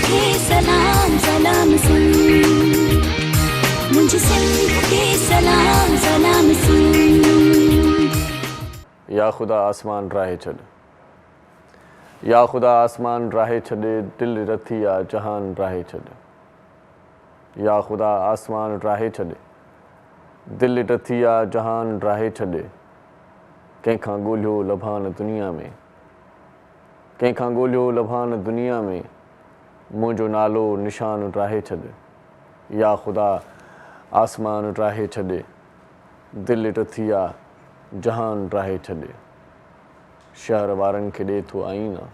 खे सलाम सलाम सुन, मुझे सिंध खे सलाम सलाम सुन। या खुदा आसमान राहे छॾ, या खुदा आसमान राहे छॾ, दिल रथी आ जहान राहे छॾ। या खुदा आसमान राहे छॾ, दिल रथी आ जहान राहे छॾ। कंहिंखां ॻोल्हियो लभान दुनिया में, कंहिंखां ॻोल्हियो लभान दुनिया में, मुंहिंजो नालो निशान राहे छॾ। या खुदा आसमान राहे छॾ, दिल रथी आ जहान राहे छॾ। शहर वारनि खे ॾिए थो आईना,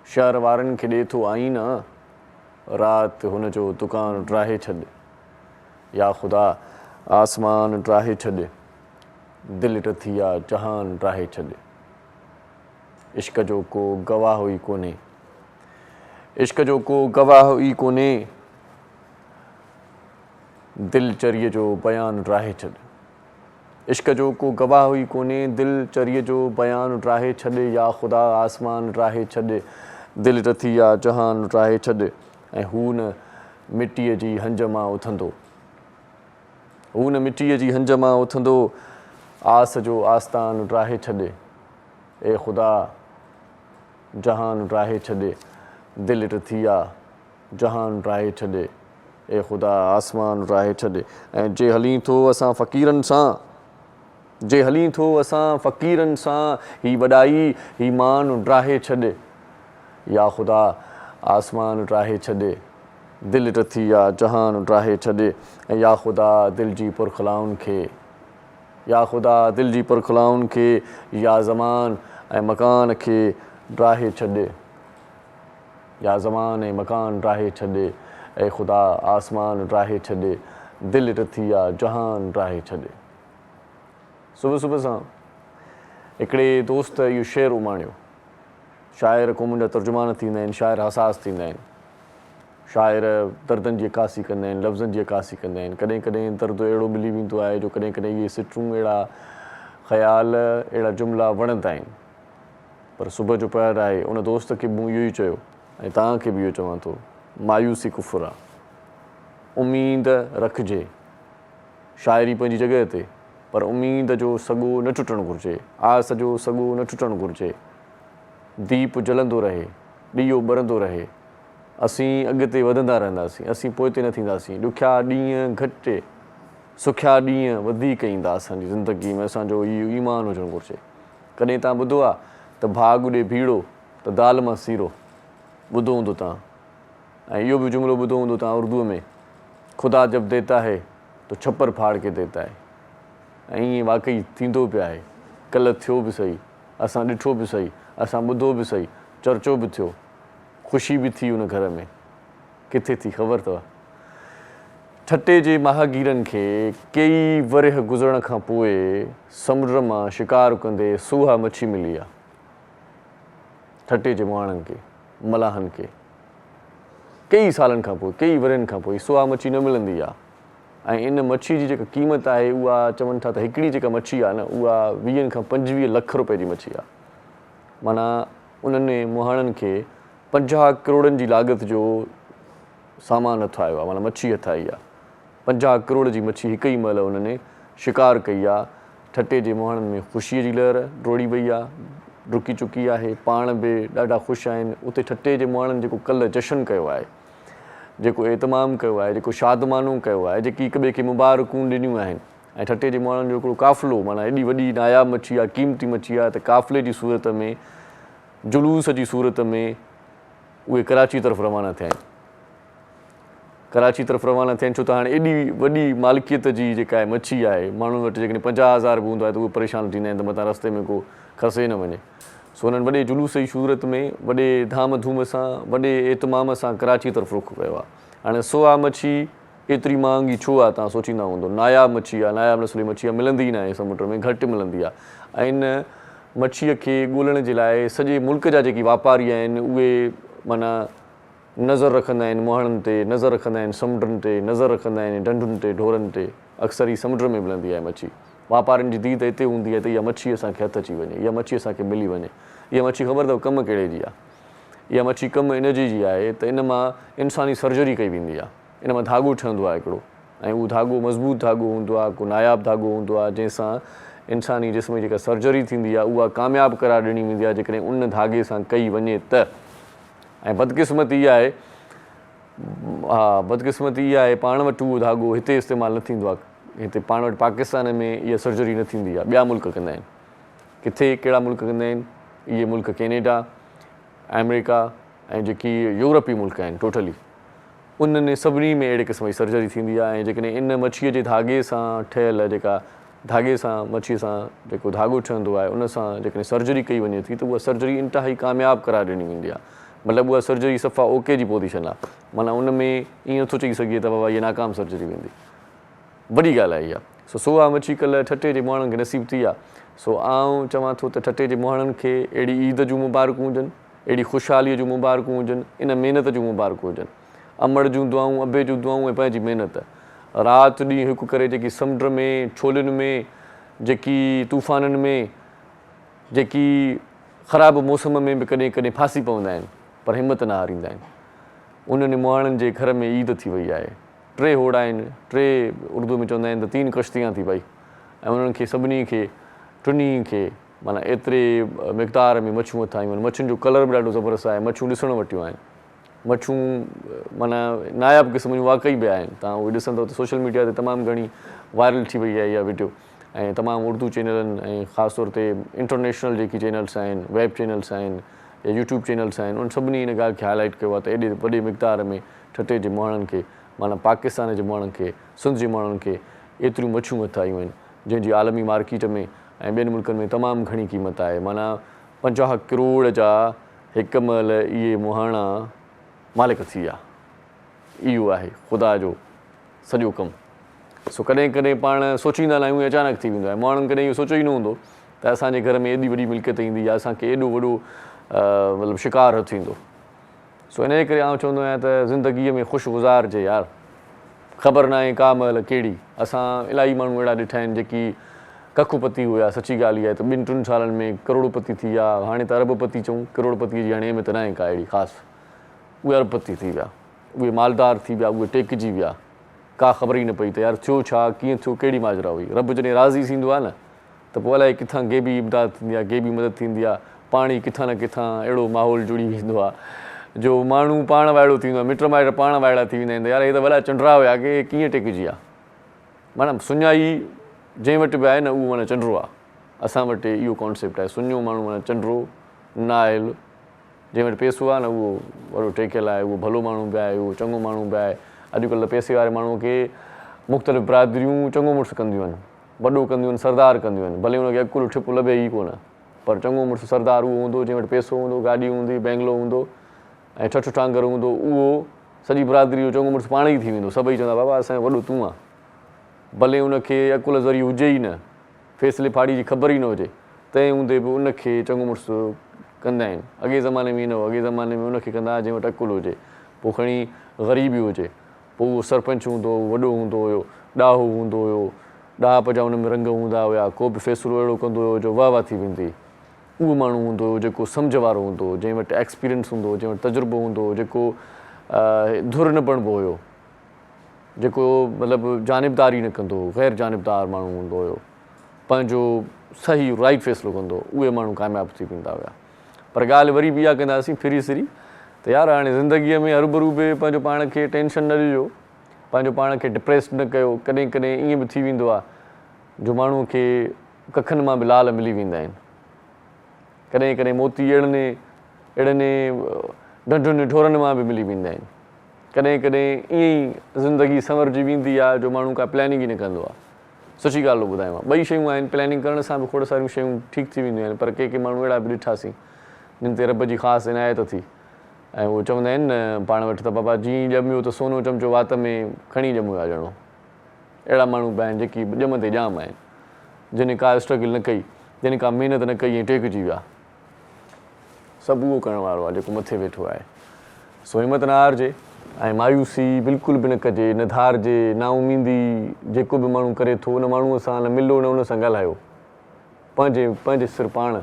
शहर वारनि खे ॾिए थो आईना, राति हुनजो दुकान राहे छॾ। या खुदा आसमान राहे छॾ, दिल रथी आ जहान राहे छॾ। इश्क जो को गवाह ई कोन्हे, इश्क जो को गवाह ई कोन्हे, दिल चरीअ जो बयान राहे छॾ। इश्क जो को गवाह ई कोन्हे, दिल चरीअ जो बयान राहे छॾ। या खुदा आसमान राहे छॾ, दिल रथी आ जहान राहे छॾ। ऐं हू न मिटीअ जी हंज मां उथंदो, हू न मिटीअ जी हंज मां उथंदो, आस जो आस्तान राहे छॾ। ए खुदा जहान राहे छॾ, दिल रथी आ जहान राहे छॾ। ए खुदा आसमान राहे छॾ। ऐं जे हली थो असां फ़क़ीरनि सां, जे हली थो असां फ़क़ीरनि सां, ही वॾाई ही मान राहे छॾ। या खुदा आसमान राहे छॾ, दिल रथी आ जहान राहे छॾ। ऐं या खुदा दिल जी पुरखलाउनि खे, या खुदा दिल जी पुरखलाउनि खे, या ज़मान ऐं मकान खे राहे छॾ। या ज़मान ऐं मकान राहे छॾ। ऐं खुदा आसमान राहे छॾ, दिल रथी आ जहान राहे छॾ। सुबुह सुबुह सां हिकिड़े दोस्त इहो शेर उमाणियो। शाइर क़ौमुनि जा तर्जुमान थींदा आहिनि, शाइर हसास थींदा आहिनि, शाइर दर्दनि जी अकासी कंदा आहिनि, लफ़्ज़नि जी अकासी कंदा आहिनि। कॾहिं कॾहिं दर्द अहिड़ो मिली वेंदो आहे जो कॾहिं कॾहिं इहे सिटरूं, अहिड़ा ख़्याल, अहिड़ा जुमिला वणंदा आहिनि। पर सुबुह जो पहर आहे, उन दोस्त खे मूं इहो ई चयो ऐं तव्हांखे बि इहो चवां थो, मायूसी कुफ़ुर आहे। उमीद रखिजे, शाइरी पंहिंजी जॻह ते, पर उमीद जो सॻो न टुटणु घुरिजे, आस जो सॻो न टुटणु घुरिजे। दीप जलंदो रहे, ॾीओ ॿरंदो रहे, असीं अॻिते वधंदा रहंदासीं, असीं पोइते न थींदासीं। ॾुखिया ॾींहं घटि, सुखिया ॾींहं वधीक ईंदा असांजी ज़िंदगी में। असांजो इहो ईमान हुजणु घुरिजे। कॾहिं तव्हां ॿुधो आहे त भाॻ ॾे भीड़ो त दाल मां सीरो, ॿुधो हूंदो तव्हां। ऐं इहो बि जुमिलो ॿुधो हूंदो तव्हां उर्दूअ में, ख़ुदा जब देता है तो छप्पर फाड़ के देता है। ऐं ईअं वाक़ई थींदो पियो आहे। कल्ह थियो बि सही, असां ॾिठो बि सही, असां ॿुधो बि सही, चर्चो बि थियो, ख़ुशी बि थी उन घर में। किथे थी ख़बर अथव? ठटे जे माहगीरनि खे कई वरह गुज़रण खां पोइ समुंड मां शिकार कंदे सूहा मच्छी मिली आहे। ठटे जे माण्हुनि खे, मलाहनि खे कई सालनि खां पोइ, कई वरहनि खां पोइ सूहा मच्छी न मिलंदी आहे। ऐं इन मच्छी जी जेका क़ीमत आहे, उहा चवनि था त हिकिड़ी जेका मच्छी आहे न, उहा 20 खां 25 लख रुपए जी मच्छी आहे। माना उन्हनि मुहाणनि खे 50 करोड़नि जी लागत जो सामान हथायो आहे, माना मच्छी हथाई आहे। 50 करोड़ जी मच्छी हिकु ई महिल उन्हनि शिकार कई आहे। ठटे जे मुहाणनि में ख़ुशीअ जी लहर डोड़ी वई आहे, डुकी चुकी आहे, पाण बि ॾाढा ख़ुशि आहिनि। उते ठटे जे मुहाणनि जेको कल्ह जशन कयो आहे, जेको एतमाम कयो आहे, जेको शादमानो कयो आहे, जेकी हिक ॿिए खे मुबारकूं ॾिनियूं आहिनि। ऐं ठटे जे मुहाणनि जो हिकिड़ो काफ़िलो, माना एॾी वॾी नायाब मच्छी आहे, क़ीमती मच्छी आहे, त काफ़िले जी सूरत में, जुलूस जी सूरत में उहे कराची तरफ़ रवाना थिया आहिनि। कराची तरफ़ रवाना थिया आहिनि, छो त हाणे एॾी वॾी मालिकियत जी जेका आहे मच्छी आहे, माण्हुनि वटि जेकॾहिं 50,000 बि हूंदो आहे त उहे परेशान थींदा आहिनि त मथां रस्ते में को खसे न वञे। सो हुननि वॾे जुलूस जी सूरत में, वॾे धाम धूम सां, वॾे एतमाम सां कराची तरफ़ रुख़ कयो आहे। हाणे सोहा मच्छी एतिरी महांगी छो आहे, तव्हां सोचींदा हूंदो। नायाब मच्छी आहे, नायाब नस्ल जी मच्छी आहे, मिलंदी ई न आहे समुंड में, घटि मिलंदी आहे। ऐं इन मच्छीअ खे ॻोल्हण जे लाइ सॼे मुल्क जा जेके वापारी आहिनि, उहे माना नज़र रखंदा आहिनि मुहाणनि ते, नज़र रखंदा आहिनि समुंडनि ते, नज़र रखंदा आहिनि ढंढुनि ते, ढोरनि ते। अक्सर ही समुंड में मिलंदी आहे मच्छी। वापारियुनि जी दी त हिते हूंदी आहे त इहा मच्छी असांखे हथु अची वञे, इहा मच्छी असांखे मिली वञे। इहा मच्छी ख़बर अथव कमु कहिड़े जी आहे? इहा मच्छी कमु इनजी आहे त इन मां इंसानी सर्जरी कई वेंदी आहे, इन मां धाॻो ठहंदो आहे हिकिड़ो, ऐं उहो धाॻो मज़बूत धाॻो हूंदो आहे, को नायाबु धाॻो हूंदो आहे जंहिंसां इंसानी जिस्म जी जेका सर्जरी थींदी आहे उहा कामयाबु करार ॾिनी वेंदी आहे जेकॾहिं उन धाॻे सां कई वञे त। ऐं बदकिस्मती इहा आहे, बदकिस्मती इहा आहे पाण वटि उहो धाॻो हिते इस्तेमालु न थींदो आहे, हिते पाण वटि पाकिस्तान में इहा सर्जरी न थींदी आहे, ॿिया मुल्क कंदा आहिनि। किथे कहिड़ा मुल्क कंदा आहिनि? इहे मुल्क कैनेडा, अमेरिका ऐं जेकी यूरोपी मुल्क आहिनि टोटली, उन्हनि सभिनी में अहिड़े क़िस्म जी सर्जरी थींदी आहे। ऐं जेकॾहिं इन मच्छीअ जे धाॻे सां ठहियल जेका धाॻे सां मच्छीअ सां जेको धाॻो ठहंदो आहे उन सां जेकॾहिं सर्जरी कई वञे थी त उहा सर्जरी इंतिहाई कामयाबु करार ॾिनी वेंदी आहे। मतिलबु उहा सर्जरी सफ़ा ओके जी पोज़ीशन आहे, माना उन में ईअं नथो चई सघे त बाबा इहा नाकाम सर्जरी वेंदी, वॾी ॻाल्हि आहे इहा। सो आहे मच्छी कल्ह ठटे जे मुहाणनि खे नसीबु थी आहे। सो आउं चवां थो त ठटे जे मुहाणनि खे अहिड़ी ईद जूं मुबारकूं हुजनि, अहिड़ी ख़ुशहालीअ जूं मुबारकूं हुजनि, इन महिनत जूं मुबारकूं हुजनि, अमड़ जूं दुआऊं, अबे जूं दुआऊं ऐं पंहिंजी महिनत। राति ॾींहुं हिकु करे जेकी समुंड में, छोलियुनि में, जेकी तूफ़ाननि में, जेकी ख़राबु मौसम में बि कॾहिं कॾहिं फासी पवंदा आहिनि पर हिमत न हारींदा आहिनि, उन्हनि मुहाणनि जे घर में ईद थी वई आहे। 3 होड़ा आहिनि, 3 उर्दू में चवंदा आहिनि त 3 कश्तियां थी पई, ऐं उन्हनि खे सभिनी खे टिनी खे माना एतिरे मिक़दार में मच्छूं अथायूं आहिनि। मच्छियुनि जो कलर बि ॾाढो ज़बरदस्त आहे, मच्छूं ॾिसणु वटियूं आहिनि, मच्छूं माना नायाबु क़िस्म जूं वाक़ई बि आहिनि। तव्हां उहे ॾिसंदव त सोशल मीडिया ते तमामु घणी वायरल थी वई आहे इहा वीडियो, ऐं तमामु उर्दू चैनलनि ऐं ख़ासि तौर ते इंटरनेशनल जेकी चैनल्स आहिनि, वेब चैनल्स आहिनि या यूट्यूब चैनल्स आहिनि, उन सभिनी इन ॻाल्हि खे हाईलाइट कयो आहे त एॾे वॾे मिक़दार में ठटे जे मुहाणनि खे, माना पाकिस्तान जे मुहाणनि खे, सिंध जे मुहाणनि खे एतिरियूं मच्छूं अथायूं आहिनि जंहिंजी आलमी मार्केट में ऐं ॿियनि मुल्कनि में तमामु घणी क़ीमत आहे। माना 50 करोड़ जा हिकु महिल इहे मुहाणा मालिक थी विया। इहो आहे ख़ुदा जो सॼो कमु। सो कॾहिं कॾहिं पाण सोचींदा न आहियूं, अचानक थी वेंदो आहे। माण्हुनि कॾहिं इहो सोचियो ई न हूंदो त असांजे घर में एॾी वॾी मिल्कियत ईंदी या असांखे एॾो वॾो मतिलबु शिकार थींदो। सो इन करे आउं चवंदो आहियां त ज़िंदगीअ में ख़ुशि गुज़ारिजे यार, ख़बर न आहे का महिल कहिड़ी। असां इलाही माण्हू अहिड़ा ॾिठा आहिनि जेकी कखुपति हुया, सची ॻाल्हि इहा आहे त 2-3 सालनि में करोड़पति थी विया। हाणे त अरबपति चऊं, करोड़पति जी हाणे अहमियत न आहे का अहिड़ी ख़ासि। उहे अरबपति थी विया, उहे मालदार थी विया, उहे टेकिजी विया, का ख़बर ई न पई त यार थियो छा, कीअं थियो, कहिड़ी माजरा हुई। रब जॾहिं राज़ी थींदो आहे न त पोइ अलाए किथां गेबी इमदाद थींदी आहे, गेबी मदद थींदी आहे, पाणी किथां न किथां अहिड़ो माहौल जुड़ी वेंदो आहे जो माण्हू पाण वाइड़ो थींदो आहे, मिट माइट पाण वाइड़ा थी वेंदा आहिनि त यार हे त वॾा चंडरा हुया की कीअं टेकिजी आहे। माना सुञाई जंहिं वटि बि आहे न उहो माना चंडरो आहे। असां वटि इहो कॉन्सेप्ट आहे, सुञो माण्हू माना चंडरो, नाइल। जंहिं वटि पैसो आहे न उहो वॾो टेकियलु आहे, उहो भलो माण्हू बि आहे, उहो चङो माण्हू बि आहे। अॼुकल्ह पैसे वारे माण्हूअ खे मुख़्तलिफ़ बिरादरियूं चङो मुड़ुसु कंदियूं आहिनि, वॾो कंदियूं आहिनि, सरदार कंदियूं आहिनि, भले हुनखे अकुलु ठिपु लभे ई कोन, पर चङो मुड़ुसु सरदार उहो हूंदो जंहिं वटि पैसो हूंदो, गाॾी हूंदी, बंगलो हूंदो ऐं ठठु टांगर हूंदो। उहो सॼी बिरादरी जो चङो मुड़ुसु पाण ई थी वेंदो। सभई चवंदा बाबा असांजो वॾो तूं आहे, भले हुनखे अकुल ज़रिए हुजे ई न, फैसले फाड़ी जी ख़बर ई न हुजे, तंहिं हूंदे बि उनखे चङो मुड़ुसु कंदा आहिनि। अॻे ज़माने में न हो, अॻे ज़माने में उनखे कंदा जंहिं वटि अकुलु हुजे, पोइ खणी ग़रीबी हुजे, पोइ उहो सरपंच हूंदो, वॾो हूंदो हुयो, ॾाहो हूंदो हुयो, ॾाह जा हुन में रंग हूंदा हुया, को बि फ़ैसिलो अहिड़ो कंदो हुयो जो वाह वाह थी वेंदी। उहो माण्हू हूंदो हुयो जेको सम्झ वारो हूंदो हुयो, जंहिं वटि एक्सपीरियंस हूंदो हुयो, जंहिं वटि तजुर्बो हूंदो हुयो, जेको धुर न बणिबो हुयो, जेको मतिलबु जानिबदारी न कंदो हुओ, ग़ैर जानिबदार माण्हू हूंदो हुयो, पंहिंजो सही राइट फ़ैसिलो कंदो, उहे माण्हू कामयाबु थी वेंदा हुया। पर ॻाल्हि वरी बि इहा कंदासीं फिरी सिरी त यार हाणे ज़िंदगीअ में हरूभरू बि पंहिंजो पाण खे टेंशन न ॾिजो, पंहिंजो पाण खे डिप्रेस न कयो। कॾहिं कॾहिं ईअं बि थी वेंदो आहे जो माण्हूअ खे कखनि मां बि लाल मिली वेंदा आहिनि, कॾहिं कॾहिं मोती अहिड़नि ढंढुनि ठोरनि मां बि मिली वेंदा आहिनि, कॾहिं कॾहिं ईअं ई ज़िंदगी संवरजी वेंदी आहे जो माण्हू का प्लैनिंग ई न कंदो आहे। सची ॻाल्हि थो ॿुधायां, ॿई शयूं आहिनि, प्लैनिंग करण सां बि खोड़ सारियूं शयूं ठीकु थी वेंदियूं आहिनि, पर के माण्हू अहिड़ा बि ॾिठासीं जिन ते रब जी ख़ासि इनायत थी, ऐं उहे चवंदा आहिनि न पाण वटि त बाबा जीअं ॼमियो त सोनो चमिचो वात में खणी ॼमियो आहे ॼणो। अहिड़ा माण्हू बि आहिनि जेकी ॼमंदे ॼाम आहिनि, जिन का स्ट्रगल न कई, जिन का महिनत न कई ऐं टेकिजी विया। सभु उहो करण वारो आहे जेको मथे वेठो आहे। सो हिमत न हारिजे ऐं मायूसी बिल्कुलु बि न कजे, न धारिजे, ना उमीदी जेको बि माण्हू करे थो उन माण्हूअ सां न मिलो, न उन सां ॻाल्हायो, पंहिंजे सिर पाण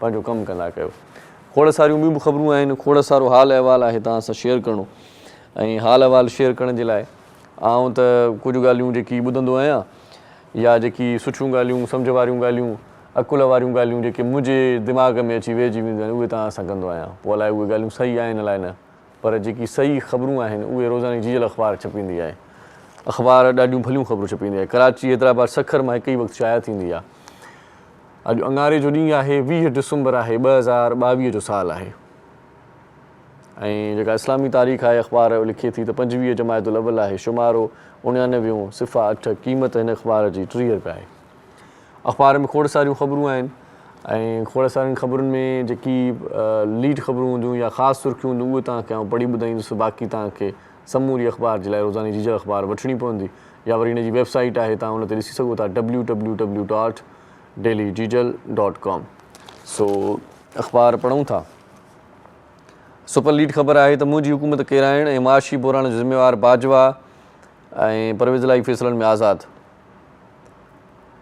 पंहिंजो कमु कंदा कयो। खोड़ सारियूं ॿियूं बि ख़बरूं आहिनि, खोड़ सारो हाल अहिवाल आहे तव्हां सां शेयर करिणो। ऐं हाल अहिवाल शेयर करण जे लाइ आउं त कुझु ॻाल्हियूं जेकी ॿुधंदो आहियां या जेकी सुठियूं ॻाल्हियूं, सम्झ वारियूं ॻाल्हियूं, अकुल वारियूं ॻाल्हियूं जेके मुंहिंजे दिमाग़ में अची वेहिजी वेंदियूं आहिनि उहे तव्हां सां कंदो आहियां। पोइ अलाए उहे ॻाल्हियूं सही आहिनि अलाए न, पर जेकी सही ख़बरूं आहिनि उहे रोज़ानी जीअल अख़बार छपींदी आहे। अख़बार ॾाढियूं भलियूं ख़बरूं छपींदी आहे। कराची हैदराबाद सखर मां हिकु ई वक़्तु शाया थींदी आहे। अॼु अंगारे जो ॾींहुं आहे, 20 डिसंबर आहे, 2022 जो साल आहे। ऐं जेका इस्लामी तारीख़ आहे अख़बार लिखे थी त 25 जमायतुल अव्वल आहे, शुमारो 99 सिफ़ा 8, क़ीमत हिन अख़बार जी 30 रुपया आहे। अख़बार में खोड़ सारियूं ख़बरूं आहिनि ऐं खोड़ सारियुनि ख़बरुनि में जेकी लीड ख़बरूं हूंदियूं या ख़ासि सुर्खियूं हूंदियूं उहे तव्हांखे आउं पढ़ी ॿुधाईंदुसि। बाक़ी तव्हांखे समूरी अख़बार जे लाइ रोज़ानी जीजल अख़बार वठणी पवंदी या वरी हिन जी वेबसाइट आहे, तव्हां हुन ते ॾिसी सघो था www.dailygijal.com। सो अख़बार पढ़ूं था। सुपर लीड ख़बर आहे त मुंहिंजी हुकूमत किराइण ऐं माशी बहिराण जो ज़िम्मेवार बाजवा ऐं परवेज़ इलाही फ़ैसिलनि में आज़ादु।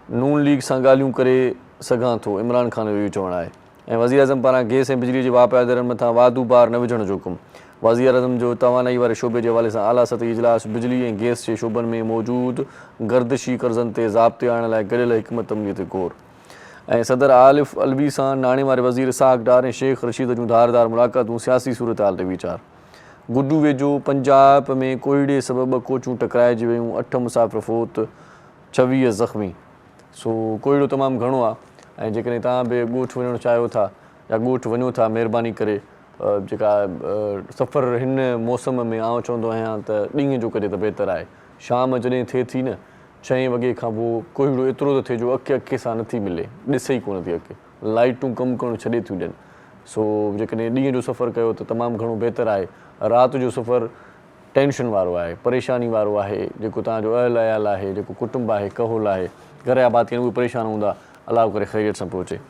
नून लीग सां ॻाल्हियूं करे सघां थो, इमरान ख़ान जो इहो चवणु आहे। ऐं वज़ीर आज़म पारां गैस ऐं बिजली जे वापारदारनि मथां वाधू बार न विझण जो हुकुम। वज़ीर आज़म जो तवानाई वारे शोबे जे हवाले सां आला सतही इजलास बिजली ऐं गैस जे शोबनि में मौजूदु गर्दिशी कर्ज़नि ते ज़ाब्ते आणण लाइ गॾियल हिकमत अमलीअ ते गौर। ऐं सदर आलिफ अलवी सां नाणे वारे वज़ीर साक डार ऐं शेख रशीद जूं धारदार मुलाक़ातूं सियासी सूरत हाल ते वीचार। गुड्डू वेझो पंजाब में कोहीड़े सबबि 2 कोचूं टकराइजी वियूं, 8 मुसाफ़िर फौत, 26 ज़ख़्मी। सो कोहीड़ो तमामु घणो आहे ऐं जेकॾहिं तव्हां बि ॻोठु वञणु चाहियो था या ॻोठु वञो था, महिरबानी करे जेका सफ़र हिन मौसम में आउं चवंदो आहियां त ॾींहं जो कजे त बहितर आहे। शाम जॾहिं थिए थी न 6 वॻे खां पोइ कोहीड़ो एतिरो थो थिए जो अखे सां नथी मिले, ॾिसे ई कोन थी अखे, लाइटूं कमु करणु छॾे थियूं ॾियनि। सो जेकॾहिं ॾींहं जो सफ़र कयो त तमामु घणो बहितर आहे। राति जो सफ़र टेंशन वारो आहे, परेशानी वारो आहे। जेको तव्हांजो अहल अयाल आहे, जेको कुटुंब आहे, कहोल आहे, घर जा भाती आहिनि, उहे परेशान हूंदा। अलाह करे ख़ैरियत सां पहुचे।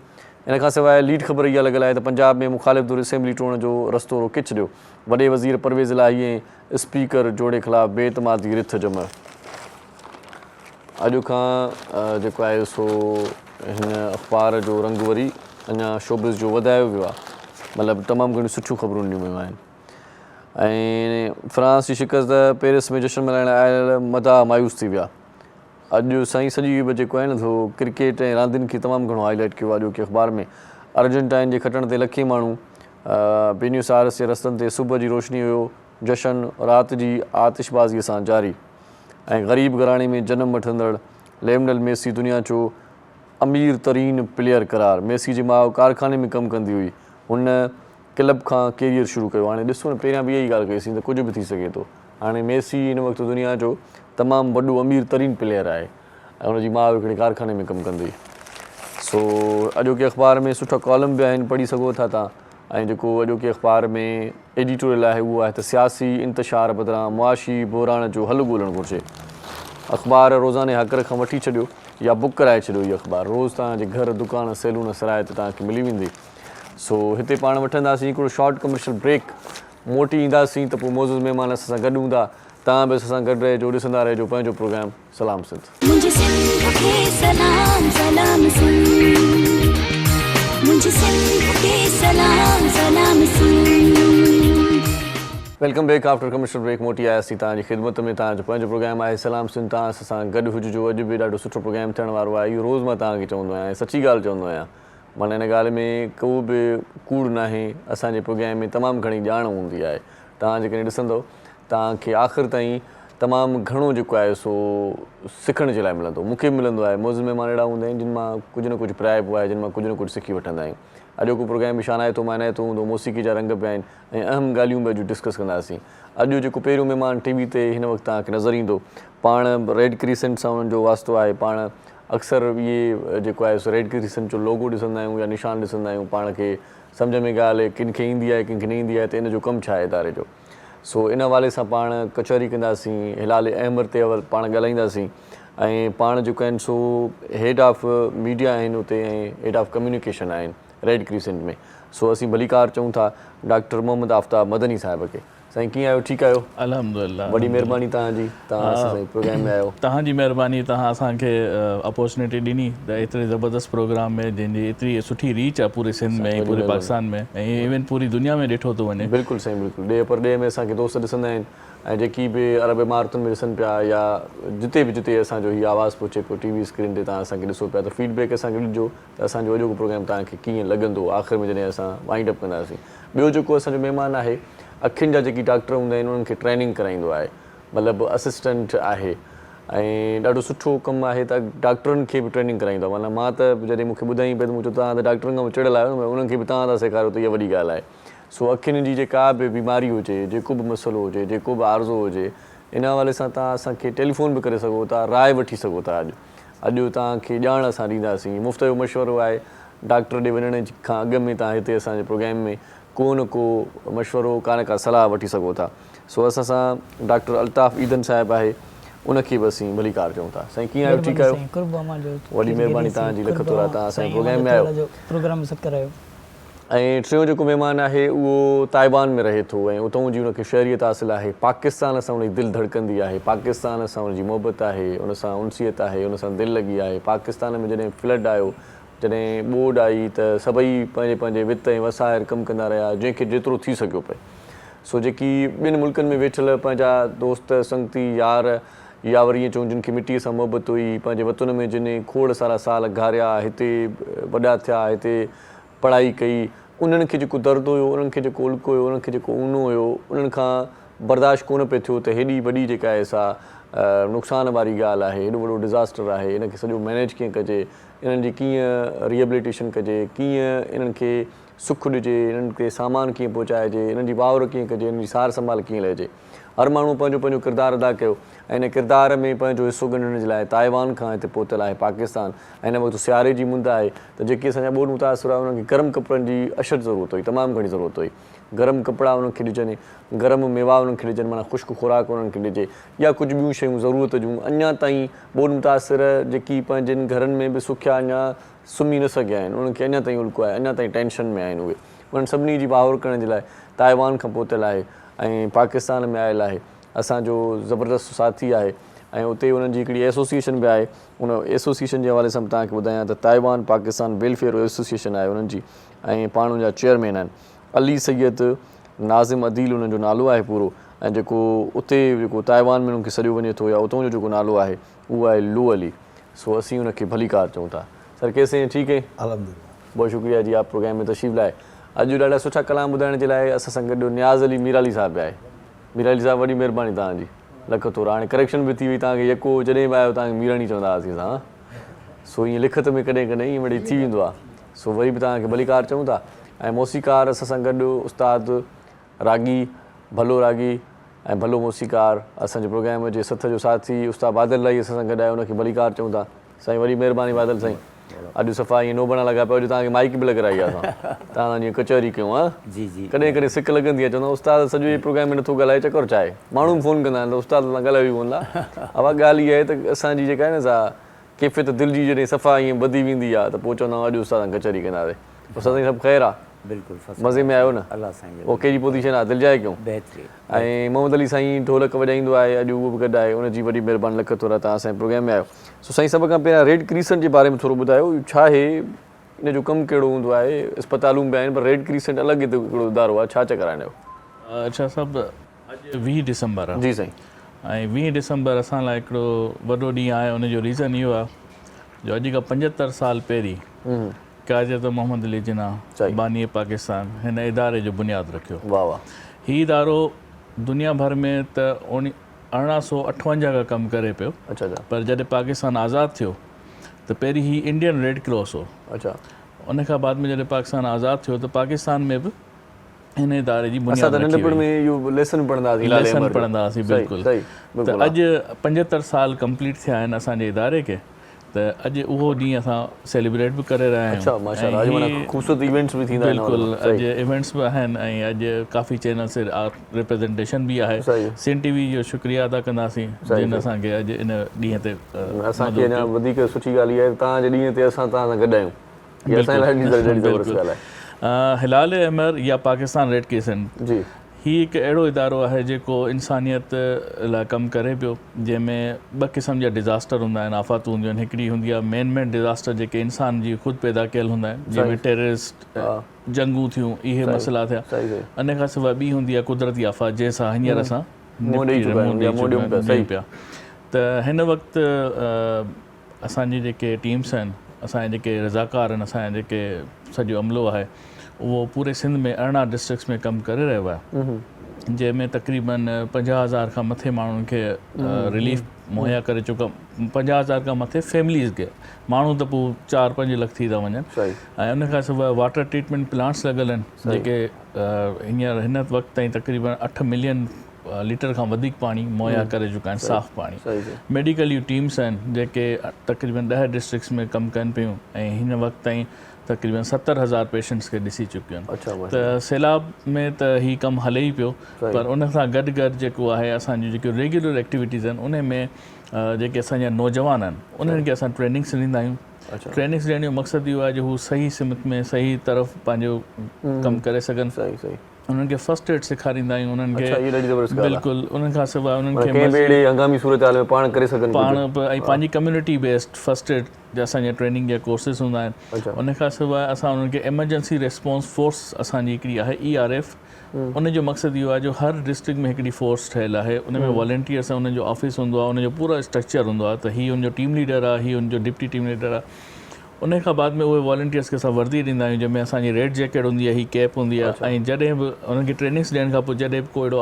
इन खां सवाइ लीड ख़बर इहा लॻल आहे त पंजाब में मुखालिफ़ धुर असेंबली टोड़ण जो रस्तो रोके छॾियो। वॾे वज़ीर परवेज़ इलाही ऐं स्पीकर जोड़े ख़िलाफ़ बेतमादी रिथ जमण। अॼु खां जेको आहे सो हिन अख़बार जो रंग वरी अञा शोबिज़ जो वधायो वियो आहे। मतिलबु तमामु घणियूं सुठियूं ख़बरूं ॾिनियूं वियूं आहिनि। ऐं फ्रांस जी शिकस्त, पेरिस में जश्न मल्हाइण आयल मदा मायूस थी विया। अॼु साईं सॼी जेको आहे न थो क्रिकेट ऐं रांदियुनि खे तमामु घणो हाईलाइट कयो आहे। अॼोके अख़बार में अर्जेंटाइन जे खटण ते लखे माण्हू, ब्यूनस आयर्स जे रस्तनि ते सुबुह जी रोशनी हुयो, जशन राति जी आतिशबाज़ीअ सां जारी। ऐं ग़रीब घराणे में जनमु वठंदड़ लियोनेल मेसी दुनिया जो अमीर तरीन प्लेयर करार। मेसी जी माउ कारखाने में कमु कंदी हुई, हुन क्लब खां कैरियर शुरू कयो। हाणे ॾिसो न, पहिरियां बि इहा ई ॻाल्हि कईसीं त कुझु बि थी सघे थो। हाणे मेसी हिन वक़्तु दुनिया जो तमामु वॾो अमीर तरीन प्लेयर आहे ऐं हुनजी माउ हिकिड़े कारखाने में कमु कंदी। सो अॼोके अख़बार में सुठा कॉलम बि आहिनि, पढ़ी सघो था तव्हां। ऐं जेको अॼोके अख़बार में एडिटोरियल आहे उहो आहे त सियासी इंतशार बदिरां मुआशी बहिराण जो हल ॻोल्हणु घुरिजे। अख़बार रोज़ाने हक़र खां वठी छॾियो या बुक कराए छॾियो। इहा अख़बार रोज़ु तव्हांजे घर, दुकान, सैलून, सराए ते तव्हांखे मिली वेंदी। सो हिते पाण वठंदासीं हिकिड़ो शॉर्ट कमर्शियल ब्रेक, मोटी ईंदासीं त पोइ मौज़ूज़ महिमान असां सां गॾु हूंदा। तव्हां बि असां सां गॾु रहिजो, ॾिसंदा रहिजो पंहिंजो प्रोग्राम सलाम सिंध। मुझे सिंध के सलाम सलाम सिंध, मुझे सिंध के सलाम सलाम Sindh. Welcome back after commercial break. मोटी आयासीं तव्हांजी ख़िदमत में। तव्हांजो पंहिंजो प्रोग्राम आहे सलाम सिंध। तव्हां असां सां गॾु हुजिजो। अॼु बि ॾाढो सुठो प्रोग्राम थियण वारो आहे। इहो रोज़ु मां तव्हांखे चवंदो आहियां, सची ॻाल्हि चवंदो आहियां। माना हिन ॻाल्हि में को बि कूड़ न आहे। असांजे प्रोग्राम में तमामु घणी ॼाण हूंदी आहे। तव्हां जेकॾहिं ॾिसंदव तव्हांखे आख़िर ताईं तमामु घणो जेको आहे सो सिखण जे लाइ मिलंदो। मूंखे बि मिलंदो आहे। मौज़ महिमान अहिड़ा हूंदा आहिनि जिन मां कुझु न कुझु प्राइबो आहे, जिन मां कुझु न कुझु सिखी वठंदा आहियूं। अॼोको प्रोग्राम बि शानाइतो मानाइतो हूंदो, मौसीक़ी जा रंग बि आहिनि ऐं अहम ॻाल्हियूं बि अॼु डिस्कस कंदासीं। अॼु जेको पहिरियों महिमान टीवी ते हिन वक़्तु तव्हांखे नज़र ईंदो, पाण रेड क्रिसेंट सां हुननि जो वास्तो आहे। पाण अक्सर इहे जेको आहे सो रेड क्रिसेंट जो लोगो ॾिसंदा आहियूं या निशान ॾिसंदा आहियूं। पाण खे सम्झ में ॻाल्हि किन खे ईंदी आहे, किन खे न ईंदी आहे त इन जो कमु छा आहे इदारे जो। सो इन हवाले सां पाण कचहरी कंदासीं। हिलाल अहमद ते पाण ॻाल्हाईंदासीं। ऐं पाण जेको आहिनि सो हेड ऑफ मीडिया आहिनि उते ऐं हेड ऑफ कम्युनिकेशन आहिनि रेड क्रिसेंट में। सो असीं भलीकार चऊं था डॉक्टर मोहम्मद आफ्ताब मदनी साहिब खे। साईं कीअं आहियो? ठीकु आहियो? अल्हम्दुलिल्लाह। वॾी महिरबानी तव्हांजी, तव्हां असां प्रोग्राम में आहियो। तव्हांजी महिरबानी, तव्हां असांखे अपॉर्चुनिटी ॾिनी त एतिरे ज़बरदस्त प्रोग्राम में जंहिंजी एतिरी सुठी रीच आहे पूरे सिंध में ऐं पूरे पाकिस्तान में ऐं इवन पूरी दुनिया में ॾिठो थो वञे। बिल्कुलु साईं, बिल्कुलु। ॾे पर ॾे में असांखे दोस्त ॾिसंदा आहिनि ऐं जेकी बि अरब इमारतुनि में ॾिसनि पिया या जिते असांजो हीअ आवाज़ु पहुचे पियो टीवी स्क्रीन ते तव्हां असांखे ॾिसो पिया, त फीडबैक असांखे ॾिजो त असांजो अॼोको प्रोग्राम तव्हांखे कीअं लॻंदो आख़िर में जॾहिं असां वाइंड अप कंदासीं। ॿियो जेको असांजो महिमान आहे, अखियुनि जा जेकी डॉक्टर हूंदा आहिनि उन्हनि खे ट्रेनिंग कराईंदो आहे, मतिलबु असिस्टेंट आहे ऐं ॾाढो सुठो कमु आहे। त डॉक्टरनि खे बि ट्रेनिंग कराईंदो आहे। माना मां त जॾहिं मूंखे ॿुधाईं पियो त मूं चयो तव्हां त डॉक्टरनि खां चिड़ियल आहियो, उन्हनि खे बि तव्हां था सेखारियो त इहा वॾी ॻाल्हि आहे। सो अखियुनि जी जेका बि बीमारी हुजे, जेको बि मसइलो हुजे, जेको बि आर्ज़ो हुजे, इन हवाले सां तव्हां असांखे टेलीफोन बि करे सघो था, राय वठी सघो था। अॼु तव्हांखे ॼाण असां ॾींदासीं। मुफ़्त जो मशवरो आहे। डॉक्टर ॾे वञण खां अॻु में तव्हां हिते असांजे प्रोग्राम में को न को मशवरो, का न का सलाह वठी सघो था। सो असां सां डॉक्टर अल्ताफ़ ईदन साहिबु आहे, उनखे बि असीं भलीकार चऊं था। साईं कीअं आहियो? ठीकु आहियो? वॾी महिरबानी तव्हांजी, लख थोरा, तव्हां असांजे प्रोग्राम में आहियो। ऐं टियों जेको महिमान आहे उहो ताइवान में रहे थो ऐं उतां जी उनखे शहरियत हासिलु आहे। पाकिस्तान सां उनजी दिलि धड़कंदी आहे, पाकिस्तान सां उनजी मोहबत आहे, उन सां उनसियत आहे, उन सां दिलि लॻी आहे। पाकिस्तान में जॾहिं फ्लड आयो, जॾहिं ॿोॾि आई त सभई पंहिंजे पंहिंजे वित ऐं वसाइर कमु कंदा रहिया, जंहिंखे जेतिरो थी सघियो पए। सो जेकी ॿिनि मुल्कनि में वेठल पंहिंजा दोस्त संगती यार या वरी ईअं चऊं जिन खे मिटीअ सां मोहबत हुई, पंहिंजे वतन में जिन खोड़ सारा साल घारिया, हिते वॾा थिया, हिते पढ़ाई कई, उन्हनि खे जेको दर्दु हुयो, उन्हनि खे जेको उल्को हुयो, उन्हनि खे जेको ऊनो हुयो, उन्हनि खां बर्दाश्त कोन पियो थियो त हेॾी वॾी जेका आहे सा नुक़सान वारी ॻाल्हि आहे, हेॾो वॾो डिज़ास्टर आहे, इन खे सॼो मैनेज कीअं कजे, इन्हनि जी कीअं रिहेबिलिटेशन कजे, कीअं इन्हनि खे सुखु ॾिजे, इन्हनि खे सामान कीअं पहुचाइजे, इन्हनि जी वावर कीअं कजे, इन्हनि जी सार संभाल कीअं लहिजे। हर माण्हू पंहिंजो पंहिंजो किरदारु अदा कयो ऐं इन किरदार में पंहिंजो हिसो ॻणण जे लाइ ताइवान खां हिते पहुतल आहे पाकिस्तान। ऐं हिन वक़्तु सियारे जी मुंदि आहे त जेके असांजा ॿोॾि मुतासिर आहे उन्हनि खे गरम कपिड़नि जी अशद ज़रूरत हुई, तमामु घणी ज़रूरत हुई। गरम कपिड़ा उन्हनि खे ॾिजनि, गरम मेवा उन्हनि खे ॾिजनि, माना ख़ुश्क खुराक उन्हनि खे ॾिजे, या कुझु ॿियूं शयूं ज़रूरत जूं। अञा ताईं ॿोॾि मुतासिर जेकी पंहिंजनि घरनि में बि सुखिया अञा सुम्ही न सघिया आहिनि, उन्हनि खे अञा ताईं उल्को आहे, अञा ताईं टेंशन में आहिनि। उहे उन्हनि सभिनी जी वाहवर करण जे लाइ ताइवान खां पहुतल आहे ऐं पाकिस्तान में आयल आहे। असांजो ज़बरदस्त साथी आहे ऐं उते उन्हनि जी हिकिड़ी एसोसिएशन बि आहे। उन एसोसिएशन जे हवाले सां तव्हांखे ॿुधायां त ताइवान पाकिस्तान वेलफेयर एसोसिएशन आहे उन्हनि जी, ऐं पाण उनजा चेयरमैन आहिनि अली सैयद नाज़िम अदील उन्हनि जो नालो आहे पूरो। ऐं जेको उते जेको ताइवान में उन्हनि खे सॾियो वञे थो या उतां जो जेको नालो आहे उहो आहे लू अली। सो असीं उनखे भलीकार चऊं था। सर कैसे हैं? ठीक है, अल्हम्दुलिल्लाह। बहुत शुक्रिया जी आप प्रोग्राम में तशरीफ़ लाए। अॼु ॾाढा सुठा कलाम ॿुधाइण जे लाइ असां सां गॾु नियाज़ अली मीराली साहिबु आहे। मीराली साहिबु वॾी महिरबानी तव्हांजी, लख थोरा। हाणे करेक्शन बि थी वई, तव्हांखे यको जॾहिं बि आयो तव्हांखे मीराणी चवंदा हुआसीं असां। सो ईअं लिखत में कॾहिं कॾहिं ईअं वरी थी वेंदो आहे। सो वरी बि तव्हांखे भलीकार चऊं था। ऐं मौसीकार असां सां गॾु उस्ताद रागी, भलो रागी ऐं भलो मौसीकार असांजे प्रोग्राम जे सथ जो साथी उस्ताद बादल लाई असां सां गॾु आहे, उनखे भलीकार चऊं था। साईं वॾी महिरबानी बादल साईं। अॼु सफ़ा ईअं नोबणा लॻा पिया, अॼु तव्हांखे माइक बि लॻाई आहे असां, तव्हां जीअं कचहरी कयूं। हा जी जी। कॾहिं कॾहिं सिक लॻंदी आहे, चवंदा उस्ताद सॼो प्रोग्राम में नथो ॻाल्हाए, चकर छा आहे? माण्हू बि फ़ोन कंदा आहिनि त उस्ताद सां ॻाल्हायो ई कोन था। अवा ॻाल्हि इहा आहे त असांजी जेका आहे न सा कैफ़ियत दिलि जी जॾहिं सफ़ा ईअं वधी वेंदी आहे त पोइ चवंदा आहियूं अॼु उस्ताद सां कचहरी कंदासीं। उस्ताद साईं सभु ख़ैरु आहे? बिल्कुलु मज़े में आयो न? अलाह साईं। ओ कहिड़ी पोज़ीशन आहे? दिलि जाए कयूं। बहितरीनु। ऐं मोहम्मद अली साईं ढोलक वॼाईंदो आहे, अॼु उहो बि गॾु आहे, उनजी वॾी महिरबानी, लख थोरा। तव्हां असांजे प्रोग्राम में आयो। सो साईं सभ खां पहिरियां रेड क्रीसेंट जे बारे में थोरो ॿुधायो, छा आहे इन जो कमु कहिड़ो हूंदो आहे? अस्पतालूं बि आहिनि पर रेड क्रीसेंट अलॻि हिते हिकिड़ो इदारो आहे, छा कराइण जो? अच्छा सभु अॼु 20 डिसंबर आहे। जी साईं। ऐं 20 डिसंबर असां लाइ हिकिड़ो वॾो ॾींहुं आहे। उनजो रीज़न इहो आहे जो अॼु खां 75 साल पहिरीं क़यादत मोहम्मद अली जिन्ना बानी पाकिस्तान हिन इदारे जो बुनियादु रखियो। वाह वाह। हीउ इदारो दुनिया भर में त 1858 खां कमु करे पियो। अच्छा। पर जॾहिं पाकिस्तान आज़ादु थियो त पहिरीं ही इंडियन रेड क्रॉस हो। अच्छा। उन खां बाद में जॾहिं पाकिस्तान आज़ादु थियो त पाकिस्तान में बि हिन इदारे जी बुनियादु लेसन पढ़ंदा हुआसीं। बिल्कुलु। त अॼु 75 साल कंप्लीट थिया आहिनि असांजे इदारे खे, त अॼु उहो ॾींहुं असां सेलिब्रेट बि करे रहिया आहियूं। बिल्कुलु। अॼु इवेंट्स बि आहिनि ऐं अॼु काफ़ी चैनल्स रिप्रेज़ेंटेशन बि आहे। सिन टीवी जो शुक्रिया अदा कंदासीं जिन असांखे अॼु इन ॾींहं ते। असांखे अञा वधीक सुठी ॻाल्हि इहा आहे तव्हांजे ॾींहं ते असां तव्हां सां गॾु आहियूं। हिलाल अहमर या पाकिस्तान रेड क्रिसेंट जी हीउ हिकु अहिड़ो इदारो आहे जेको इंसानियत लाइ कमु करे पियो, जंहिंमें ॿ क़िस्म जा डिज़ास्टर हूंदा आहिनि, आफ़ातूं हूंदियूं आहिनि। हिकिड़ी हूंदी आहे मेन डिज़ास्टर जेके इंसान जी ख़ुदि पैदा कयल हूंदा आहिनि, जंहिंमें टेररिस्ट जंगूं थियूं, इहे मसइला थिया। इन खां सवाइ ॿी हूंदी आहे कुदरती आफ़ात, जंहिंसां हींअर असां पिया। त हिन वक़्तु असांजी जेके टीम्स आहिनि, असांजे जेके रज़ाकार आहिनि, असांजे जेके सॼो अमलो आहे, उहो पूरे सिंध में 18 डिस्ट्रिक्ट्स में कमु करे रहियो आहे, जंहिंमें तक़रीबन 50,000 खां मथे माण्हुनि खे रिलीफ मुहैया करे चुका। 50,000 खां मथे फैमिलीज़ खे, माण्हू त पोइ 4-5 लख थी था वञनि। ऐं उन खां सवाइ वाटर ट्रीटमेंट प्लांट्स लॻल आहिनि, जेके हींअर हिन वक़्तु ताईं तक़रीबन 8 मिलियन लीटर खां वधीक पाणी मुहैया करे चुका आहिनि, साफ़ु पाणी। मेडिकल जूं टीम्स आहिनि जेके तक़रीबन 10 डिस्ट्रिक्ट्स में कमु कनि पियूं, ऐं हिन वक़्तु ताईं तक़रीबन 70,000 पेशेंट्स खे ॾिसी चुकियूं आहिनि। त सैलाब में त हीउ कमु हले ई पियो, पर उन सां गॾु गॾु जेको आहे असांजूं जेके रेगुलर एक्टिविटीज़ आहिनि, उन में जेके असांजा नौजवान आहिनि, उन्हनि खे असां ट्रेनिंग्स ॾींदा आहियूं। ट्रेनिंग्स ॾियण जो मक़सदु इहो आहे जो हू सही सिमत में सही तरफ़ पंहिंजो कमु करे सघनि। उन्हनि खे फर्स्ट एड सेखारींदा आहियूं, उन्हनि खे बिल्कुलु। उन्हनि खां सवाइ उन्हनि खे पाण ऐं पंहिंजी कम्यूनिटी बेस्ड फर्स्ट एड जा असांजा ट्रेनिंग जा कोर्सिस हूंदा आहिनि। उन खां सवाइ असां उन्हनि खे एमरजेंसी रेस्पॉन्स फोर्स असांजी हिकिड़ी आहे ERF। उन जो मक़सदु इहो आहे जो हर डिस्ट्रिक्ट में हिकिड़ी फोर्स ठहियलु आहे, उन में वॉलंटियर्स आहे, उनजो ऑफिस हूंदो आहे, उनजो पूरा स्ट्रक्चर हूंदो आहे। त हीअ उनजो टीम लीडर आहे, हीअ उनजो डिप्टी टीम लीडर आहे। उन खां बाद में उहे वॉलंटियर्स खे असां वर्दी ॾींदा आहियूं, जंहिंमें असांजी रेड जैकेट हूंदी आहे, हीअ कैप हूंदी आहे। ऐं जॾहिं बि उन्हनि खे ट्रेनिंग्स ॾियण खां पोइ जॾहिं बि को अहिड़ो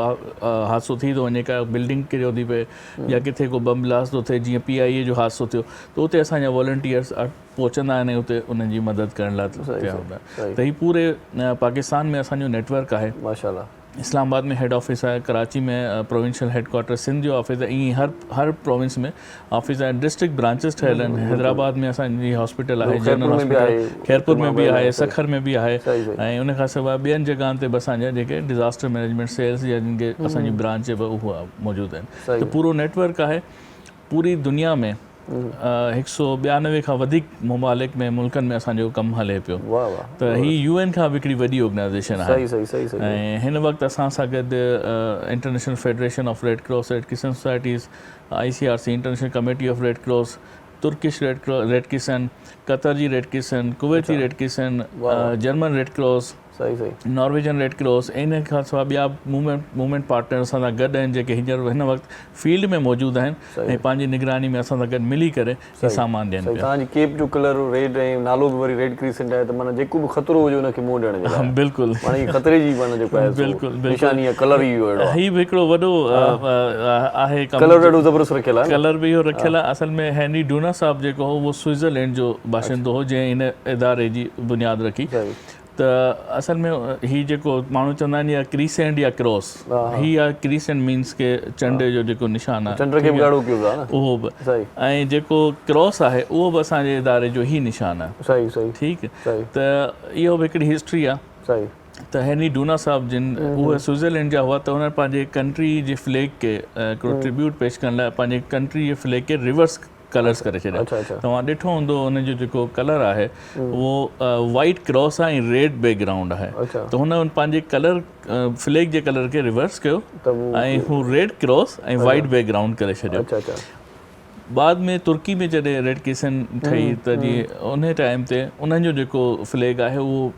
हादसो थी थो वञे, का बिल्डिंग किरियो थी पए या किथे को बम ब्लास्ट थो थिए, जीअं PIA जो हादसो थियो, त उते असांजा वॉलंटियर्स पहुचंदा आहिनि ऐं उते उन्हनि जी मदद करण लाइ तयारु हूंदा आहिनि। त हीअ पूरे पाकिस्तान में असांजो नेटवर्क आहे। माशाल्लाह, इस्लामाबाद में हेड ऑफिस आहे, कराची में प्रोविंशियल हेडक्वार्टर सिंध जो ऑफिस आहे, ईअं हर प्रोविंस में ऑफिस आहे। डिस्ट्रिक्ट ब्रांचेस ठहियल आहिनि। हैदराबाद में असांजी हॉस्पिटल आहे, जनरल हॉस्पिटल, खैरपुर में बि आहे, सखर में बि आहे, ऐं उन खां सवाइ ॿियनि जॻहनि ते बि असांजा जेके डिज़ास्टर मैनेजमेंट सेल्स या जिन खे असांजी ब्रांच उहा मौजूदु आहिनि। त पूरो नेटवर्क आहे। पूरी दुनिया में 192 खां वधीक ममालिक में मुल्कनि में असांजो कमु हले पियो। त हीअ UN खां बि हिकिड़ी वॾी ऑर्गेनाइज़ेशन आहे। ऐं हिन वक़्तु असां सां गॾु International Federation of Red Cross, Red Crescent Societies, ICRC International Committee of Red Cross, Turkish Red Crescent, Qatar जी Red Crescent, Kuwaiti Red Crescent, German Red Cross, Norwegian Red Cross, इन खां सवाइ ॿिया मूवमेंट पार्टनर असां सां गॾु आहिनि, जेके हिन वक़्तु फील्ड में मौजूदु आहिनि ऐं पंहिंजी निगरानी में असां सां गॾु मिली करे सामान ॾियनि पिया। तव्हांजी केप जो कलर रेड ऐं नालो बि वरी रेड क्रिसेंट आहे, त माना जेको बि ख़तरो हुजे हुनखे मुंहुं ॾियण जो। बिल्कुलु, माना हीअ ख़तरे जी माना जेको आहे बिल्कुलु निशानी आहे, कलर ई अहिड़ो आहे। हीअ बि हिकिड़ो वॾो आहे, कलर ॾाढो ज़बरदस्त रखियलु आहे। कलर बि इहो रखियलु आहे। असल में हेनरी डूना साहब जेको हो, उहो स्विट्ज़रलैंड जो बाशिंदो हो, जंहिं इन इदारे जी बुनियादु रखी। त असल में हीअ जेको माण्हू चवंदा आहिनि या क्रीसेंट या क्रॉस, हीअ आहे क्रीसेंट मीन्स के चंड जो जेको निशान आहे, उहो बि, ऐं जेको क्रॉस आहे उहो बि असांजे इदारे जो ई निशान आहे। ठीकु, त इहो बि हिकिड़ी हिस्ट्री आहे। त हेनरी डूना साहब जिन, उहे स्विट्ज़रलैंड जा हुआ, त उन्हनि पंहिंजे कंट्री जे फ्लैग खे हिकिड़ो ट्रिब्यूट पेश करण लाइ पंहिंजे कंट्री जे फ्लैग खे रिवर्स कलर्स करे छॾिया। तव्हां ॾिठो हूंदो हुनजो जेको कलर आहे उहो वाइट क्रॉस आहे ऐं रेड बैकग्राउंड आहे। त हुन पंहिंजे कलर फ्लैग जे कलर खे रिवर्स कयो ऐं हू रेड क्रॉस ऐं वाइट बैकग्राउंड करे छॾियो। बाद में तुर्की में जॾहिं रेड क्रिसेंट ठही, त जीअं उन टाइम ते उन्हनि जो जेको फ्लैग आहे उहो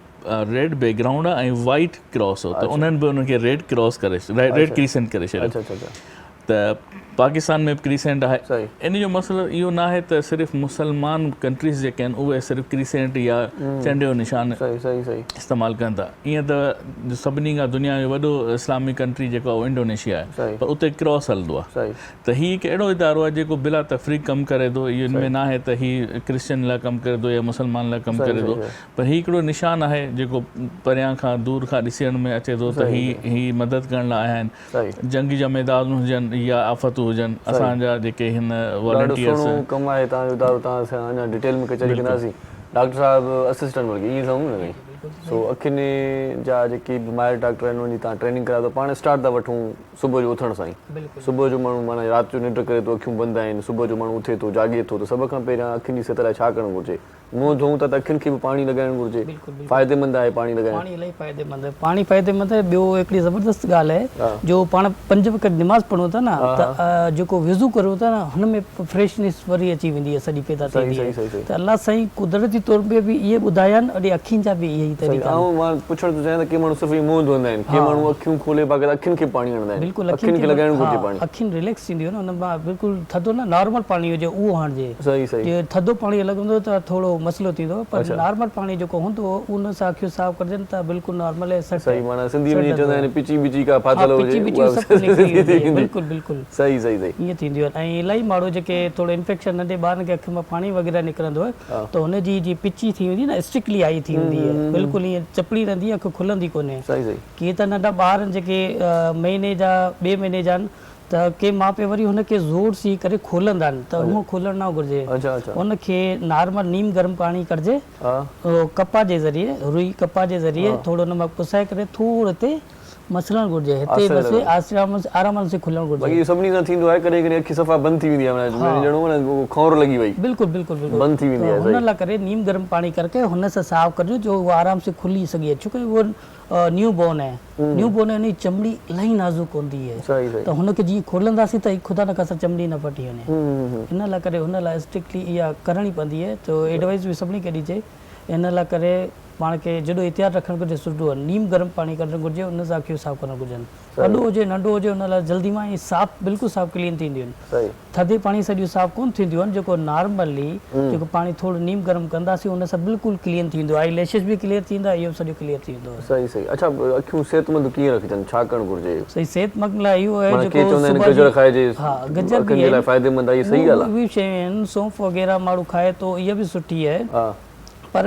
रेड बैकग्राउंड आहे ऐं वाइट क्रॉस हो, त उन्हनि बि उनखे रेड क्रॉस करे रेड क्रिसेंट करे छॾियो। त पाकिस्तान में बि क्रीसेंट आहे। इन जो मसइलो इहो न आहे त सिर्फ़ु मुसलमान कंट्रीज़ जेके आहिनि उहे सिर्फ़ु क्रीसेंट या चंड जो निशान इस्तेमालु कनि था। ईअं त सभिनी खां दुनिया जो वॾो इस्लामी कंट्री जेको आहे उहो इंडोनेशिया आहे, पर उते क्रॉस हलंदो आहे। त हीअ हिकु अहिड़ो इदारो आहे जेको बिला तफ़रीक़ कमु करे थो। इहो में न आहे त हीअ क्रिश्चन लाइ कमु करे थो या मुसलमान लाइ कमु करे थो, पर हीअ हिकिड़ो निशान आहे जेको परियां खां दूर खां ॾिसण में अचे थो त हीअ मदद करण लाइ आया आहिनि। जंगी जा मैदान हुजनि या आफ़तूं हुजनि, असांजा जेके हिन वॉलंटियर्स कमु आहे तव्हांजो इदारो, तव्हां सां अञा डिटेल में कचहरी कंदासीं। डॉक्टर साहिबु असिस्टेंट वर्गी ईअं समझूं न कई। सो अखियुनि जा जेके बि माहिर डॉक्टर आहिनि उनजी तव्हां ट्रेनिंग करायो, त पाण स्टार्ट था वठूं सुबुह जो उथण सां ई। सुबुह जो माण्हू माना राति जो निंड करे थो, अखियूं बंदि आहिनि, सुबुह जो माण्हू उथे थो, जाॻे थो, त सभ खां पहिरियां अखियुनि जी सतह लाइ छा करणु घुरिजे? मुंहुं धोऊं था त अखियुनि खे बि पाणी लॻाइणु घुरिजे, फ़ाइदेमंद आहे पाणी लॻाइणु। पाणी इलाही फ़ाइदेमंद आहे, पाणी फ़ाइदेमंद आहे। ॿियो हिकिड़ी ज़बरदस्त ॻाल्हि आहे, जो पाण 5 वक़्त निमाज़ पढ़ूं था न त जेको विज़ू करूं था न हुन में फ्रेशनेस वरी अची वेंदी आहे, सॼी पैदा थींदी आहे। त अलाह साईं कुदरती तौर पे बि इहे ॿुधाया आहिनि, अॼु अखियुनि जा बि इहे ई तरीक़ा आहिनि। मां पुछणु थो चाहियां त के माण्हू सिर्फ़ु मुंहुं धोईंदा आहिनि, के माण्हू अखियूं खोले बग़ैर अखियुनि खे पाणी हणंदा आहिनि। बिल्कुलु अखियुनि खे लॻाइणु घुरिजे पाणी। अखियुनि रिलैक्स थींदियूं न, हुन मां बिल्कुलु थधो न नॉर्मल पाणी हुजे उहो हणिजे। सही सही। जे थधो पाणी लॻंदो त थोरो मसइलो थींदो, पर नॉर्मल पाणी जेको हूंदो उन सां अखियूं साफ़ कजनि त बिल्कुलु नॉर्मल आहे। सही, माना सिंधी में चवंदा आहिनि पिची बिची का फाथल हुजे, बिल्कुलु बिल्कुलु सही सही सही ईअं थींदियूं आहिनि। ऐं इलाही माण्हू जेके थोरो इन्फेक्शन नंढे ॿारनि खे अखि मां पाणी वग़ैरह निकिरंदो आहे त हुनजी जीअं पिची थी वेंदी न, स्ट्रिक्टली आई थी वेंदी आहे, बिल्कुलु ईअं चपड़ी रहंदी आहे, अखि खुलंदी कोन्हे। कीअं त नंढा ॿार आहिनि जेके महीने जा 2 महीने जा आहिनि त के माउ पीउ वरी हुनखे ज़ोर सी करे खोलंदा आहिनि, त उहो खोलणु न घुरिजे। हुनखे नॉर्मल नीम गरम पाणी करिजे, कपा जे ज़रिए, रुई कपा जे ज़रिए थोरो नमक पुसाए करे थोरो हिते मसलणु घुरिजे, हिते बस आराम सां खुलणु घुरिजे। बाक़ी सभिनी सां थींदो आहे, कॾहिं कॾहिं अखि सफ़ा बंदि थी वेंदी आहे, ॼणो खौर लॻी वई। बिल्कुलु बिल्कुलु बिल्कुलु बंदि थी वेंदी आहे। हुन लाइ करे नीम गरम पाणी करके हुन सां साफ़ करिजो, जो उहो आराम से खुली सघे, छो कि उहो न्यू बॉर्न आहे। न्यू बॉर्न आहे, हुनजी चमड़ी इलाही नाज़ुक हूंदी आहे, त हुनखे जीअं खोलंदासीं त ख़ुदा न खासा चमड़ी न फटी वञे। हिन लाइ करे हुन लाइ स्ट्रिक्टली इहा करणी पवंदी आहे, त एडवाइस बि सभिनी खे ॾिजे। हिन लाइ करे पाण खे जॾो एहतियात रखणु घुरिजे, सुठो आहे नीम गरम पाणी करणु घुरिजे, हुन सां अखियूं साफ़ करणु घुरिजनि। वॾो हुजे नंढो हुजे, हुन लाइ जल्दी मां ई साफ़ बिल्कुलु साफ़ क्लीन थींदियूं आहिनि। थधे पाणी सां सॼियूं साफ़ कोन थींदियूं आहिनि, जेको नॉर्मली जेको पाणी थोरो नीम गरम कंदासीं हुन सां बिल्कुलु क्लीन थींदो आहे, आई लैशिस बि क्लियर थींदा, इहो सॼो क्लियर थींदो आहे। सही सही। अच्छा, अखियूं सेहतमंद कीअं रखजनि, छा करणु घुरिजे? सही, सेहतमंद लाइ इहो आहे जेको गजर खाइजे, गजर अखियुनि जे लाइ फ़ाइदेमंद आहे, सही ॻाल्हि आहे। उहे शयूं आहिनि, सौंफ वग़ैरह माण्हू खाए थो, इहा बि सुठी आहे, पर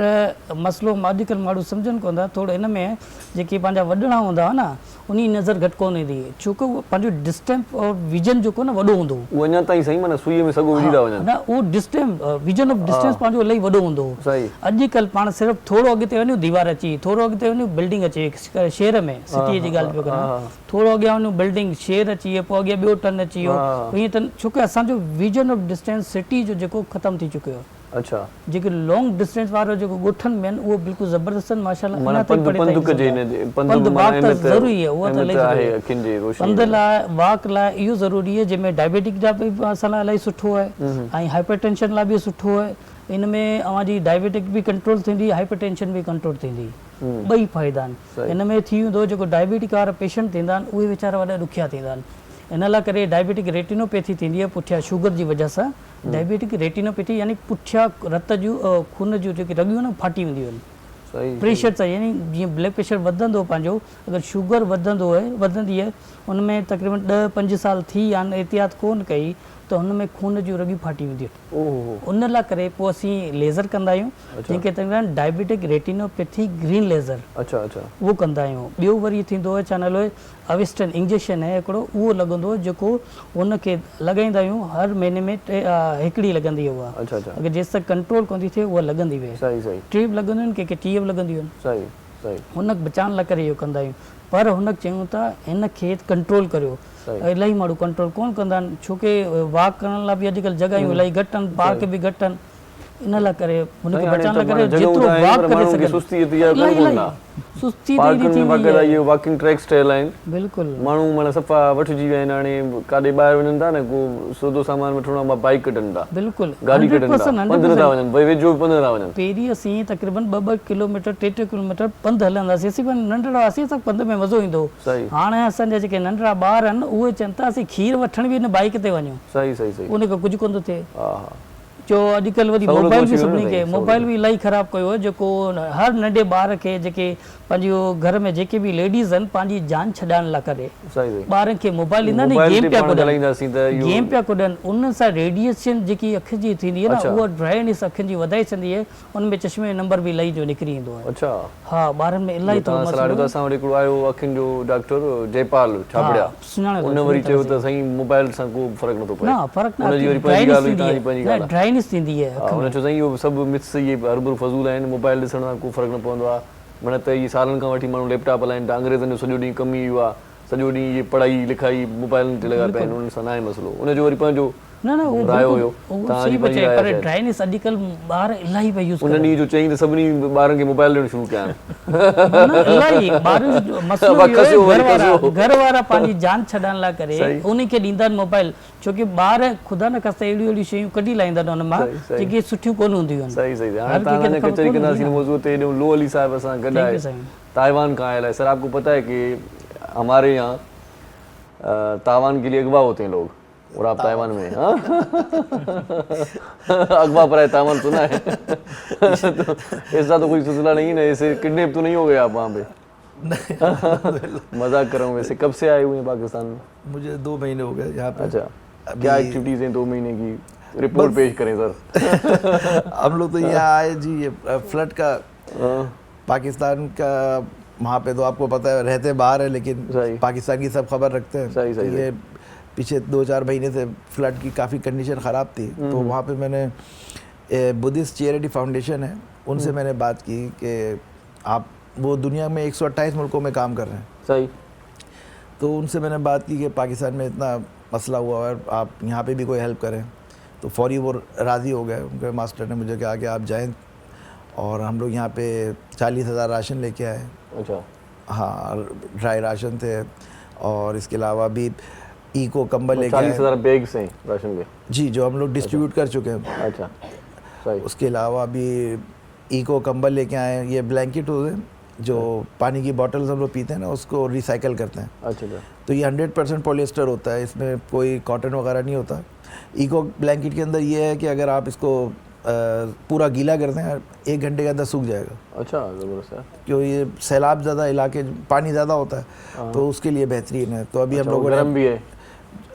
मसइलो अॼुकल्ह माण्हू सम्झनि कोन था। थोरो हिन में जेके पंहिंजा वॾड़ा हूंदा हुआ न, उन जी नज़र घटि कोन ईंदी, छो कि पंहिंजो डिस्टेंस और विजन जेको न वॾो हूंदो, उहो अञा ताईं सही माना सुईअ में सॻो विझी था वञनि न, उहो डिस्टेंस विजन ऑफ डिस्टेंस पंहिंजो इलाही वॾो हूंदो। अॼुकल्ह पाण सिर्फ़ु थोरो अॻिते वञूं दीवार अची, थोरो अॻिते वञूं बिल्डिंग अचे, शहर में सिटीअ जी ॻाल्हि पियो कयां, थोरो अॻियां वञूं बिल्डिंग शहर अची वियो, पोइ अॻियां ॿियो टन अची वियो, ईअं टन, छो कि असांजो विजन ऑफ डिस्टेंस सिटी जो जेको ख़तमु थी चुकियो आहे। अच्छा, जेके लॉन्ग डिस्टेंस वारो जेको ॻोठनि में आहिनि उहो बिल्कुलु ज़बरदस्त आहिनि, माशाल्लाह। ज़रूरी आहे, उहा त पंध लाइ वॉक लाइ इहो ज़रूरी आहे, जंहिंमें डायबिटिक जा बि असां लाइ इलाही सुठो आहे, ऐं हाइपरटेंशन लाइ बि सुठो आहे। इन में अव्हांजी डायबिटिक बि कंट्रोल थींदी, हाइपरटेंशन बि कंट्रोल थींदी, ॿई फ़ाइदा आहिनि। इन में थी वेंदो जेको डायबिटिक वारा पेशेंट थींदा आहिनि उहे वीचारा वॾा ॾुखिया थींदा आहिनि। इन लाइ करे डायबिटिक रेटिनोपैथी थींदी आहे पुठियां शुगर जी वजह सां। डायबिटिक रेटिनोपैथी यानी पुठियां रत जूं खून जूं जेके रॻियूं न फाटी वेंदियूं आहिनि प्रेशर सां, यानी जीअं ब्लड प्रेशर वधंदो पंहिंजो, अगरि शुगर वधंदो आहे वधंदी आहे, उनमें तक़रीबन 10-5 साल थी विया आहिनि, एहतियात कोन कई त हुन में खून जूं रॻियूं फाटी वेंदियूं आहिनि। उन लाइ करे पोइ असीं लेज़र कंदा आहियूं, जंहिंखे चवंदा आहिनि डायबिटिक रेटिनोपैथी ग्रीन लेज़र। अच्छा अच्छा, उहो कंदा आहियूं। ॿियो वरी थींदो आहे छा नालो आहे, अविस्टन इंजेक्शन आहे हिकिड़ो, उहो लॻंदो आहे, जेको हुनखे लॻाईंदा आहियूं हर महीने में हिकिड़ी लॻंदी आहे उहा। अगरि जेसि तक कंट्रोल कोन थी थिए उहा लॻंदी वे, टीब लॻंदियूं आहिनि, कंहिंखे टीब लॻंदियूं आहिनि, हुनखे बचाइण लाइ करे इहो कंदा आहियूं। पर हुनखे चयूं था हिनखे कंट्रोल करियो, इलाही माण्हू कंट्रोल कोन कंदा आहिनि, छोकी वॉक करण लाइ बि अॼुकल्ह जॻहियूं इलाही घटि आहिनि, पार्क बि घटि आहिनि। इन लाइ करे हुनखे बचाइण लाइ करे जेतिरो वॉक करे सघे, सुस्ती वॉकिंग ट्रैक्स ठहियल आहिनि, बिल्कुलु माण्हू माना सफ़ा वठिजी विया आहिनि। हाणे काॾे ॿाहिरि वञनि था न, को सौदो सामान वठणो आहे, बाइक कढनि था, बिल्कुलु गाॾी कढनि था, पंधु था वञनि, भई वेझो बि पंधु था वञनि। पहिरीं असीं तक़रीबन 2-2 किलोमीटर 3-3 किलोमीटर पंधु हलंदासीं, असीं नंढड़ा हुआसीं, असां पंधु में मज़ो ईंदो। हाणे असांजा जेके नंढड़ा ॿार आहिनि उहे चवनि था असीं खीर वठण बि हिन बाइक ते वञूं, उनखे कुझु कोन थो थिए। जो अॼुकल्ह वरी मोबाइल बि सभिनी खे, मोबाइल बि इलाही ख़राबु कयो आहे, जेको हर नंढे ॿार खे जेके पंहिंजो घर में जेके बि लेडीज़ आहिनि पंहिंजी जान छॾाइण लाइ करे ॿारनि खे मोबाइल ॾींदा आहिनि, गेम पिया कुॾनि, उन सां रेडिएशन जेकी अखि जी थींदी आहे न, उहा ड्राइनेस अखियुनि जी वधाए छॾींदी आहे, उनमें चश्मे जो नंबर बि इलाही जो निकिरी ईंदो आहे। हा, ॿारनि में इलाही असां वटि हिकिड़ो आयो अखियुनि जो डॉक्टर जयपाल छाबड़िया, उन वरी चयो त साईं मोबाइल सां को फ़र्क़ु नथो पए, ड्राइनेस थींदी आहे। हुन चयो साईं इहो सभु मिथ्स, इहे हरबुर फज़ूल आहिनि, मोबाइल ॾिसण सां को फ़र्क़ु न पवंदो आहे। माना त इहे सालनि खां वठी माण्हू लैपटॉप हलाइनि था, अंग्रेज़नि जो सॼो ॾींहुं कमु ई इहो आहे, सॼो ॾींहुं इहे पढ़ाई लिखाई मोबाइलनि ते लॻा पिया आहिनि, उन्हनि सां न आहे मसइलो, उनजो वरी पंहिंजो न न उहो रायो हुयो सही बचे, पर ड्राइनेस अॼुकल्ह ॿार इलाही पिया यूज़ उन ॾींहुं जो चई त सभिनी ॿारनि खे मोबाइल ॾियणु शुरू कया इलाही ॿारनि जो मसइलो इहो आहे, घर वारा पंहिंजी जान छॾण लाइ करे उन खे ॾींदा आहिनि मोबाइल, छोकी ॿार ख़ुदा न ख़ास्ता अहिड़ियूं अहिड़ियूं शयूं कढी लाहींदा आहिनि हुन मां जेके सुठियूं कोन हूंदियूं आहिनि। सही सही, हाणे तव्हां कचहरी कंदासीं मौजूद ते लो अली साहब असां गॾु आहे, ताइवान का आयल है। सर आपको पता है कि हमारे यहाँ ताइवान के लिए अगवा होते हैं लोग, और आप ताइवान में हाँ अगवा पर है ताइवान सुना है तो ऐसा तो कोई सिलसिला नहीं है ना, ऐसे किडनैप तो नहीं हो गए आप वहाँ पे? मजाक कर रहा हूँ। वैसे कब से आए हुए हैं पाकिस्तान में? मुझे 2 महीने हो गए यहाँ पे। अच्छा, क्या एक्टिविटीज हैं 2 महीने की, रिपोर्ट पेश करें सर। हम लोग तो यहाँ आए जी, ये फ्लड का पाकिस्तान का, वहाँ पे तो आपको पता है रहते बाहर है लेकिन पाकिस्तान की सब खबर रखते हैं। सही सही। ये पीछे 2-4 महीने से फ्लड की काफ़ी कंडीशन ख़राब थी, तो वहाँ पे मैंने बुद्धिस्ट चैरिटी फाउंडेशन है उनसे मैंने बात की कि आप, वो दुनिया में 128 मुल्कों में काम कर रहे हैं। सही। तो उनसे मैंने बात की कि पाकिस्तान में इतना मसला हुआ है, आप यहाँ पे भी कोई हेल्प करें। तो फौरी वो राज़ी हो गए। उनके मास्टर ने मुझे कहा कि आप जाएं, और हम लोग यहाँ पे 40,000 राशन लेके आए। अच्छा। हाँ, ड्राई राशन थे, और इसके अलावा भी इको कंबल लेके आए। 40,000 बैग्स हैं राशन के? जी, जो हम लोग डिस्ट्रीब्यूट कर चुके हैं। अच्छा सही। उसके अलावा भी इको कंबल लेके आए। ये ब्लैंकेट होते हैं जो पानी की बॉटल्स हम लोग पीते हैं ना, उसको रिसाइकल करते हैं। अच्छा। तो ये 100% पॉलिएस्टर होता है, इसमें कोई कॉटन वगैरह नहीं होता। इको ब्लैंकेट के अंदर ये है कि अगर आप इसको पूरा गीला करते हैं 1 घंटे के अंदर सूख जाएगा। अच्छा, ज़बरदस्त है। क्यों, ये सैलाब ज़्यादा इलाके, पानी ज़्यादा होता है, तो उसके लिए बेहतरीन है। तो अभी हम लोगों ने भी है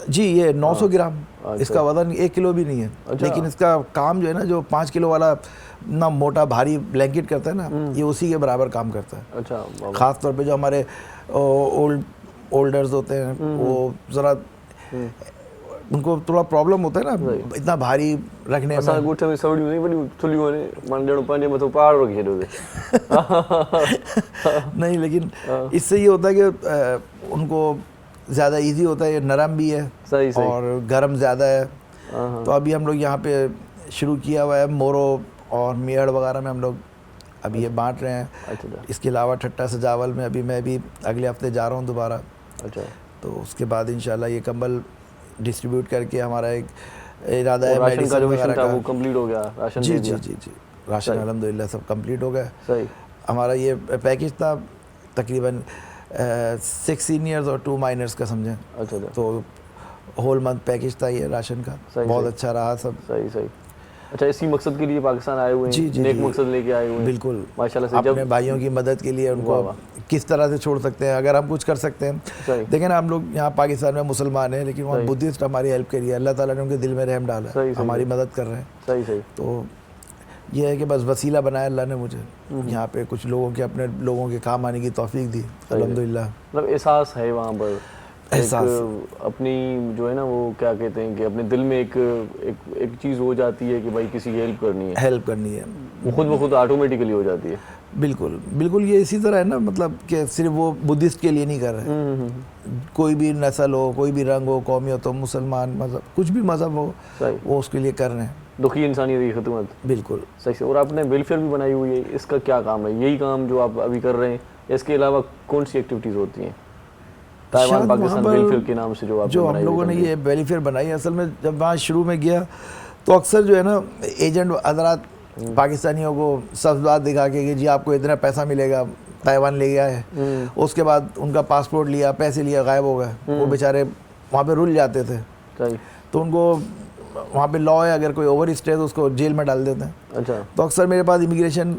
जी, ये 900 ग्राम, इसका वजन 1 किलो भी नहीं है। अच्छा। लेकिन इसका काम जो है ना, जो 5 किलो वाला ना मोटा भारी ब्लैंकेट करता है ना, ये उसी के बराबर काम करता है। अच्छा। ख़ास तौर पे जो हमारे ओल्डर्स होते हैं, वो ज़रा उनको थोड़ा प्रॉब्लम होता है ना इतना भारी रखने में। असां ॻोठ में सवड़ियूं नहीं वॾियूं थुलियूं आहिनि, मां ॼणो पंहिंजे मथां पहाड़ रखी छॾियो। नहीं, लेकिन इससे ये होता है कि उनको ज़्यादा इजी होता है, ये नरम भी है। सही सही। और गर्म ज़्यादा है। तो अभी हम लोग यहाँ पे शुरू किया हुआ है, मोरो और मेहड़ वगैरह में हम लोग अभी ये बांट रहे हैं। अच्छा। इसके अलावा ठट्टा सजावल में अभी मैं भी अगले हफ्ते जा रहा हूँ दोबारा। अच्छा। तो उसके बाद इंशाल्लाह ये कंबल डिस्ट्रीब्यूट करके हमारा एक इरादा है। राशन का जो मिशन था वो कंप्लीट हो गया? राशन जी जी जी जी, राशन अल्हम्दुलिल्लाह सब कंप्लीट हो गया। सही। हमारा ये पैकेज था तकरीबन 6 सीनियर्स और 2 माइनर्स का, समझें। अच्छा। तो होल मंथ पैकेज था ये राशन का। बहुत अच्छा रहा सब। सही सही। अच्छा, इसी मकसद के लिए पाकिस्तान आए हुए हैं? जी जी, नेक मकसद लेके आए हुए हैं? बिल्कुल, माशाल्लाह से। अपने भाइयों की मदद के लिए उनको किस तरह से छोड़ सकते हैं, अगर हम कुछ कर सकते हैं। देखें ना, हम लोग यहाँ पाकिस्तान में मुसलमान हैं, लेकिन वहाँ बुद्धिस्ट हमारी हेल्प करी है। अल्लाह ताला ने उनके दिल में रहम डाला है, हमारी मदद कर रहे हैं। सही सही। तो ये है कि बस वसीला बनाया अल्लाह ने मुझे, यहाँ पे कुछ लोगों के, अपने लोगों के काम आने की तौफीक दी अल्हम्दुलिल्लाह। मतलब एहसास है वहाँ पर, एहसास अपनी जो है ना, वो क्या कहते हैं कि अपने दिल में एक चीज़ हो जाती है कि भाई किसी की हेल्प करनी है, वो खुद ब खुद ऑटोमेटिकली हो जाती है। बिल्कुल बिल्कुल, ये इसी तरह है ना, मतलब कि सिर्फ वो बुद्धिस्ट के लिए नहीं कर रहे, कोई भी नस्ल हो, कोई भी रंग हो, कौमियत हो, मुसलमान मज़हब, कुछ भी मज़हब हो, वो उसके लिए कर रहे हैं। दुखी इंसानियत की खिदमत। बिल्कुल सही से। और आपने वेलफेयर भी बनाई हुई है, इसका क्या काम है? यही काम जो आप अभी कर रहे हैं, इसके अलावा कौन सी एक्टिविटीज़ होती हैं ताइवान पाकिस्तान वेलफेयर के नाम से जो हम लोगों ने ये वेलफेयर बनाई? असल में जब वहाँ शुरू में गया तो अक्सर जो है ना, एजेंट हज़रात पाकिस्तानियों को सब्ज़ दिखा के जी आपको इतना पैसा मिलेगा, ताइवान ले गया है। उसके बाद उनका पासपोर्ट लिया, पैसे लिया, गायब हो गए। वो बेचारे वहाँ पे रुल जाते थे। तो उनको वहाँ पे लॉ है, अगर कोई ओवर स्टे तो उसको जेल में डाल देते हैं। अच्छा। तो अक्सर मेरे पास इमिग्रेशन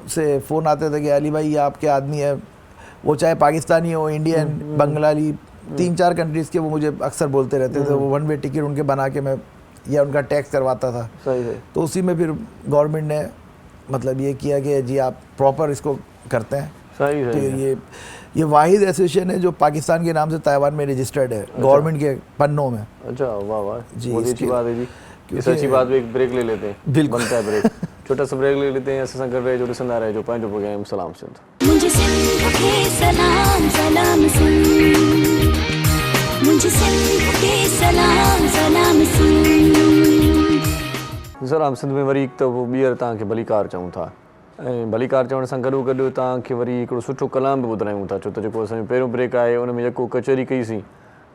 से फ़ोन आते थे कि अली भाई ये आपके आदमी है, वो चाहे पाकिस्तानी हो, इंडियन, बंगाली, 3-4 कंट्रीज़ के, वो मुझे अक्सर बोलते रहते थे। वो 1 वे टिकट उनके बना के मैं या उनका टैक्स करवाता था। सही है। तो उसी में फिर गवर्नमेंट ने मतलब ये किया कि जी आप प्रॉपर इसको करते हैं। सही है। तो ये वाहिद एसोसिएशन है जो पाकिस्तान के नाम से ताइवान में रजिस्टर्ड है, गवर्नमेंट के पन्नों में। अच्छा, वाह वाह जी, बहुत अच्छी बात है जी। इस अच्छी बात पे एक ब्रेक ले लेते हैं। बिल्कुल बनता है ब्रेक। छोटा सा ब्रेक ले लेते हैं। ऐसा कर रहे जो ॾिसंदा रहे जो पंहिंजो प्रोग्राम सलाम सिंध। मुझे सिंध के सलाम सलाम सिंध। कच्छ सिंध के सलाम सलाम सिंध। सर आम सिंध में वरी हिकु त ॿीहर तव्हांखे भलीकार चऊं था ऐं भलीकार चवण सां गॾो गॾु तव्हांखे वरी हिकिड़ो सुठो कलाम बि ॿुधायूं था, छो त जेको असांजो पहिरियों ब्रेक आहे उन में जेको कचहरी कईसीं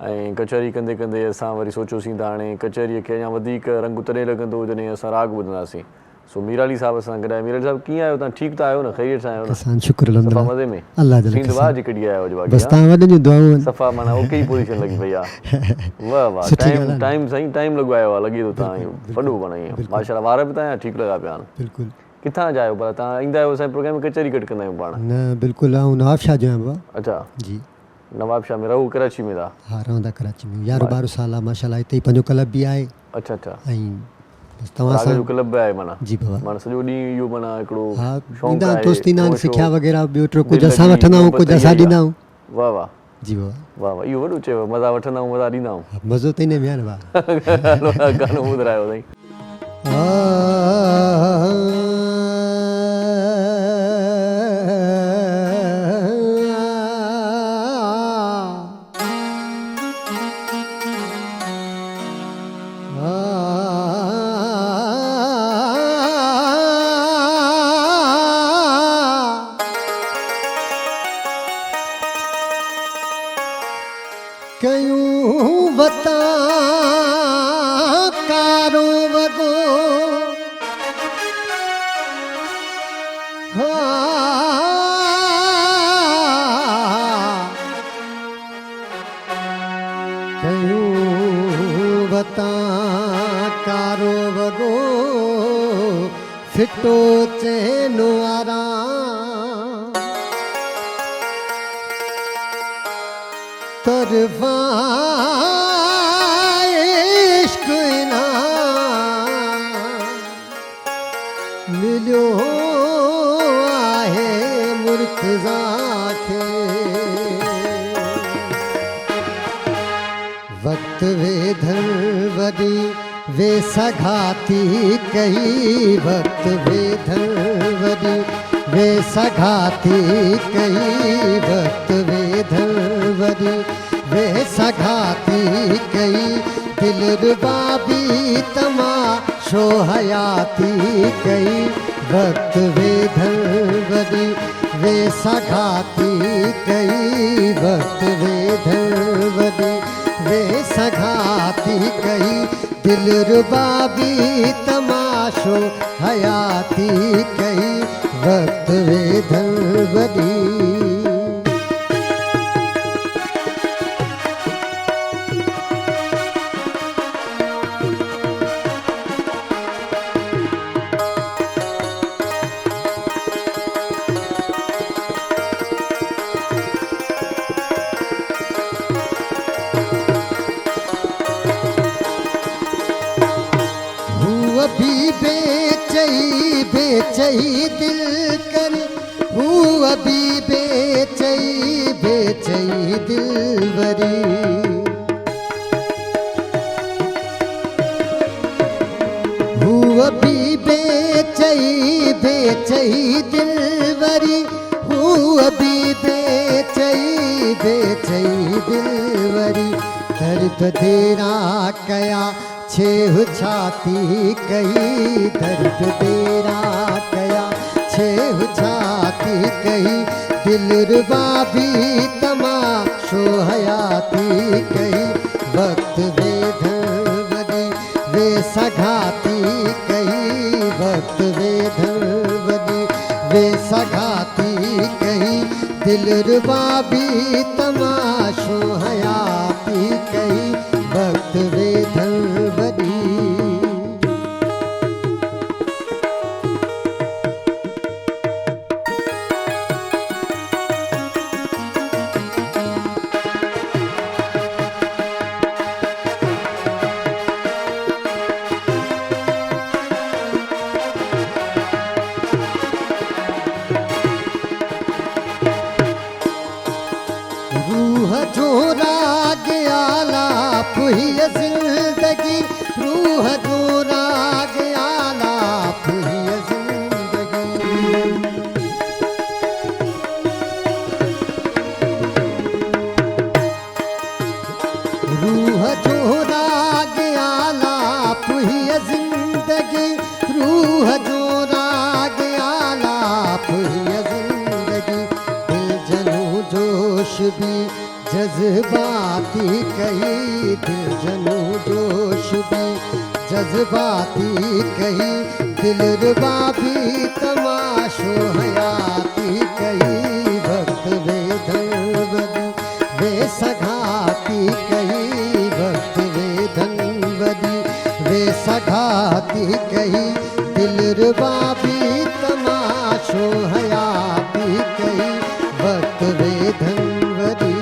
ऐं कचहरी कंदे कंदे असां वरी सोचियोसीं त हाणे कचहरीअ खे अञा वधीक रंग तॾहिं लॻंदो जॾहिं असां राग ॿुधंदासीं। सो मीराली साहब सां गॾु आहे। मीराली साहब कीअं आहियो तव्हां? ठीकु त आहियो न? ख़ैरियत सां आहियो न? असां शुक्र सफ़ा मज़े में? अल्लाह जा सींद वाह जी कढी आया हो जो बाक़ी बस तव्हां वॾनि जूं दुआऊं सफ़ा माना ओके ई पोजीशन लॻी पई आहे। वाह वाह, टाइम साईं टाइम लॻवायो आहे, लॻे थो तव्हां वॾो माना ईअं माशाल्लाह, वार बि तव्हां ठीकु लॻा पिया आहिनि। बिल्कुलु। किथां जा आहियो पर तव्हां? ईंदा आहियो असांजे प्रोग्राम में कचहरी कट कंदा आहियूं पाण? न बिल्कुलु, आउं नवाबशाह जो आहियां बाबा। अच्छा जी, नवाबशाह में रहो, कराची में था? हा रहंदा कराची में, 11-12 साल आहे माशाल्लाह। हिते ई पंहिंजो क्लब बि आहे। अच्छा अच्छा, ऐं बस तव्हां सां जो क्लब आहे माना? जी बाबा, माना सॼो ॾींहुं इहो माना हिकिड़ो हा शौक़ु ईंदा आहे, दोस्त ईंदा आहिनि, शो सिखिया वग़ैरह ॿियो टियों कुझु दिलि असां लॻी, वठंदा आहियूं, मोहबत कुझु असां इहा ई ॾींदा आहियूं। वाह वाह जी बाबा, वाह वाह, इहो वॾो चयो, मज़ा वठंदा आहियूं, मज़ा ॾींदा आहियूं। मज़ो त इन में आहे न बाबा। गानो ॿुधायो साईं। कयूं वता कारो वगो कयूं वता कारो वगो फिटो चैनो आराम तरफा इश्क इनाम मिलियो आहे मुर्तज़ा खे वक्त वेधन वॾी वे सघाती कई वक्त वेधन वॾी वे सघाती कई वक्त वेधन वॾी वे सघाती कई दिल रुबाबी तमाशो हयाती कई वक्त वेधन वॾी वे सघाती कई वक्त वेधन वॾी वे सघाती कई दिल रुबाबी तमाशो हयाती कई वक्त वेधन वॾी बेचई दिल कर हुआ भी बेचई बेचई दिल वरी हुआ भी बेचई बेचई दिल वरी हुआ भी बेचई बेचई दिल वरी दर्द तेरा कया छेह छाती कई दर्द तेरा कया छेह छाती कई दिल रुबाबी तमाशो हयाती कई वक्त वेधन वॾी वे सघाती कई वक्त वेधन वॾी वे सघाती कई दिल रुबाबी तमाशो हयाती कई वक्त वेधन वॾी रूह जो राग आलाप हुई जिंदगी रूह जो राग आलाप हुई जिंदगी रूह जो राग आलाप ही जिंदगी, रूह जो राग आलाप ही जिंदगी, दिल जनू जोश भी जज्बाती कही, दिल जनू जोश भी जज्बाती कही, दिल रुबा भी तमाशो हयाती कही, वक्त वेदन बदी वे सघाती कही, वक्त वेदन बदी वे सघाती कही, दिल रुबा भी तमाशो हयाती कही, वक्त वेदन बदी।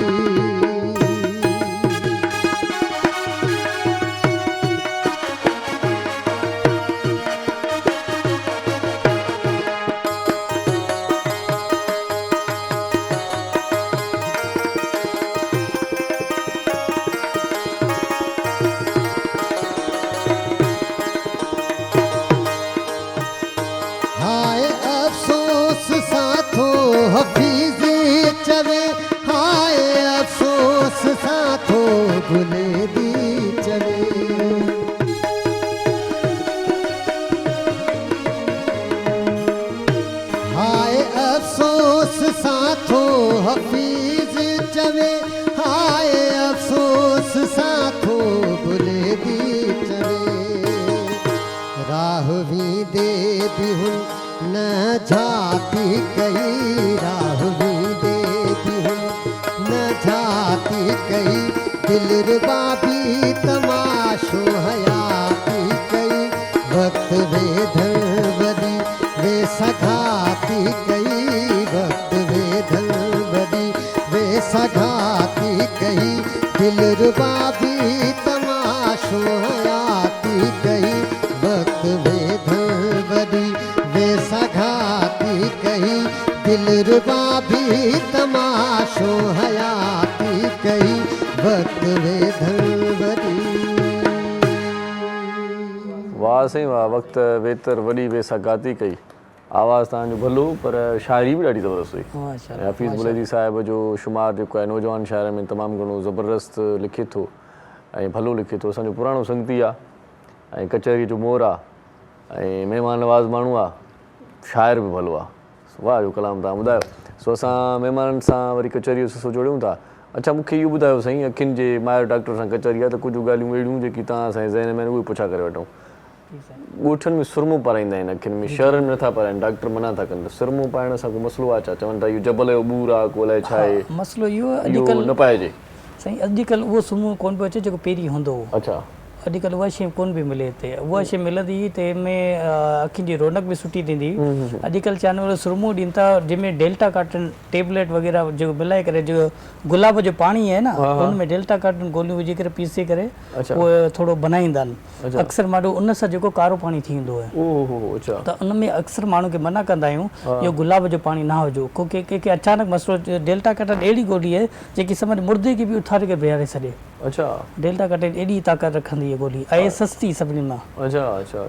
हाय अफसोस साथों हफीज़े चवे, हाय अफसोस साथों भुले दी चवे, हाय अफसोस साथों हफीज़ चवे, हाय अफसोस साथों भुले दी चवे, राह भी दे बिहुन न जाती कही, राह भी दे बिहुन न जाती कही, दिल रुबा भी तमाशो हयाती कही, वक्त वेदन बदी वे सघाती कही, वक्त वेदन बदी वे सघाती कही, दिल रुबा भी तमाशो हयाती कही, वक्त वेदन बदी वे सघाती कही, दिल रुबा भी तमाशो हयाती कही, वक्त वेदन बदी। वाह साईं वाह, वक्त वेतर वॾी वे सगाती कई। आवाज़ तव्हांजो भलो, पर शाइरी बि ॾाढी ज़बरदस्त हुई। हफ़ीज़ बुलेदी साहिब जो शुमार जेको आहे नौजवान शाइर में तमामु घणो ज़बरदस्त लिखे थो ऐं भलो लिखे थो। असांजो पुराणो संगती आहे ऐं कचहरी जो मोर आहे ऐं महिमान नवाज़ माण्हू आहे, शाइर बि भलो आहे। वाह जो कलाम तव्हां ॿुधायो। सो असां महिमाननि सां वरी कचहरीअ जो सिलसिलो जोड़ियूं था। अच्छा, मूंखे इहो ॿुधायो साईं, अखियुनि जे माहिर डॉक्टर सां कचहरी आहे त कुझु ॻाल्हियूं अहिड़ियूं जेकी तव्हां असांजे ज़हन में उहे पुछा करे वठूं। ॻोठनि में सुरमो पाराईंदा आहिनि अखियुनि में, शहरनि में नथा पाराइनि, डॉक्टर मना था कनि। त सुरमो पाइण सां को मसइलो आहे छा? चवनि था इहो जबल जो ॿूर आहे, को अलाए छा आहे, मसइलो इहो इहो न पाइजे साईं। अॼुकल्ह उहो सुम्हो कोन पियो अचे जेको पहिरीं हूंदो हो। अच्छा, अॼुकल्ह उहा शइ कोन पई मिले हिते। उहा शइ मिलंदी तंहिंमें अखियुनि जी रौनक बि सुठी थींदी। अॼुकल्ह जानवर सुरमो ॾींदा था जंहिंमें डेल्टा कार्टन टेबलेट वग़ैरह जो मिलाए करे, जो गुलाब जो पाणी आहे न उनमें डेल्टा कार्टन गोलियूं विझी करे पीसे करे उहे थोरो बनाईंदा आहिनि। अक्सर माण्हू उन सां जेको कारो पाणी थी वेंदो आहे, त उनमें अक्सर माण्हू खे मना कंदा आहियूं इहो गुलाब जो पाणी न हुजो। को कंहिंखे अचानक मसइलो, डेल्टा कार्टन अहिड़ी गोली आहे जेकी सम्झ मुर्दे खे बि उथारे करे बीहारे छॾे। अच्छा, डेल्टा कार्टन एॾी ताक़त रखंदी आहे गोली, ऐं सस्ती सभिनी मां। अच्छा अच्छा,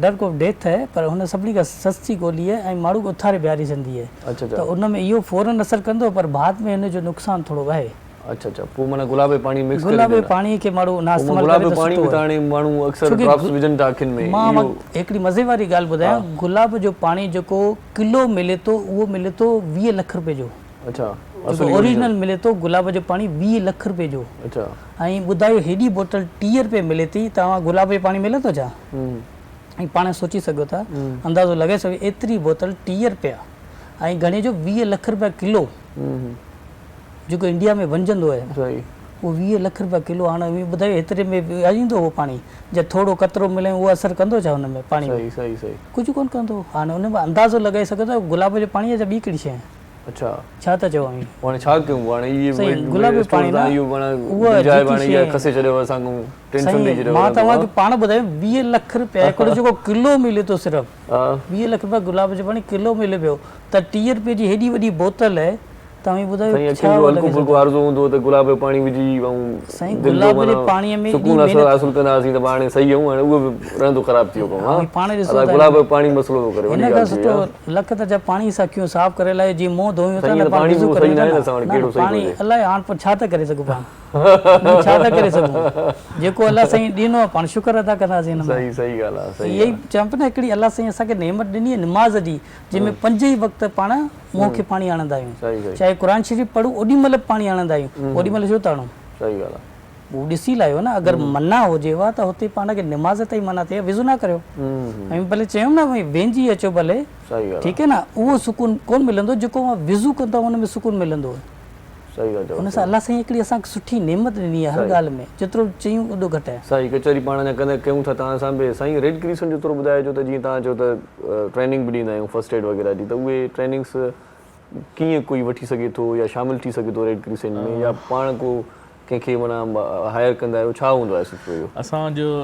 डर्क ऑफ डेथ है, पर हुन सभिनी खां सस्ती गोली आहे ऐं माण्हू खे उथारे बीहारे छॾंदी आहे। अच्छा, त उनमें इहो फौरन असरु कंदो, पर बाद में हिन जो नुक़सानु थोरो आहे। अच्छा अच्छा, पोइ माना गुलाब जो पाणी मिक्स करे गुलाब जे पाणी खे माण्हू न इस्तेमालु करे त पाणी सुठो हाणे माण्हू अक्सर ड्रॉप्स विझनि था अखियुनि में। मां हिकिड़ी मज़े वारी ॻाल्हि ॿुधायां, गुलाब जो पाणी जेको किलो मिले थो उहो मिले थो 20 लख रुपए जो। अच्छा, ओरिजिनल मिले थो गुलाब जो पाणी 20 लख रुपए जो। अच्छा, ऐं ॿुधायो हेॾी बोतल 30 रुपए मिले थी, तव्हां गुलाब जो पाणी मिले थो छा? ऐं पाण सोची सघो था, अंदाज़ो लॻाए सघो, एतिरी बोतल 30 रुपया ऐं घणे जो 20 लख रुपया किलो जेको इंडिया में वञजंदो आहे, उहो 20 लख रुपया किलो। हाणे ॿुधायो हेतिरे में ईंदो उहो पाणी? जब थोरो कतरो मिले उहो असरु कंदो छा हुन में पाणी में? सही सही, कुझु कोन कंदो। हाणे हुन में अंदाज़ो लॻाए सघो था गुलाब जो पाणी जा ॿी कहिड़ी शइ? अच्छा, छा था चओ? हाणे छा कयूं? हाणे इहे गुलाब जो पाणी न उहा खसे चढ़ियो असांखे, टेंशन ॾेई छॾियो। मां तव्हांखे पाण ॿुधायो 20 लख रुपया हिकिड़ो जेको किलो मिले थो, सिर्फ़ु 20 लख रुपया गुलाब जो पाणी किलो मिले पियो, त 30 रुपए जी हेॾी वॾी बोतल आहे। तव्हां ॿुधायो हल्को फुल्को आरज़ू हूंदो त गुलाब जो पाणी विझी साईं, गुलाब जे पाणीअ में सुकून हासिल कंदासीं त हाणे सही आहे। हाणे उहो बि रहंदो ख़राब थी वियो कमु। पाण ॾिसो गुलाब जो पाणी मसइलो थो करे। हिन खां सुठो लख त जा पाणी सां अखियूं साफ़ करे लाइ जीअं मुंहुं धोयूं था न, पाणी अलाए हाणे छा था करे सघूं पाण? छा था करे सघूं, जेको अलाह साईं ॾिनो आहे पाण शुक्र अदा कंदासीं हिन में। सही सही ॻाल्हि आहे, सही इहा ई चवां पियो न, हिकिड़ी अलाह साईं असांखे नेमत ॾिनी आहे निमाज़ जी, जंहिंमें 5 ई वक़्त पाण मुंहं खे पाणी आणंदा सही, आहियूं, सही। चाहे क़ुर शरीफ़ पढ़ूं ओॾी महिल पाणी आणंदा आहियूं, ओॾी महिल छो था आणूं? सही ॻाल्हि आहे। उहो ॾिसी लाहियो न, अगरि मना हुजेव त हुते पाण खे निमाज़ ताईं मना थिए विज़ू न करियो, ऐं भले चयूं न भई वेंझी अचो भले, सही ॻाल्हि ठीकु आहे न, उहो सुकून कोन मिलंदो जेको मां विज़ू कंदो हुन में सुकून मिलंदो आहे। सही ॻाल्हि हुन सां अलाह साईं हिकिड़ी असांखे सुठी नेमत ॾिनी आहे हर ॻाल्हि में, जेतिरो चयूं ओॾो घटि आहे। सही कचहरी पाण अञा कंदे कयूं था। तव्हां सां बि साईं रेड क्रिसेंट जो थोरो ॿुधाइजो त जीअं तव्हां चओ त ट्रेनिंग बि ॾींदा आहियूं फर्स्ट एड वग़ैरह जी, त उहे ट्रेनिंग्स कीअं कोई वठी सघे थो या शामिलु थी सघे थो रेड क्रिसेंट में, या पाण को कंहिंखे माना हायर कंदा आहियो, छा हूंदो आहे सिलसिलो इहो? असांजो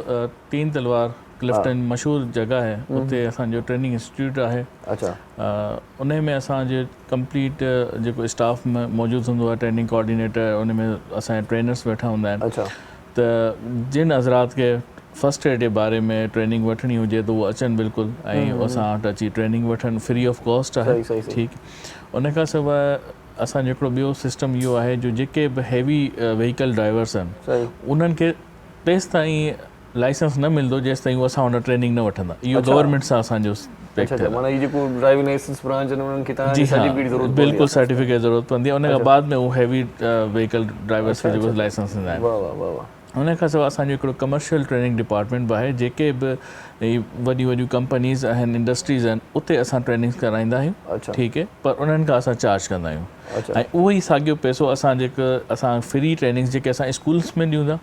3 तलवार क्लिफ्टन मशहूरु जॻह आहे, उते असांजो ट्रेनिंग इंस्टीट्यूट आहे। अच्छा। उन में असांजे कंप्लीट जेको स्टाफ में मौजूदु हूंदो आहे, ट्रेनिंग कोऑर्डिनेटर, उन में असांजा ट्रेनर्स वेठा हूंदा आहिनि। अच्छा। त जिन हज़रात खे फर्स्ट एड जे बारे में ट्रेनिंग वठणी हुजे त उहो अचनि बिल्कुलु, ऐं असां वटि अची ट्रेनिंग वठनि, फ्री ऑफ कॉस्ट आहे। ठीकु। उन खां सवाइ असांजो हिकिड़ो ॿियो सिस्टम इहो आहे जो जेके बि हैवी व्हीकल ड्राइवर्स आहिनि उन्हनि खे तेसि ताईं लाइसेंस न मिलंदो जेसि ताईं उहो असां हुन ट्रेनिंग न वठंदा। इहो गवर्नमेंट सां असांजो बिल्कुलु सर्टिफिकेट ज़रूरत पवंदी आहे। उन खां बाद में उहो हैवी व्हीकल ड्राइवर्स खे जेको लाइसेंस ॾींदा आहिनि। उन खां सवाइ असांजो हिकिड़ो कमर्शियल ट्रेनिंग डिपार्टमेंट बि आहे, जेके बि वॾियूं वॾियूं कंपनीज़ आहिनि, इंडस्ट्रीज़ आहिनि, उते असां ट्रेनिंग कराईंदा आहियूं। ठीकु आहे। पर उन्हनि खां असां चार्ज कंदा आहियूं, ऐं उहो ई साॻियो पैसो असां जेके असां फ्री ट्रेनिंग्स जेके असां स्कूल्स में ॾियूं था,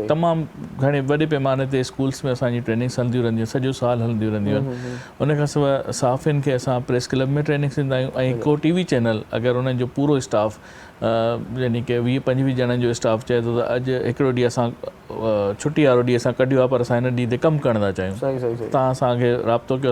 तमामु घणे वॾे पैमाने ते स्कूल्स में असांजी ट्रेनिंग्स हलंदियूं रहंदियूं, सॼो साल हलंदियूं रहंदियूं आहिनि। उन खां सवाइ साफ़ियुनि खे असां प्रेस क्लब में ट्रेनिंग्स ॾींदा आहियूं, ऐं को टी वी चैनल अगरि उन्हनि जो पूरो स्टाफ यानी की 20-25 ॼणनि जो स्टाफ चए थो त अॼु हिकिड़ो ॾींहुं असां छुटी वारो ॾींहुं असां कढियो आहे, पर असां हिन ॾींहं ते कमु करणु था चाहियूं, तव्हां असांखे राब्तो कयो,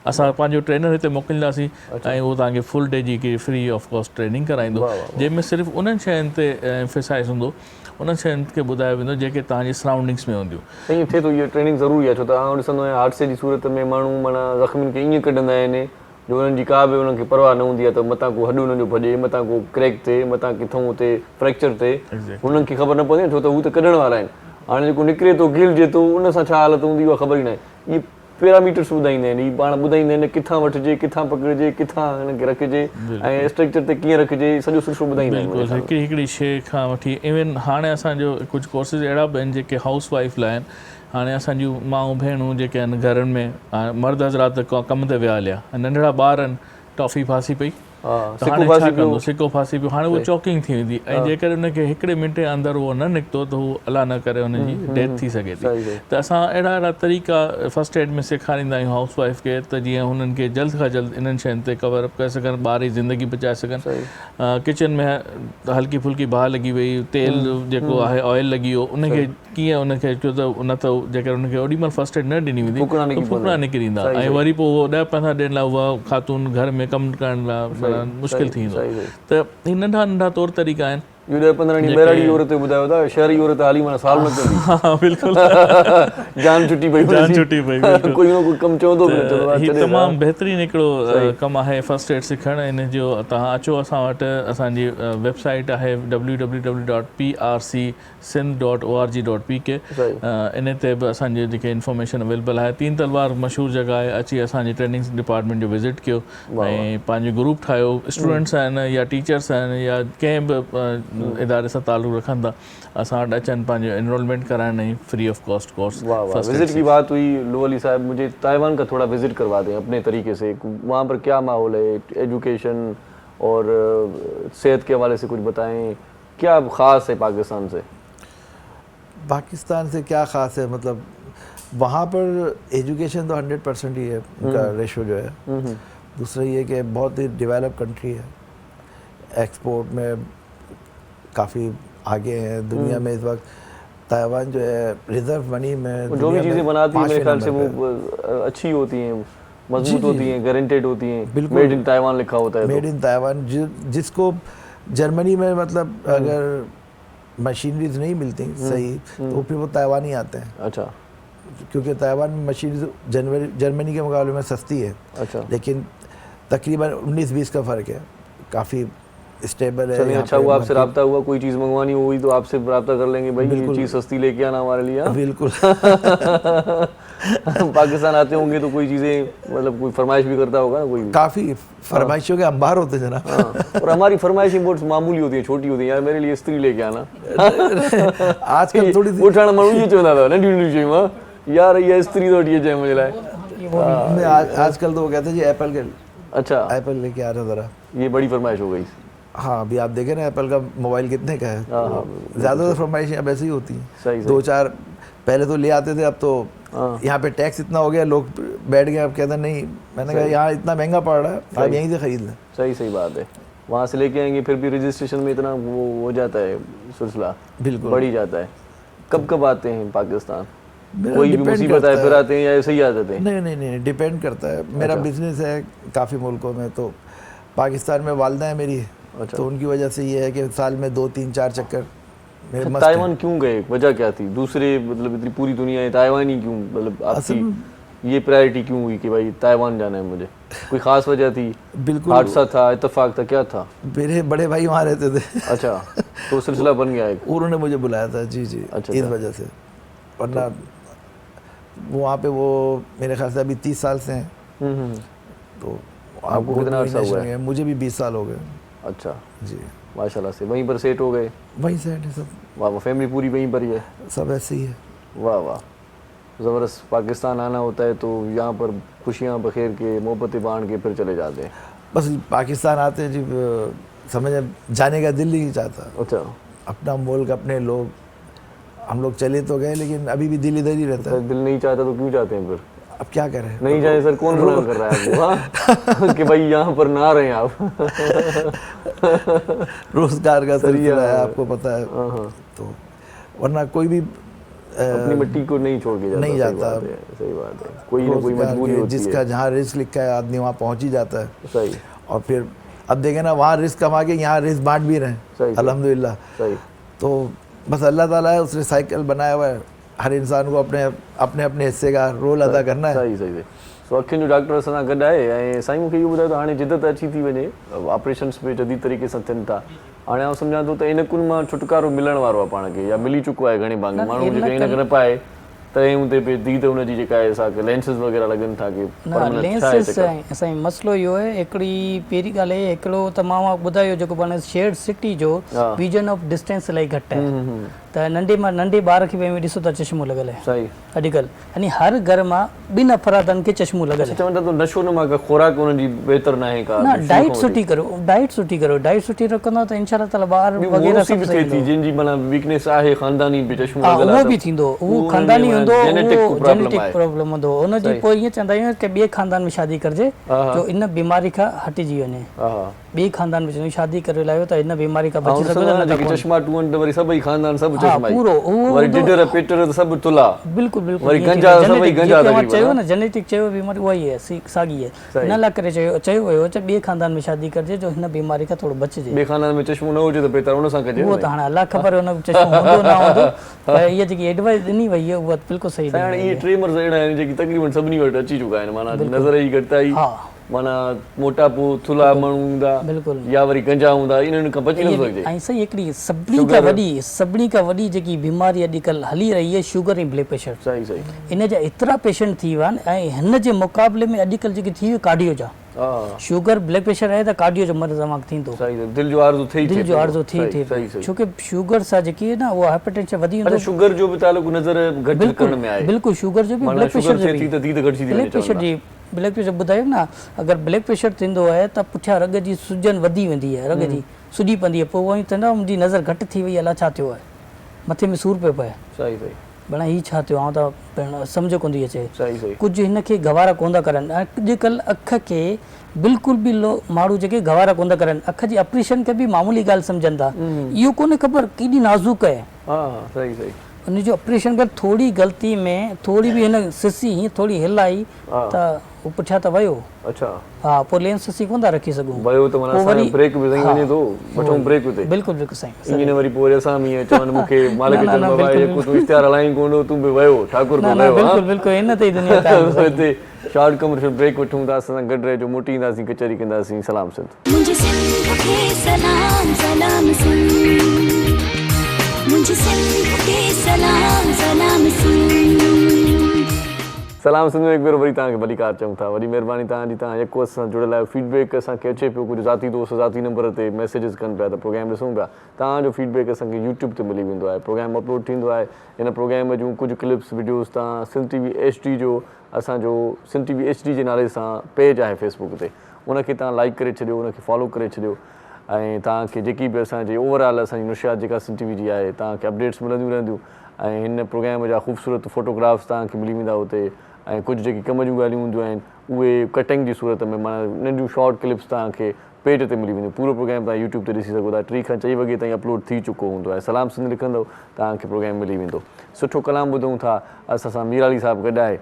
असां पंहिंजो ट्रेनर हिते मोकिलींदासीं, ऐं उहो तव्हांखे फुल डे जी हिकिड़ी फ्री ऑफ कॉस्ट ट्रेनिंग कराईंदो, जंहिंमें सिर्फ़ु उन्हनि शयुनि ते एम्फेसाइज़ हूंदो, उन्हनि शयुनि खे ॿुधायो वेंदो जेके तव्हांजी सराउंडिंग्स में हूंदियूं। साईं थिए थो इहा ट्रेनिंग ज़रूरी आहे, छो त आउं ॾिसंदो आहियां हादसे जी सूरत में माण्हू माना ज़ख़्मियुनि खे ईअं कढंदा आहिनि जो उन्हनि जी का बि उन्हनि खे परवाह न हूंदी आहे, त मथां को हॾु उन्हनि जो भॼे, मथां को क्रैक थिए, मथां किथां हुते फ्रैक्चर थिए, हुननि खे ख़बर न पवंदी आहे, छो त हू त कढण वारा आहिनि। हाणे जेको निकिरे थो गिलजे थो, उन सां छा हालत हूंदी उहा ख़बर ई न आहे। इहे पैरामीटर्स ॿुधाईंदा आहिनि, इहे पाण ॿुधाईंदा आहिनि किथां वठिजे, किथां पकिड़िजे, किथां हिनखे रखिजे, ऐं स्ट्रक्चर ते कीअं रखिजे, सॼो सिलसिलो ॿुधाईंदा आहिनि। हिकिड़ी शइ खां वठी इवन हाणे असांजो कुझु कोर्सिस अहिड़ा बि आहिनि जेके हाउस वाइफ लाइ आहिनि। हाणे असांजूं माऊं भेणूं जेके आहिनि घरनि में मर्द हज़रात कम ते विया हलिया, नंढड़ा ॿार आहिनि, टॉफ़ी फासी पई, सिको फासी पियो, हाणे उहो चॉकिंग थी वेंदी, ऐं जेकर उनखे हिकिड़े मिंट जे अंदरि उहो न निकितो त हू अलाह न करे हुनजी डेथ थी सघे थी। त असां अहिड़ा तरीक़ा फर्स्ट एड में सेखारींदा आहियूं हाउस वाइफ खे, त जीअं हुननि खे जल्द खां जल्द इन्हनि शयुनि ते कवर अप करे सघनि, ॿार जी ज़िंदगी बचाए सघनि। किचन में हल्की फुल्की बाहि लॻी वई, तेल जेको आहे ऑयल लॻी वियो, उनखे कीअं उनखे छो त न त जेकर उनखे ओॾी महिल फर्स्ट एड न ॾिनी वेंदी त फुकड़ा निकिरी ईंदा, ऐं वरी पोइ उहो 10-15 ॾींहंनि लाइ उहा ख़ातून घर में कमु करण लाइ मुश्किल थी वेंदो। त ही नंढा नंढा तौर तरीक़ा आहिनि। 10-15 ॾींहं ॿाहिरां जी औरत ॿुधायो था, शहरी औरत हाली माना साल न कंदी। हा बिल्कुलु, जान छुटी पई, कोई न कोई कमु चवंदो बि। हीउ तमामु बहितरीनु हिकिड़ो कमु आहे फर्स्ट एड सिखणु। इन जो तव्हां अचो असां वटि, असांजी वेबसाइट आहे www.prcsindh.org.pk, इन ते बि असांजी जेके इंफॉर्मेशन अवेलेबल आहे। 3 तलवार मशहूरु जॻह आहे, अची असांजी ट्रेनिंग डिपार्टमेंट जो विज़िट कयो, ऐं पंहिंजो ग्रुप ठाहियो, स्टूडेंट्स आहिनि या टीचर्स आहिनि या कंहिं बि इदारे से ताल्लुक़ रखन था, असां वटि अचनि पंहिंजो एनरोलमेंट कराइण ऐं free of cost course. Visit की बात हुई लो अली साहब, मुझे ताइवान का थोड़ा विजिट करवा दें अपने तरीके से, वहाँ पर क्या माहौल है, एजुकेशन और सेहत के हवाले से कुछ बताएं, क्या ख़ास है पाकिस्तान से? पाकिस्तान से क्या ख़ास है, मतलब वहाँ पर एजुकेशन तो 100% ही है, उनका रेशो जो है। दूसरा ये कि बहुत ही डेवलप कंट्री है, एक्सपोर्ट में काफ़ी आगे हैं दुनिया में इस वक्त। ताइवान जो है रिजर्व मनी में जो भी चीज़ें बनाती है मेरे ख्याल से वो अच्छी होती हैं, मजबूत होती हैं, गारंटेड होती हैं, मेड इन ताइवान लिखा होता है। मेड इन ताइवान, जिसको जर्मनी में मतलब अगर मशीनरीज नहीं मिलती सही तो फिर वो ताइवान ही आते हैं। अच्छा, क्योंकि ताइवान में मशीनरीज जर्मनी के मुकाबले में सस्ती है। अच्छा, लेकिन तकरीबन 19-20 का फ़र्क है, काफ़ी स्टेबल है। चलिए यहाँ अच्छा पे हुआ आपसे market- रब्ता हुआ, कोई चीज़ मंगवानी हुई तो आपसे रब्ता कर लेंगे भाई, ये चीज़ सस्ती लेके आना हमारे लिए। हाँ? बिल्कुल। पाकिस्तान आते होंगे तो कोई चीज़ें मतलब कोई फरमाइश भी करता होगा ना कोई भी। काफ़ी फरमाइशों के अंबार होते जनाब। हाँ, और हमारी फरमाइशें बहुत मामूली होती हैं, छोटी होती हैं, यार मेरे लिए इस्त्री लेके आना। आजकल थोड़ी सी उठाना माण्हू ये चवंदा अथव नंढियूं नंढियूं शयूं, हाँ, यार ये इस्त्री तो वठी अचे मुंहिंजे लाइ। नहीं, आजकल तो वो कहते हैं जी एप्पल के, अच्छा, एप्पल लेके आ रहा ज़रा। ये बड़ी फरमाइश हो गई। हाँ, अभी आप देखें ना एप्पल का मोबाइल कितने का है। हाँ, ज़्यादातर फरमाइशें अब ऐसे ही होती हैं। सही, 2-4 पहले तो ले आते थे, अब तो यहाँ पे टैक्स इतना हो गया, लोग बैठ गए, अब कहते हैं नहीं, मैंने कहा यहाँ इतना महंगा पड़ रहा है, आप यहीं से खरीद लें। सही बात है। वहाँ से लेके आएंगे फिर भी रजिस्ट्रेशन में इतना वो हो जाता है, सिलसिला बिल्कुल बढ़ ही जाता है। कब आते हैं पाकिस्तान? मेरा कोई भी depend मुसीबत करता आए फिर है। आते हैं या ऐसे ही आ जाते हैं? नहीं, डिपेंड करता है। मेरा बिजनेस है काफ़ी मुल्कों में, तो पाकिस्तान में वालदा है मेरी, तो उनकी वजह से ये है कि साल में 2-3-4 चक्कर मेरे मस्त ताइवान क्यों गए, वजह क्या थी? दूसरे मतलब इतनी पूरी दुनिया है, ताइवान ही क्यों, मतलब आपकी ये प्रायोरिटी क्यों हुई कि भाई ताइवान जाना है मुझे? कोई खास वजह थी? बिल्कुल हादसा था, इत्तेफाक था, क्या था? मेरे बड़े भाई वहाँ रहते थे। अच्छा, तो सिलसिला बन गया एक। उन्होंने मुझे बुलाया था। जी, अच्छा, इस वजह से, वरना वहाँ पे वो मेरे ख्याल से अभी 30 साल से हैं। तो आपको कितना अर्सा हुआ है? मुझे भी 20 साल हो गए। अच्छा जी, माशाल्लाह से, वहीं पर सेट हो गए? वहीं से है सब। वाह, फैमिली पूरी वहीं पर ही है? सब ऐसे ही है। वाह, ज़बरदस्त। पाकिस्तान आना होता है तो यहाँ पर खुशियाँ बखेर के, मोहब्बतें बांट के फिर चले जाते हैं। बस पाकिस्तान आते हैं जी, समझे जाने का दिल नहीं चाहता। अच्छा, अपना मुल्क, अपने लोग, हम लोग चले तो गए, लेकिन अभी भी दिल इधर ही रहता है। दिल नहीं चाहता तो क्यों चाहते हैं फिर? अब क्या करें? नहीं जाए सर, कौन मना कर रहा है आपको, हाँ? कि भाई यहाँ पर ना रहें आप। रोजगार का सिलसिला है, आपको पता है। हाँ। तो वरना कोई भी अपनी मिट्टी को नहीं छोड़ के जाता। नहीं जाता। सही बात है। कोई ना कोई मजबूरी होती है। जिसका जहाँ रिस्क लिखा है आदमी वहाँ पहुँच ही जाता है। सही। और फिर अब देखें ना, वहाँ रिस्क कमा के यहाँ रिस्क बांट भी रहे हैं, अल्हम्दुलिल्लाह। सही। तो बस अल्लाह ताला है, उसने साइकिल बनाया हुआ है, हर इंसान को अपने हिस्से का रोल अदा करना है। सही। सो अखियुनि जो डॉक्टर असां सां गॾु आहे, ऐं साईं मूंखे इहो ॿुधायो त हाणे जिदत अची थी वञे, ऑपरेशन्स में जदीद तरीक़े सां थियनि था, हाणे आउं सम्झां थो त इन कुल मां छुटकारो मिलण वारो आहे पाण खे, या मिली चुको आहे घणे भाङे। माण्हू जेके इन न पाए त हुते पे दी त हुनजी जेका आहे असांखे लेंसिस वग़ैरह लॻनि था कि लेंसिस असांजो मसइलो इहो आहे। हिकिड़ी पहिरीं ॻाल्हि आहे, हिकिड़ो त मां ॿुधायो जेको पाण शेयर्ड सिटी जो विजन ऑफ डिस्टेंस इलाही घटि आहे। त नंढे ॿार खे बि ॾिसो त चश्मो लॻल आहे सही अॼुकल्ह, यानी हर घर मां 2 अफरादनि खे चश्मो लॻल आहे। चवनि था तो नशो न मां का खुराक हुनजी बहितर न आहे का, न डाइट सुठी करो, डाइट सुठी रखंदो त इंशाअल्लाह ताला ॿार वग़ैरह सब सही थी। जिनजी माना वीकनेस आहे, खानदानी बि चश्मो हा, लॻल आहे, उहो बि थींदो, उहो खानदानी हूंदो, जेनेटिक प्रॉब्लम हूंदो उनजी। पोइ ईअं चवंदा आहियूं कि ॿिए खानदान में शादी करजे जो इन बीमारी खां हटिजी वञे। ॿिए खानदान में शादी करे लायो त इन बीमारी खां बची सघो। चश्मा टूअनि त वरी सभई खानदान सभु चश्मा पूरो वरी टिटर पेटर त सभु तुला। बिल्कुल वरी गंजा सभई गंजा चयो न, जेनेटिक चयो बीमारी उहा ई आहे, साॻी आहे। इन लाइ करे चयो वियो त ॿिए खानदान में शादी करजे जो हिन बीमारी खां थोरो बचिजे। ॿिए खानदान में चश्मो न हुजे त बेहतर हुन सां कजे। उहो त हाणे अलाह ख़बर हुन चश्मो हूंदो न हूंदो, पर इहा जेकी एडवाइस ॾिनी वई आहे उहा बिल्कुलु सही आहे। हाणे इहे ट्रेमर्स अहिड़ा आहिनि जेकी तक़रीबन सभिनी वटि अची चुका आहिनि, माना नज़र जी घटिताई, माना मोटापो, थुला माण्हू हूंदा या वरी गंजा हूंदा, इन्हनि खां बची नथो सघिजे। ऐं सही हिकिड़ी सभिनी खां वॾी जेकी बीमारी अॼुकल्ह हली रही आहे, शुगर ऐं ब्लड प्रेशर। सही। इन जा एतिरा पेशेंट थी विया आहिनि, ऐं हिन जे मुक़ाबले में अॼुकल्ह जेकी थी वई कार्डियो जा, शुगर ब्लड प्रेशर आहे त कार्डियो जो मर्ज़ तमामु थींदो, दिलि जो आर्ज़ो थिए। छोकी शुगर सां जेकी आहे न उहा हाइपरटेंशन वधी वेंदो। शुगर जो बि तालुक नज़र घटि करण में आहे। बिल्कुलु शुगर जो बि, ब्लड प्रेशर जो बि। ब्लड प्रेशर ॿुधायो न, अगरि ब्लड प्रेशर थींदो आहे त पुठियां रग जी सुजन वधी वेंदी आहे, रग जी सुॼी पवंदी आहे। पोइ उहो ई चवंदा मुंहिंजी नज़र घटि थी वई, अलाह छा थियो आहे, मथे में सूर पियो पए। सही। भेण हीउ छा थियो, आउं त भेण सम्झ कोन थी अचे। कुझु हिन खे गवारा कोन था करनि। अॼुकल्ह अख खे बिल्कुलु बि माण्हू जेके गवारा कोन था करनि, अख जी ऑपरेशन खे बि मामूली ॻाल्हि सम्झनि था। इहो कोन्हे ख़बर केॾी नाज़ुक आहे। सही। उनजो ऑपरेशन कर थोड़ी गलती में, थोड़ी भी हिन सिसी हीअं थोड़ी हिलाई त उहो पुठियां त वियो। अच्छा। हा, पोइ लेंस सिसी कोन था रखी सघूं। वियो त माना असां ब्रेक बि सही वञे थो, वठूं ब्रेक उते। बिल्कुलु साईं। ईअं वरी पोइ असां बि चवनि मूंखे मालिक चवनि बाबा जेको तूं इश्तिहार हलाईं कोन तूं बि वियो, ठाकुर को वियो। बिल्कुलु इन ते ई दुनिया शॉर्ट कमर्शियल ब्रेक वठूं था, असां सां गॾु रहिजो, मोटी ईंदासीं, कचहरी कंदासीं। सलाम सिंध। मुझे सिंध के सलाम सलाम सिंध, मुझे सिंध के सलाम सलाम सिंध। सलाम सिंध में एक भेरो वरी तव्हांखे भली कार चऊं था। वॾी महिरबानी तव्हांजी, तव्हां यको असां जुड़ियल आहियो। फीडबैक असांखे अचे पियो, कुझु ज़ाती दोस्त ज़ाती नंबर ते मैसेजिस कनि पिया त प्रोग्राम ॾिसूं पिया। तव्हांजो फीडबैक असांखे यूट्यूब ते मिली वेंदो आहे। प्रोग्राम अपलोड थींदो आहे, हिन प्रोग्राम जूं कुझु क्लिप्स वीडियोज़ तव्हां सिंध TV HD जो, असांजो सिंध TV HD जे नाले सां पेज आहे फेसबुक ते, उनखे तव्हां लाइक करे छॾियो, उनखे फॉलो करे छॾियो। ऐं तव्हांखे जेकी बि असांजी ओवरऑल असांजी नुशियात जेका सिंध TV जी आहे, तव्हांखे अपडेट्स मिलंदियूं रहंदियूं। ऐं हिन प्रोग्राम जा ख़ूबसूरत फ़ोटोग्राफ्स तव्हांखे मिली वेंदा हुते। ऐं कुझु जेकी कम जूं ॻाल्हियूं हूंदियूं आहिनि उहे कटिंग जी सूरत में, माना नंढियूं शॉर्ट क्लिप्स तव्हांखे पेज ते मिली वेंदियूं। पूरो प्रोग्राम तव्हां यूट्यूब ते ॾिसी सघो था। 3 खां 4 वॻे ताईं अपलोड थी चुको हूंदो आहे। सलाम सिंध लिखंदव, तव्हांखे प्रोग्राम मिली वेंदो। सुठो कलाम ॿुधूं था असां सां मीर अली साहिबु गॾु आहे।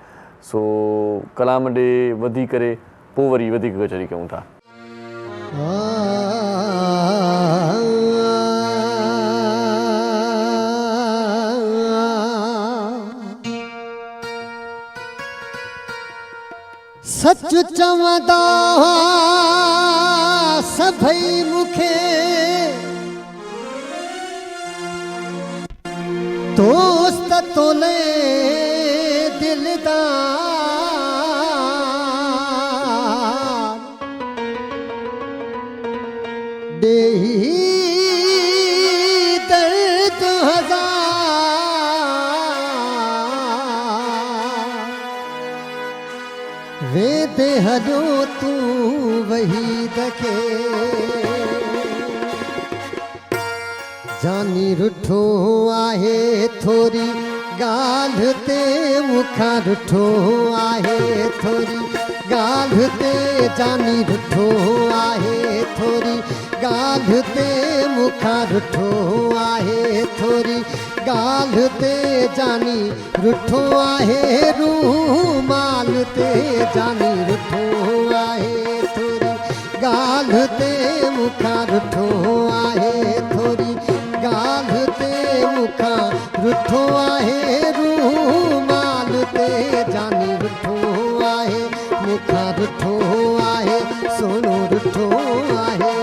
सो कलाम ॾे वधी करे पोइ वरी वधीक कचहरी कयूं था। सच चवंदा सभई मूंखे, दोस्त तोले दिलदार, ॾेही दर्द हज़ार, वेंदे हलियो तूं वहीद खे, जानी रुठो आहे थोरी ॻाल्हि ते मूंखां रुठो आहे थोरी ॻाल्हि ते, जानी रुठो आहे थोरी ॻाल्हि ते मूंखां रुठो आहे थोरी ॻाल्हि ते, जानी रुठो आहे रूमाल ते, जानी रुठो आहे थोरी ॻाल्हि ते मूंखां रुठो आहे थोरी ॻाल्हि ते, मूंखां रुठो आहे रूमाल ते, जानी रुठो आहे मूंखां रुठो आहे सोनो रुठो आहे।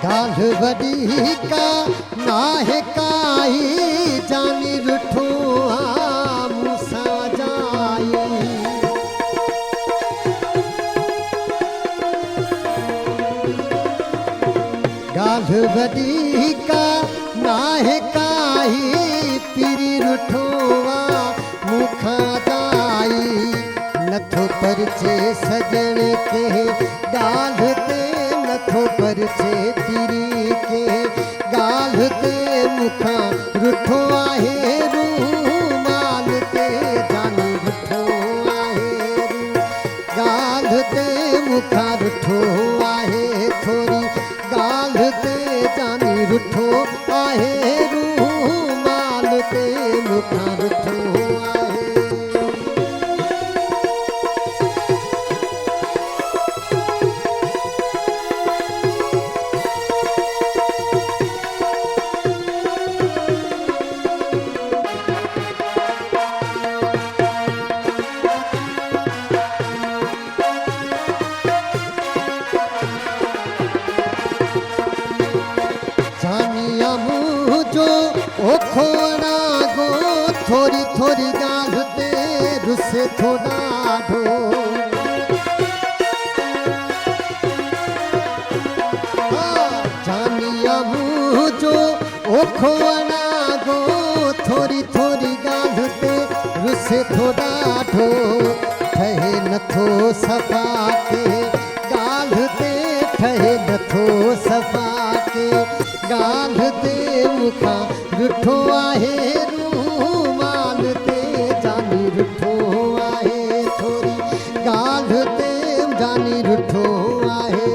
ॻाल्हि वॾी का नाहे काई, जानी रुठो आ मूंसां जाई, ॻाल्हि वॾी का नाहे काई, पीरी रुठो आ मूंखां जाई, नथो परिचे सजण के ॻाल्हि ते, नथो परिचे पीरी के ॻाल्हि ते, मूंखां रुठो आहे रूमाल ते, जानी रुठो आहे ॻाल्हि ते, मूंखां रुठो आहे थोरी ॻाल्हि ते, जानी रुठो आहे रूमाल ते, मूंखां रुठो आहे। खोड़ागो थोरी थोरी ॻाल्हि ते रुसे थो ॾाढो, जानिया मुंहिंजो ओखो अणागो थोरी थोरी ॻाल्हि ते रुसे थो ॾाढो, ठहे नथो सफ़ा के ॻाल्हि ते, ठहे नथो सफ़ा के ॻाल्हि ते, मूंखां रुठो आहे रूमाल ते, जानी रुठो आहे थोरी ॻाल्हि ते, जानी रुठो आहे।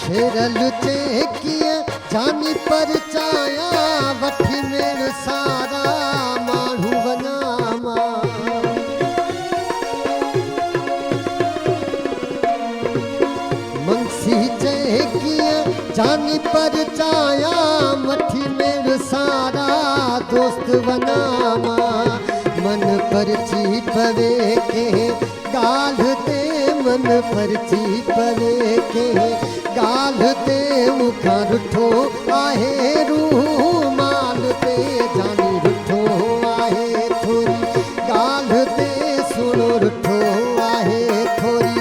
फेरल कीअं जानी पर चाया वठी मेर सारा माण्हू वञामा मंसी चए कीअं जानी पर चाया वठी मेर सारा दोस्त वञामा मन परची पवे के गाल ते मन परची पवे के गाल ते मुखां रुठो आहे रूमाल ते जानी रुठो आहे थोरी गाल ते सुनो रुठो आहे थोरी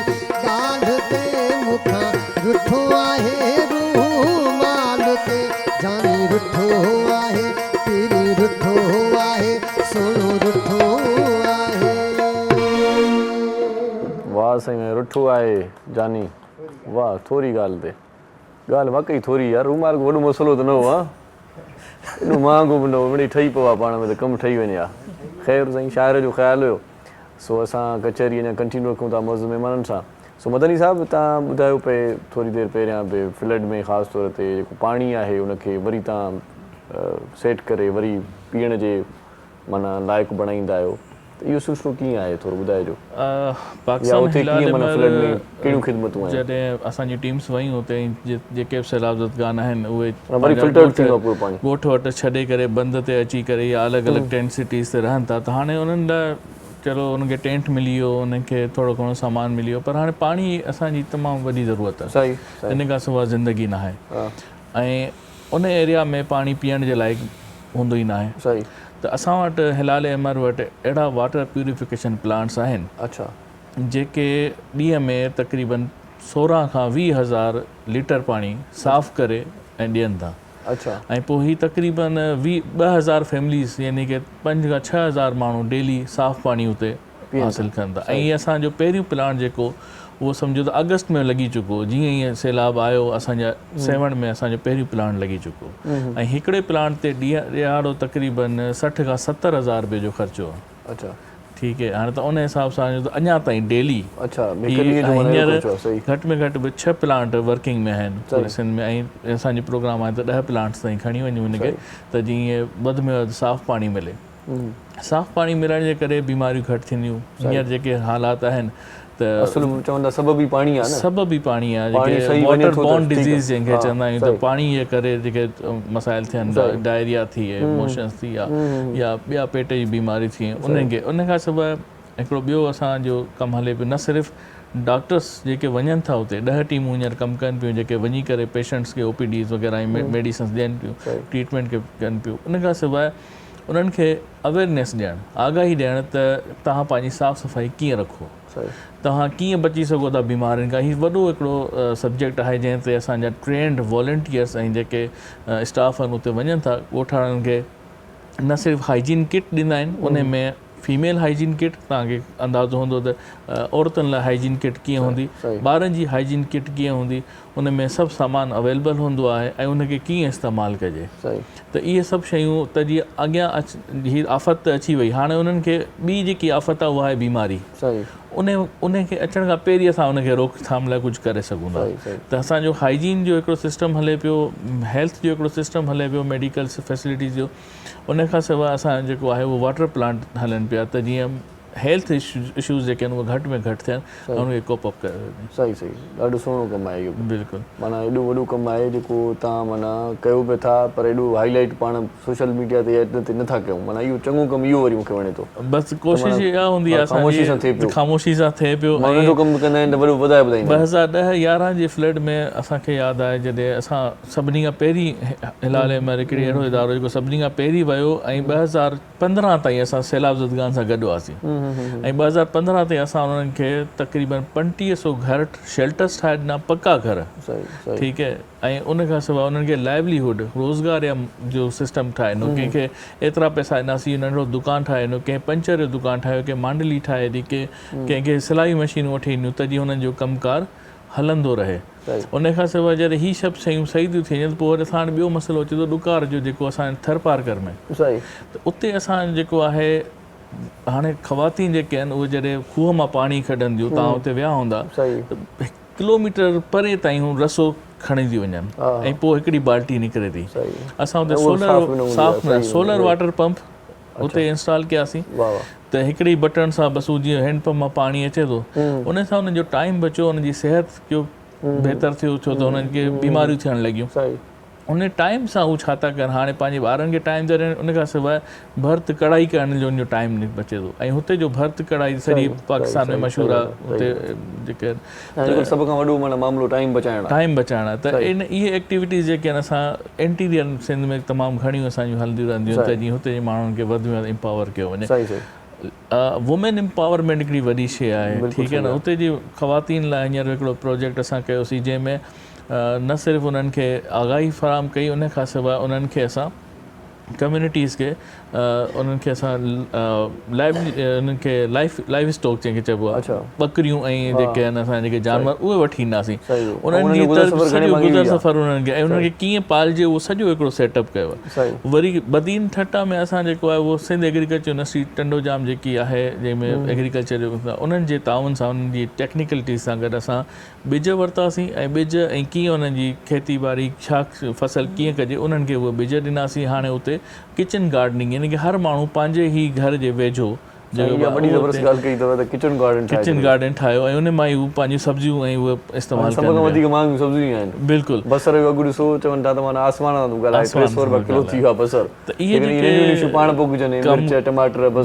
गाल ते मुखां रुठो आहे रूमाल ते जानी रुठो आहे तेरी रुठो आहे सुनो रुठो आहे वाह साईं रुठो आहे जानी वाह थोरी ॻाल्हि ते ॻाल्हि वाकई थोरी यार रूमाल को वॾो मसइलो त न हो एॾो महांगो बि न हो मिड़ई ठही पियो आहे पाण में त कमु ठही वञे हा ख़ैरु साईं शाइर जो ख़्यालु हुयो सो असां कचहरी अञा कंटिन्यू रखूं था मौज़ महिमाननि सां सो मदनी साहिबु तव्हां ॿुधायो पे थोरी देरि पहिरियां पे फ्लड में ख़ासि तौर ते जेको पाणी आहे उनखे वरी तव्हां सेट करे वरी पीअण जे माना लाइक़ु बणाईंदा आहियो त इहो सिलसिलो कीअं आहे थोरो ॿुधाइजो जॾहिं असांजी टीम्स वयूं हुते जेके बि सैलाबज़दगान आहिनि उहे ॻोठ वटि छॾे करे बंद ते अची करे या अलॻि अलॻि टेंट सिटीज़ ते रहनि था त हाणे उन्हनि लाइ चलो उनखे टेंट मिली वियो उनखे थोरो घणो सामान मिली वियो पर हाणे पाणी असांजी तमामु वॾी ज़रूरत आहे इन खां सवाइ ज़िंदगी न आहे ऐं उन एरिया में पाणी पीअण जे लाइक़ु हूंदो ई न आहे त असां वटि हिलाल अहमद वटि अहिड़ा वाटर प्यूरिफिकेशन प्लांट्स आहिनि अच्छा जेके ॾींहं में तक़रीबन 16 खां 20,000 लीटर पाणी साफ़ करे ऐं ॾियनि था अच्छा ऐं पोइ हीअ तक़रीबन 2,000 फैमिलीज़ यानी कि 5 खां 6,000 माण्हू डेली साफ़ पाणी हुते हासिलु कनि था ऐं हीअ असांजो पहिरियों प्लांट जेको उहो सम्झो त अगस्त में लॻी चुको जीअं हीअं सैलाब आयो असांजा 7 में असांजो पहिरियों प्लांट लॻी चुको ऐं हिकिड़े प्लांट ते ॾियारो तक़रीबन 60 खां 70,000 रुपए जो ख़र्चो आहे अच्छा ठीकु आहे हाणे त उन हिसाब सां अञा ताईं डेली अच्छा हींअर घटि में घटि 6 प्लांट वर्किंग में आहिनि पूरे सिंध में ऐं असांजी प्रोग्राम आहे त 10 प्लांट्स ताईं खणी वञूं हिनखे त जीअं वधि में वधि साफ़ पाणी मिले साफ़ पाणी मिलण जे करे बीमारियूं घटि थींदियूं हींअर जेके हालात आहिनि त चवंदा सबबि पाणी आहे सबबि पाणी आहे जेके वाटर बॉर्न डिज़ीज़ जंहिंखे चवंदा आहियूं त पाणी जे करे जेके मसाइल थियनि डायरिया थी मोशन्स थी या ॿिया पेट जी बीमारी थी उनखे उन खां सवाइ हिकिड़ो ॿियो असांजो कमु हले पियो न सिर्फ़ु डॉक्टर्स जेके वञनि था उते 10 टीमूं हींअर कमु कनि पियूं जेके वञी करे पेशेंट्स खे OPDs वग़ैरह ऐं मेडिसिन्स ॾियनि पियूं ट्रीटमेंट खे कनि पियूं उन खां सवाइ उन्हनि खे अवेयरनेस ॾियणु आगाही ॾियणु त तव्हां पंहिंजी साफ़ सफ़ाई कीअं रखो तव्हां कीअं बची सघो था बीमारियुनि खां हीउ वॾो हिकिड़ो सब्जेक्ट आहे जंहिं ते असांजा ट्रेंड वॉलंटियर्स ऐं जेके स्टाफ आहिनि उते वञनि था ॻोठाणनि खे न सिर्फ़ु हाइजीन किट ॾींदा आहिनि उन में फीमेल हाइजीन किट तव्हांखे अंदाज़ो हूंदो त औरतुनि लाइ हाइजीन किट कीअं हूंदी ॿारनि जी हाइजीन किट कीअं हूंदी उन में सभु सामान अवेलेबल हूंदो आहे ऐं उनखे कीअं इस्तेमालु कजे त इहे सभु शयूं त जीअं अॻियां हीअ आफ़त त अची वई हाणे उन्हनि खे ॿी जेकी आफ़त आहे उहा आहे बीमारी उनखे अचण खां पहिरीं असां उनखे रोकथाम लाइ कुझु करे सघूं था त असांजो हाइजीन जो हिकिड़ो सिस्टम हले पियो हेल्थ जो हिकिड़ो सिस्टम हले पियो मेडिकल फैसिलिटीज़ जो उन खां सवाइ असां जेको आहे उहो वाटर प्लांट हलनि पिया त जीअं हेल्थ इशूज़ जेके आहिनि उहे घटि में घटि थियनि ऐं उनखे कोप अप करे सही सही ॾाढो सुहिणो कमु आहे इहो बिल्कुलु माना एॾो वॾो कमु आहे जेको तव्हां माना कयो पिया था पर एॾो हाईलाइट पाण सोशल मीडिया ते नथा कयूं माना इहो चङो कमु इहो वरी मूंखे वणे थो बसि कोशिशि इहा हूंदी आहे ख़ामोशी सां थिए पियो ख़ामोशी सां थिए पियो नंढो कमु कंदा आहिनि त वरी वधाए ॿुधाईंदा 2010-11 जे फ्लड में असांखे यादि आहे जॾहिं असां सभिनी खां पहिरीं हिलाल अहमद हिकिड़ी अहिड़ो इदारो जेको सभिनी खां पहिरीं वियो ऐं 2015 ताईं असां सैलाबज़दगान सां गॾु हुआसीं ऐं 2015 ते असां उन्हनि खे तक़रीबन 2500 घर शेल्टर्स ठाहे ॾिना पका घर ठीकु आहे ऐं उन खां सवाइ उन्हनि खे लाइवलीहुड रोज़गार जो सिस्टम ठाहे ॾिनो कंहिंखे एतिरा पैसा ॾिनासीं नंढिड़ो दुकानु ठाहे ॾिनो कंहिं पंचर जो दुकानु ठाहियो कंहिं मांडली ठाहे ॾी कंहिंखे सिलाई मशीनूं वठी ॾिनियूं त जीअं हुननि जो कमुकारु हलंदो रहे उन खां सवाइ जॾहिं हीअ सभु शयूं सही थियूं थियनि त पोइ वरी असां ॿियो मसइलो अचे थो ॾुकार जो जेको असां थर पार्कर में त उते असां जेको आहे हाणे ख़वातीन जेके आहिनि उहे जॾहिं खूह मां पाणी कढंदियूं तव्हां उते विया हूंदा त किलोमीटर परे ताईं हू रसो खणी थी वञनि ऐं पोइ हिकिड़ी बाल्टी निकिरे थी। असां हुते सोलर वाटर पंप उते इंस्टॉल कयासीं त हिकिड़ी बटन सां बसि जीअं हैंडपंप मां पाणी अचे थो उन सां उनजो टाइम बचियो, उनजी सिहत जो बहितर थियो, छो त उन्हनि खे बीमारियूं थियणु लॻियूं। उन टाइम सां उहे छा था कनि, हाणे पंहिंजे ॿारनि खे टाइम था ॾियनि, उन खां सवाइ भर्त कढ़ाई करण जो उनजो टाइम बचे थो। ऐं हुते जो भर्त कढ़ाई सॼी पाकिस्तान में मशहूरु आहे, हुते जेके सभ खां वॾो माना मामिलो टाइम बचाइण आहे। त इहे एक्टिविटीज़ जेके आहिनि असां इंटीरियर सिंध में तमामु घणियूं असांजूं हलंदियूं रहंदियूं त जीअं हुते जे माण्हुनि खे वधि में वधि एम्पावर कयो वञे। वुमेन एम्पावरमेंट हिकिड़ी वॾी शइ आहे, ठीकु आहे न। हुते जी ख़वातीन लाइ हींअर हिकिड़ो प्रोजेक्ट असां कयोसीं जंहिंमें न सिर्फ़ु उन्हनि खे आगाही फ़राहम कई, उन खां सवाइ उन्हनि खे असां कम्यूनिटीज़ खे उन्हनि खे असां उन्हनि खे लाइफ स्टॉक जंहिंखे चइबो आहे, ॿकरियूं ऐं जेके आहिनि असां जेके जानवर उहे वठी ईंदासीं। उन्हनि जी सॼो गुज़र सफ़र उन्हनि खे ऐं उन्हनि खे कीअं पालिजे उहो सॼो हिकिड़ो सेटअप कयो आहे। वरी बदीन ठटा में असां जेको आहे उहो सिंध एग्रीकल्चर यूनिवर्सिटी टंडोजाम जेकी आहे जंहिंमें एग्रीकल्चर जो उन्हनि जे ताउन सां, उन्हनि जी टेक्निकलिटीज़ सां गॾु असां ॿिज वरितासीं ऐं ॿिज ऐं कीअं उन्हनि जी खेती बाड़ी छा फसल कीअं कजे उन्हनि खे उहे ॿिज ॾिनासीं। हाणे उते किचन गार्डनिंग यानी कि हर माण्हू पंहिंजे ई घर जे वेझो किचन गार्डन ठाहियो ऐं उन मां ई पंहिंजियूं सब्जियूं ऐं उहे इस्तेमालु कनि। बिल्कुलु बसर जो अघु ॾिसो चवनि था त माना आसमान किलो थी वियो आहे बसर। त इहे टमाटर पर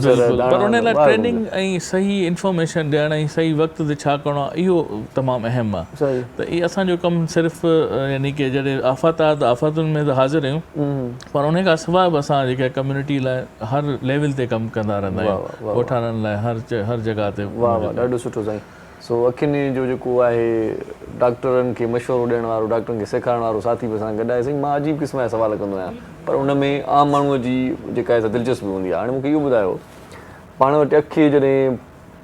उन लाइ ट्रेनिंग ऐं सही इंफॉर्मेशन ॾियण ऐं सही वक़्त ते छा करिणो आहे इहो तमामु अहम आहे। त इहो असांजो कमु सिर्फ़ु यानी कि जॾहिं आफ़त आहे त आफ़तुनि में त हाज़िर आहियूं, पर उन खां सवाइ बि असां जेके कम्यूनिटी लाइ हर लेवल ते कमु कंदा रहंदा आहियूं, ॻोठाणनि लाइ हर जॻह ते। ॾाढो सुठो साईं। सो अखियुनि जो जेको आहे डॉक्टरनि खे मशवरो ॾियण वारो, डॉक्टरनि खे सेखारण वारो साथी बि असां गॾु आहे साईं। मां अजीब क़िस्म जा सवाल कंदो आहियां पर उन में आम माण्हूअ जी जेका आहे दिलचस्पी हूंदी आहे। हाणे मूंखे इहो ॿुधायो, पाण वटि अखि जॾहिं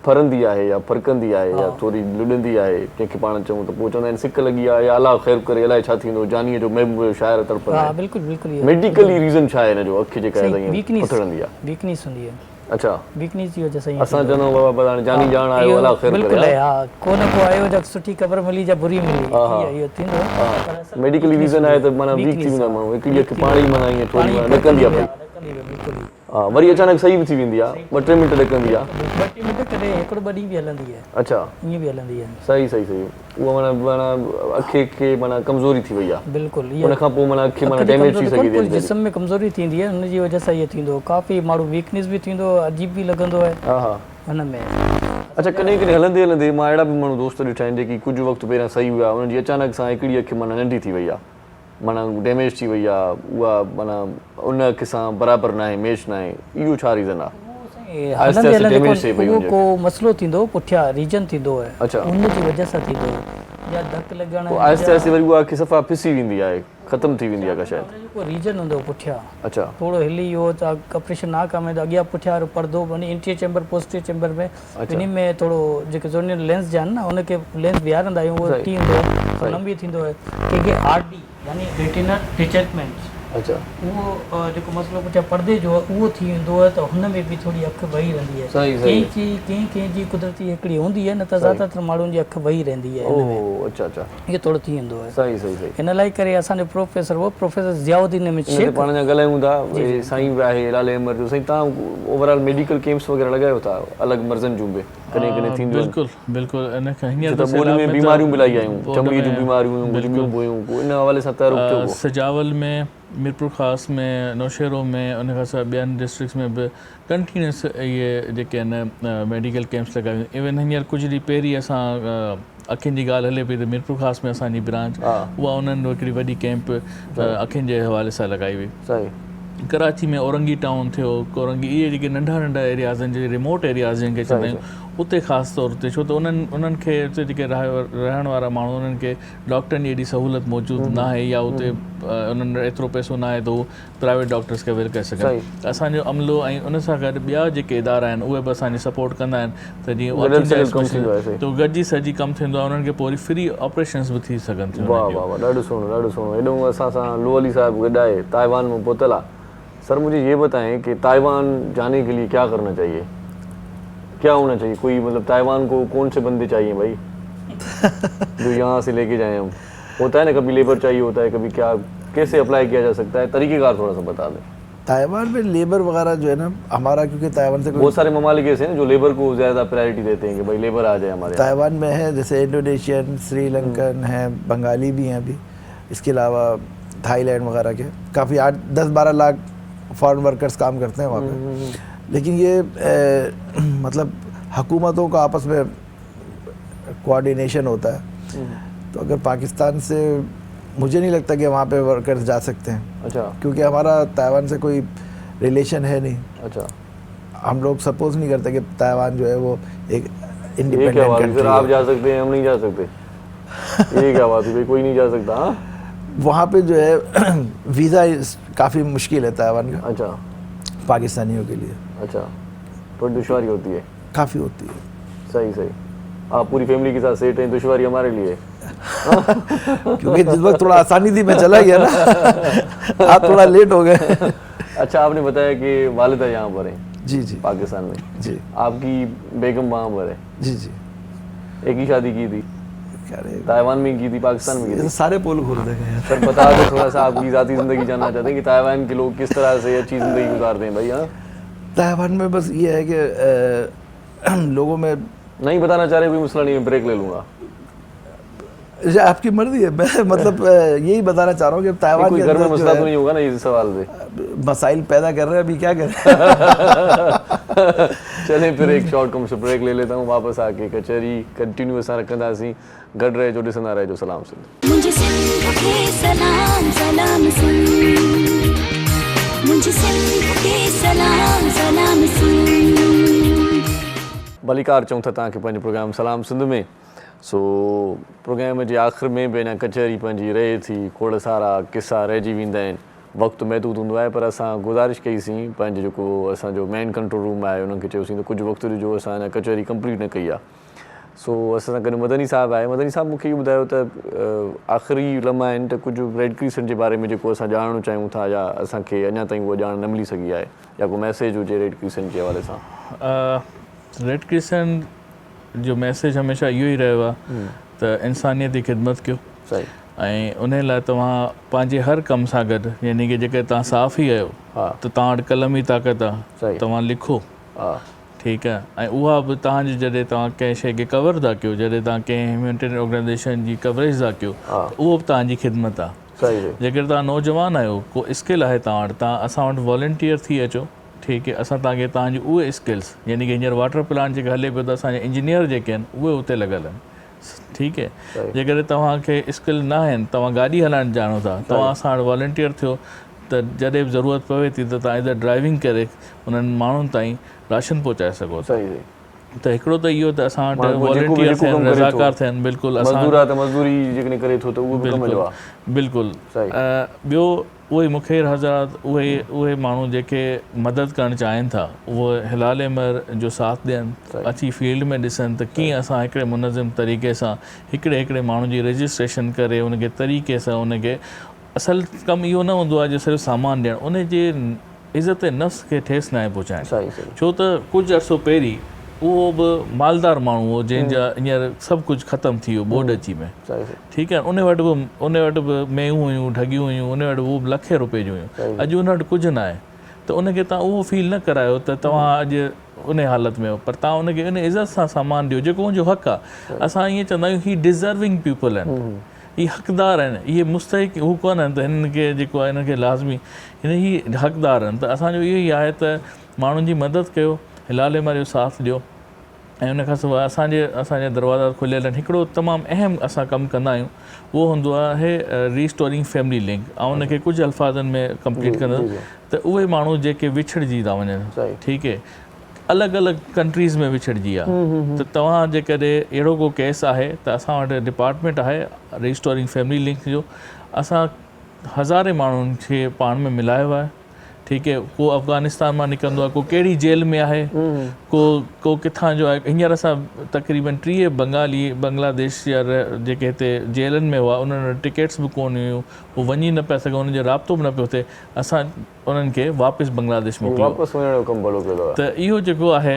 फरंदी आहे या फरकंदी आहे या थोरी लुॾंदी आहे, कंहिंखे पाण चऊं त पोइ चवंदा आहिनि सिक लॻी आहे या अलाह ख़ैर करे अलाए छा थींदो, जानीअ जो महबूब शाइर तड़प। मेडिकली रीज़न छा आहे हिन जो? अखि जेका आहे फुटंदी आहे, वीकनेस हूंदी आहे। अच्छा, वीकनेस जी वजह सां असां चवंदा आहियूं बाबा हाणे जानी जान आयो अलाह ख़ैर करे। बिल्कुलु हा, को न को आयो जब सुठी ख़बर मिली या बुरी मिली, इहो थींदो। मेडिकली रीज़न आहे त माना वीक थी वेंदा माण्हू, हिकिड़ी अखि पाणी माना ईअं थोरी ॾकंदी आहे पई, हा वरी अचानक सही बि थी वेंदी आहे, 2-3 मिंट ॾकंदी आहे, 2 मिंट कॾहिं हिकिड़ो 2 ॾींहं बि हलंदी आहे। अच्छा, ईअं बि हलंदी आहे। सही सही सही। उहा माना अखि खे माना कमज़ोरी थी वई आहे। बिल्कुलु, उन खां पोइ माना अखि माना डैमेज थी सघे थी, जिस्म में कमज़ोरी थींदी आहे, हुनजी वजह सां इहो थींदो। काफ़ी माण्हू वीकनेस बि थींदो, अजीब बि लॻंदो आहे हुन में। अच्छा, कॾहिं कॾहिं हलंदे हलंदे मां अहिड़ा बि माण्हू दोस्त ॾिठा आहिनि जेकी कुझु वक़्तु पहिरियां सही हुआ, हुनजी अचानक सां हिकिड़ी अखि माना नंढी थी वई आहे, माना डैमेज थी वई आहे, उहा माना उन अखि सां बराबरि न आहे, मैच न आहे। इहो छा रीज़न आहे? को मसइलो थींदो, पुठियां रीजन थींदो आहे, उनजी वजह सां थींदो या धक लॻण, आहिस्ते आहिस्ते वरी उहा अखि सफ़ा फिसी वेंदी आहे, ख़तम थी वेंदी आहे का शायदि, जेको रीजन हूंदो पुठियां। अच्छा, थोरो हिली वियो त ऑपरेशन ना कमे त अॻियां पुठियां वारो पर्दो वञी इंटीरियर चैम्बर पोस्टीरियर चैम्बर में इन में थोरो जेके जोनियल लेंस जा आहिनि न उनखे लेंस बीहारंदा आहियूं, उहो थी वेंदो आहे, उन में थींदो आहे। कंहिंखे आरडी यानी रेटिनल डिटैचमेंट, अच्छा, उहो जेको मसइलो पुठियां पर्दे जो उहो थी वेंदो आहे, त हुन में बि थोरी अखि वही रहंदी आहे। कंहिंजी कुदरती हिकिड़ी हूंदी आहे, न त ज़्यादातर माण्हुनि जी अखि वही रहंदी आहे। अच्छा अच्छा, इहो थोरो थी वेंदो आहे। सही सही सही। हिन लाइ करे असांजो प्रोफेसर हो प्रोफेसर ज़ियाउद्दीन अहमद शेख, पाण जा ॻाल्हायूं था, साईं बि आहे लाल अहमद जो। साईं तव्हां ओवरऑल मेडिकल कैंप्स वग़ैरह लॻायो था अलॻि मर्ज़नि जूं बि कॾहिं कॾहिं थींदियूं? बिल्कुलु बिल्कुलु। इन खां हींअर त बोल में बीमारियूं बि लॻी आहियूं, चमड़ीअ जूं बीमारियूं, बिल्कुलु हुयूं, इन हवाले सां तहरीक सजावल में, मीरपुर ख़ास में, नौशहरो में, उन खां सवाइ ॿियनि डिस्ट्रिक्ट्स में बि कंटिन्यूस इहे जेके आहिनि मेडिकल कैंप्स लॻायूं। इवन हींअर कुझु ॾींहं पहिरीं असां अखियुनि जी ॻाल्हि हले पई त मीरपुर ख़ास में असांजी ब्रांच उहा उन्हनि हिकिड़ी वॾी कैंप अखियुनि जे हवाले सां लॻाई हुई। सही। कराची में औरंगी टाउन थियो, औरंगी, इहे जेके नंढा नंढा एरियाज़ आहिनि, जेके रिमोट एरियाज़ जिनखे चवंदा आहियूं, उते ख़ासि तौर ते, छो त उन्हनि खे उते जेके रहण वारा माण्हू उन्हनि खे डॉक्टरनि जी एॾी सहूलियत मौजूदु न आहे, या उते उन्हनि एतिरो पैसो न आहे त उहो प्राइवेट डॉक्टर्स खे अवेल करे सघनि। त असांजो अमलो ऐं उन सां गॾु ॿिया जेके इदारा आहिनि उहे बि असांजी सपोर्ट कंदा आहिनि, त जीअं तो गॾिजी सॼी कमु थींदो आहे, उन्हनि खे पोइ वरी फ्री ऑपरेशन्स बि थी सघनि थियूं। वाह वाह वाह, ॾाढो सुहिणो ॾाढो सुहिणो। हेॾो असां सां लो अली साहिबु गॾु आहे, ताइवान में पहुतल आहे। सर मुझे ये बताएं कि ताइवान जाने के लिए क्या करना चाहिए, क्या होना चाहिए? कोई मतलब ताइवान को कौन से बंदे चाहिए भाई जो यहाँ से लेके जाएं हम? होता है ना, कभी लेबर चाहिए होता है, कभी क्या, कैसे अप्लाई किया जा सकता है, तरीक़ेकार थोड़ा सा बता दें। ताइवान में लेबर वगैरह जो है ना, हमारा क्योंकि ताइवान से बहुत सारे ममालिक ऐसे हैं जो लेबर को ज़्यादा प्रायोरिटी देते हैं कि भाई लेबर आ जाए हमारे। ताइवान में है जैसे इंडोनेशियन, श्रीलंकन है, बंगाली भी हैं अभी, इसके अलावा थाईलैंड वगैरह के काफ़ी 8-10-12 लाख फॉरेन वर्कर्स काम करते हैं वहाँ पे। लेकिन ये मतलब हुकूमतों का आपस में कोऑर्डिनेशन होता है, तो अगर पाकिस्तान से मुझे नहीं लगता कि वहाँ पे वर्कर्स जा सकते हैं। अच्छा। क्योंकि हमारा ताइवान से कोई रिलेशन है नहीं। अच्छा। हम लोग सपोज नहीं करते कि ताइवान जो है वो एक इंडिपेंडेंट कंट्री है। आप जा सकते हैं, हम नहीं जा सकते, ये क्या बात है, कोई नहीं जा सकता। हाँ, वहाँ पे जो है वीज़ा काफ़ी मुश्किल है ताइवान का। अच्छा। पाकिस्तानियों के लिए। अच्छा, थोड़ी दुश्वारी होती है। काफ़ी होती है। सही सही। आप पूरी फैमिली के साथ सेट हैं, दुश्वारी हमारे लिए क्योंकि जिस वक्त थोड़ा आसानी थी मैं चला गया ना, आप थोड़ा लेट हो गए। अच्छा, आपने बताया कि वालिदा यहाँ पर हैं। जी जी। पाकिस्तान में। जी। आपकी बेगम वहाँ पर है। जी जी। एक ही शादी की थी? ताइवान में की थी, पाकिस्तान में की थी? सारे पोल खोल देंगे सर। बता दो थोड़ा सा, आपकी ज़ाती ज़िंदगी जानना चाहते हैं कि ताइवान के लोग किस तरह से अच्छी ज़िंदगी गुजारते हैं भाई। हाँ, ताइवान में बस ये है कि लोगों में नहीं बताना चाह रहे, कोई मसला नहीं है, ब्रेक ले लूँगा। आपकी मर्जी है, मैं मतलब यही बताना चाह रहा हूँ कि ताइवान के घर में मसला तो नहीं होगा ना इस सवाल पे? मसाइल पैदा कर रहे हैं अभी, क्या करें। चले फिर एक शॉर्ट कम से ब्रेक ले लेता हूँ, वापस आके कचहरी कंटिन्यू असां रखंदासीं। गॾु रहिजो, ॾिसंदा रहिजो सलाम सिंध। मुझे सिंध के सलाम सलाम सिंध, मुझे सिंध के सलाम सलाम सिंध। भलीकार चऊं था तव्हांखे पंहिंजे प्रोग्राम सलाम सिंध में। सो प्रोग्राम जे आख़िर में बि अञा कचहरी पंहिंजी रहे थी, खोड़ सारा किस्सा रहिजी वेंदा आहिनि, वक़्तु महदूद हूंदो आहे, पर असां गुज़ारिश कईसीं पंहिंजो जेको असांजो मेन कंट्रोल रूम आहे उन्हनि खे चयोसीं त कुझु वक़्तु ॾिजो, असां अञा कचहरी कंप्लीट न कई आहे। सो असां सां गॾु मदनी साहिबु आहे। मदनी साहिबु मूंखे इहो ॿुधायो त आख़िरी लम्हा आहिनि त कुझु रेड क्रिसेंट जे बारे में जेको असां ॼाणणु चाहियूं था, या असांखे अञा ताईं उहा ॼाण न मिली सघी आहे, या को मैसेज हुजे रेड क्रिसेंट जे हवाले सां। रेड क्रिसेंट जो मैसेज हमेशह इहो ई रहियो आहे त इंसानियत जी ख़िदमत कयो। सही। ऐं उन लाइ तव्हां पंहिंजे हर कम सां गॾु, यानी कि जेके तव्हां साफ़ ई आहियो, त तव्हां वटि कलम ई ताक़त आहे, तव्हां लिखो। ठीकु आहे। ऐं उहा बि तव्हांजी जॾहिं तव्हां कंहिं शइ खे कवर था कयो, जॾहिं तव्हां कंहिं ह्यूमैनिटेरियन ऑर्गेनाइज़ेशन जी कवरेज था कयो, उहो बि तव्हांजी ख़िदमत आहे। जेकर तव्हां नौजवान आहियो, को स्किल आहे तव्हां वटि, तव्हां असां वटि वॉलंटियर थी अचो। ठीकु आहे। असां तव्हांखे तव्हांजी उहे स्किल्स, यानी कि हींअर वाटर प्लांट जेके हले पियो त असांजा इंजीनियर जेके आहिनि उहे उते लॻल आहिनि। ठीकु आहे। जेकर तव्हांखे स्किल न आहिनि, तव्हां गाॾी हलाइणु ॼाणो था, तव्हां असां वटि वॉलंटियर थियो, त जॾहिं बि ज़रूरत पवे थी त तव्हां इधर ड्राइविंग करे उन्हनि माण्हुनि ताईं राशन पहुचाए सघो था। त हिकिड़ो त इहो त असां वटि वॉलंटियर थियनि, रज़ाकार थियनि। बिल्कुलु बिल्कुलु। ॿियो उहे मुखेर हज़रात, उहे माण्हू जेके मदद करणु चाहिनि था, उहे हिलाल अहमर जो साथ ॾियनि, अची फील्ड में ॾिसनि त कीअं असां हिकिड़े मुनज़िम तरीक़े सां हिकिड़े माण्हू जी रजिस्ट्रेशन करे उनखे तरीक़े सां उनखे, असल कमु इहो न हूंदो आहे जो सिर्फ़ु सामान ॾियणु, उनजे इज़त नफ़्स खे ठेस न आहे पहुचाइणु। छो त कुझु अर्सो पहिरीं उहो बि मालदार माण्हू हो जंहिंजा हींअर सभु कुझु ख़तमु थी वियो बोड अची में। ठीकु आहे। उन वटि बि मेयूं हुयूं, ढगियूं हुयूं, उन वटि उहो बि लखे रुपए जूं हुयूं। अॼु उन वटि कुझु न आहे, त उनखे तव्हां उहो फील न करायो त तव्हां अॼु उन हालत में हो, पर तव्हां उनखे उन इज़त सां सामान ॾियो जेको उनजो हक़ु आहे। असां ईअं चवंदा आहियूं ही डिज़र्विंग पीपल आहिनि, इहे हक़दार आहिनि, इहे मुस्तहिक हू कोन आहिनि त हिननि खे जेको आहे हिनखे लाज़मी, ही हक़दार आहिनि। त असांजो इहो ई आहे त माण्हुनि जी मदद कयो, हिलाल अहमर जो साथ ॾियो। ऐं उनखां सवाइ असांजा दरवाज़ा खुलियल आहिनि। हिकिड़ो तमामु अहम असां कमु कंदा आहियूं, उहो हूंदो आहे रीस्टोरिंग फैमिली लिंक। ऐं उनखे कुझु अल्फाज़नि में कंप्लीट कंदो त उहे माण्हू जेके विछड़जी था वञनि, ठीकु आहे, अलॻि अलॻि कंट्रीज़ में विछड़जी आहे, त तव्हां जेकॾहिं अहिड़ो को केस आहे त असां वटि डिपार्टमेंट आहे रीस्टोरिंग फैमिली लिंक जो। असां हज़ारे माण्हुनि खे पाण में मिलायो आहे। ठीकु आहे। को अफ़गानिस्तान मां निकिरंदो आहे, को कहिड़ी जेल में आहे, को किथां जो आहे। हींअर असां तक़रीबन 30 बांग्लादेश जा जेके हिते जेलनि में हुआ, उन्हनि वटि टिकेट्स बि कोन हुयूं, हू वञी न पिया सघनि, उनजो राब्तो बि न पियो थिए, असां उन्हनि खे वापसि बांग्लादेश मोकिलियो। त इहो जेको आहे,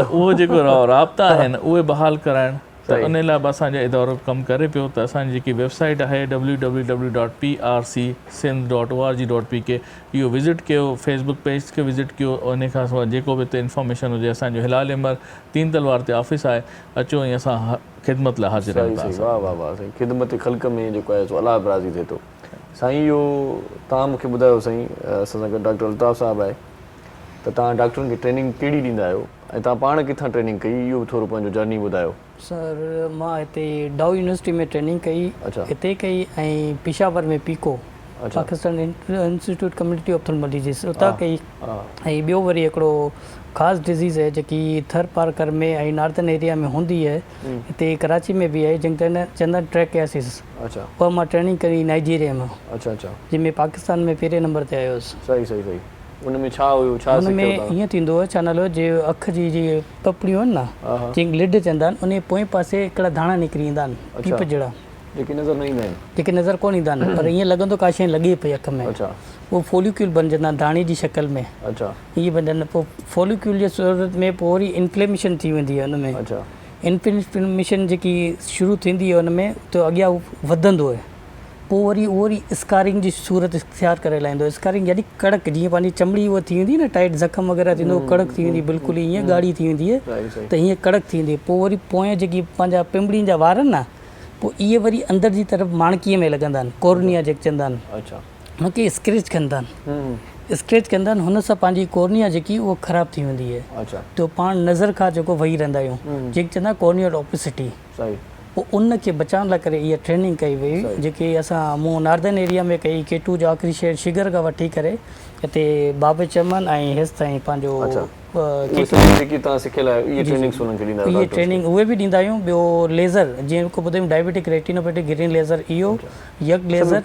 उहो जेको राब्ता आहिनि उहे बहाल कराइणु, त उन लाइ बि असांजो इदारो कमु करे पियो त असांजी जेकी वेबसाइट आहे www.prc.sindh.org.pk इहो विज़िट कयो, फेसबुक पेज खे विज़िट कयो, उन खां सवाइ जेको बि हिते इंफॉर्मेशन हुजे असांजो हिलाल अहमद 3 तलवार ते ऑफिस आहे, अचो ऐं असां ख़िदमत लाइ हाज़िर आहियूं। वाह वाह वाह साईं, ख़िदमत ख़ल्क़ में जेको आहे सो अलाह बराज़ी थिए थो। साईं इहो तव्हां मूंखे ॿुधायो साईं, असां सां गॾु डॉक्टर अल्ताफ़ साहिबु आहे, त तव्हां डॉक्टरनि खे ट्रेनिंग कहिड़ी ॾींदा आहियो ऐं तव्हां पाण किथां ट्रेनिंग कई, इहो बि थोरो पंहिंजो जर्नी ॿुधायो। सर मां हिते डाउ यूनिवर्सिटी में ट्रेनिंग कई, हिते कई, ऐं पेशावर में PICO Pakistan institute community ophthalmologist उतां कई, ऐं ॿियो वरी हिकिड़ो ख़ासि डिज़ीज़ आहे जेकी थर पार्कर में ऐं नॉर्दर्न एरिया में हूंदी आहे, हिते कराची में बि आहे, जंहिंखे चवंदा आहिनि ट्रैकियासिस। उहा मां ट्रेनिंग कई नाइजीरिया में, जंहिंमें पाकिस्तान में पहिरें नंबर ते आयो हुउसि। सही सही सही। उनमें छा हुयो, छा उनमें ईअं थींदो आहे, छा नालो जे अखि जी जीअं पपड़ियूं आहिनि न, जंहिंखे लिड चवंदा आहिनि, उन पोएं पासे हिकिड़ा दाणा निकिरी ईंदा आहिनि, पीप जहिड़ा, जेके नज़र न ईंदा आहिनि, जेके नज़र कोन ईंदा आहिनि, पर ईअं लॻंदो का शइ लॻे पई अखि में, उहो फोलिक्यूल बणजंदा आहिनि दाणे जी शक्ल में, ईअं बणजंदा। पोइ फोलिक्यूल जे सूरत में पोइ वरी इन्फ्लेमेशन थी वेंदी आहे उनमें, इन्फ्लेमेशन जेकी शुरू थींदी आहे उनमें त अॻियां वधंदो आहे, पोइ वरी उहो वरी स्कारिंग जी सूरत इख्तियार करे लाहींदो। स्कारिंग यानी कड़क, जीअं पंहिंजी चमड़ी उहा थी वेंदी न टाइट, ज़ख़्म वग़ैरह थींदो, कड़क थी वेंदी, बिल्कुलु ईअं ॻाढ़ी थी वेंदी आहे, त हीअं कड़क थी वेंदी। पोइ वरी पोएं जेकी पंहिंजा पिंबड़ियुनि जा वार आहिनि न, पोइ इहे वरी अंदरि जी तरफ़ माणकीअ में लॻंदा आहिनि, कोर्निया जेके चवंदा आहिनि, हुनखे स्क्रेच कंदा आहिनि, स्क्रेच कंदा आहिनि, हुन सां पंहिंजी कोर्निया जेकी उहा ख़राबु थी वेंदी आहे, त पाण नज़र खां जेको वेही रहंदा आहियूं, जेके चवंदा आहिनि कोर्नियल ओपेसिटी। पोइ उनखे बचाइण लाइ करे इहा ट्रेनिंग कई वई, जेके मूं नॉर्दर्न एरिया में कई, केटू जो आख़िरी शहर शिगर खां वठी करे हिते बाबे चमन ऐं हेसि ताईं पंहिंजो इहे ट्रेनिंग उहे बि ॾींदा आहियूं। ॿियो लेज़र, जीअं को ॿुधायूं डायबिटिक रेटिनोपैथिक ग्रीन लेज़र, इहो यक लेज़र,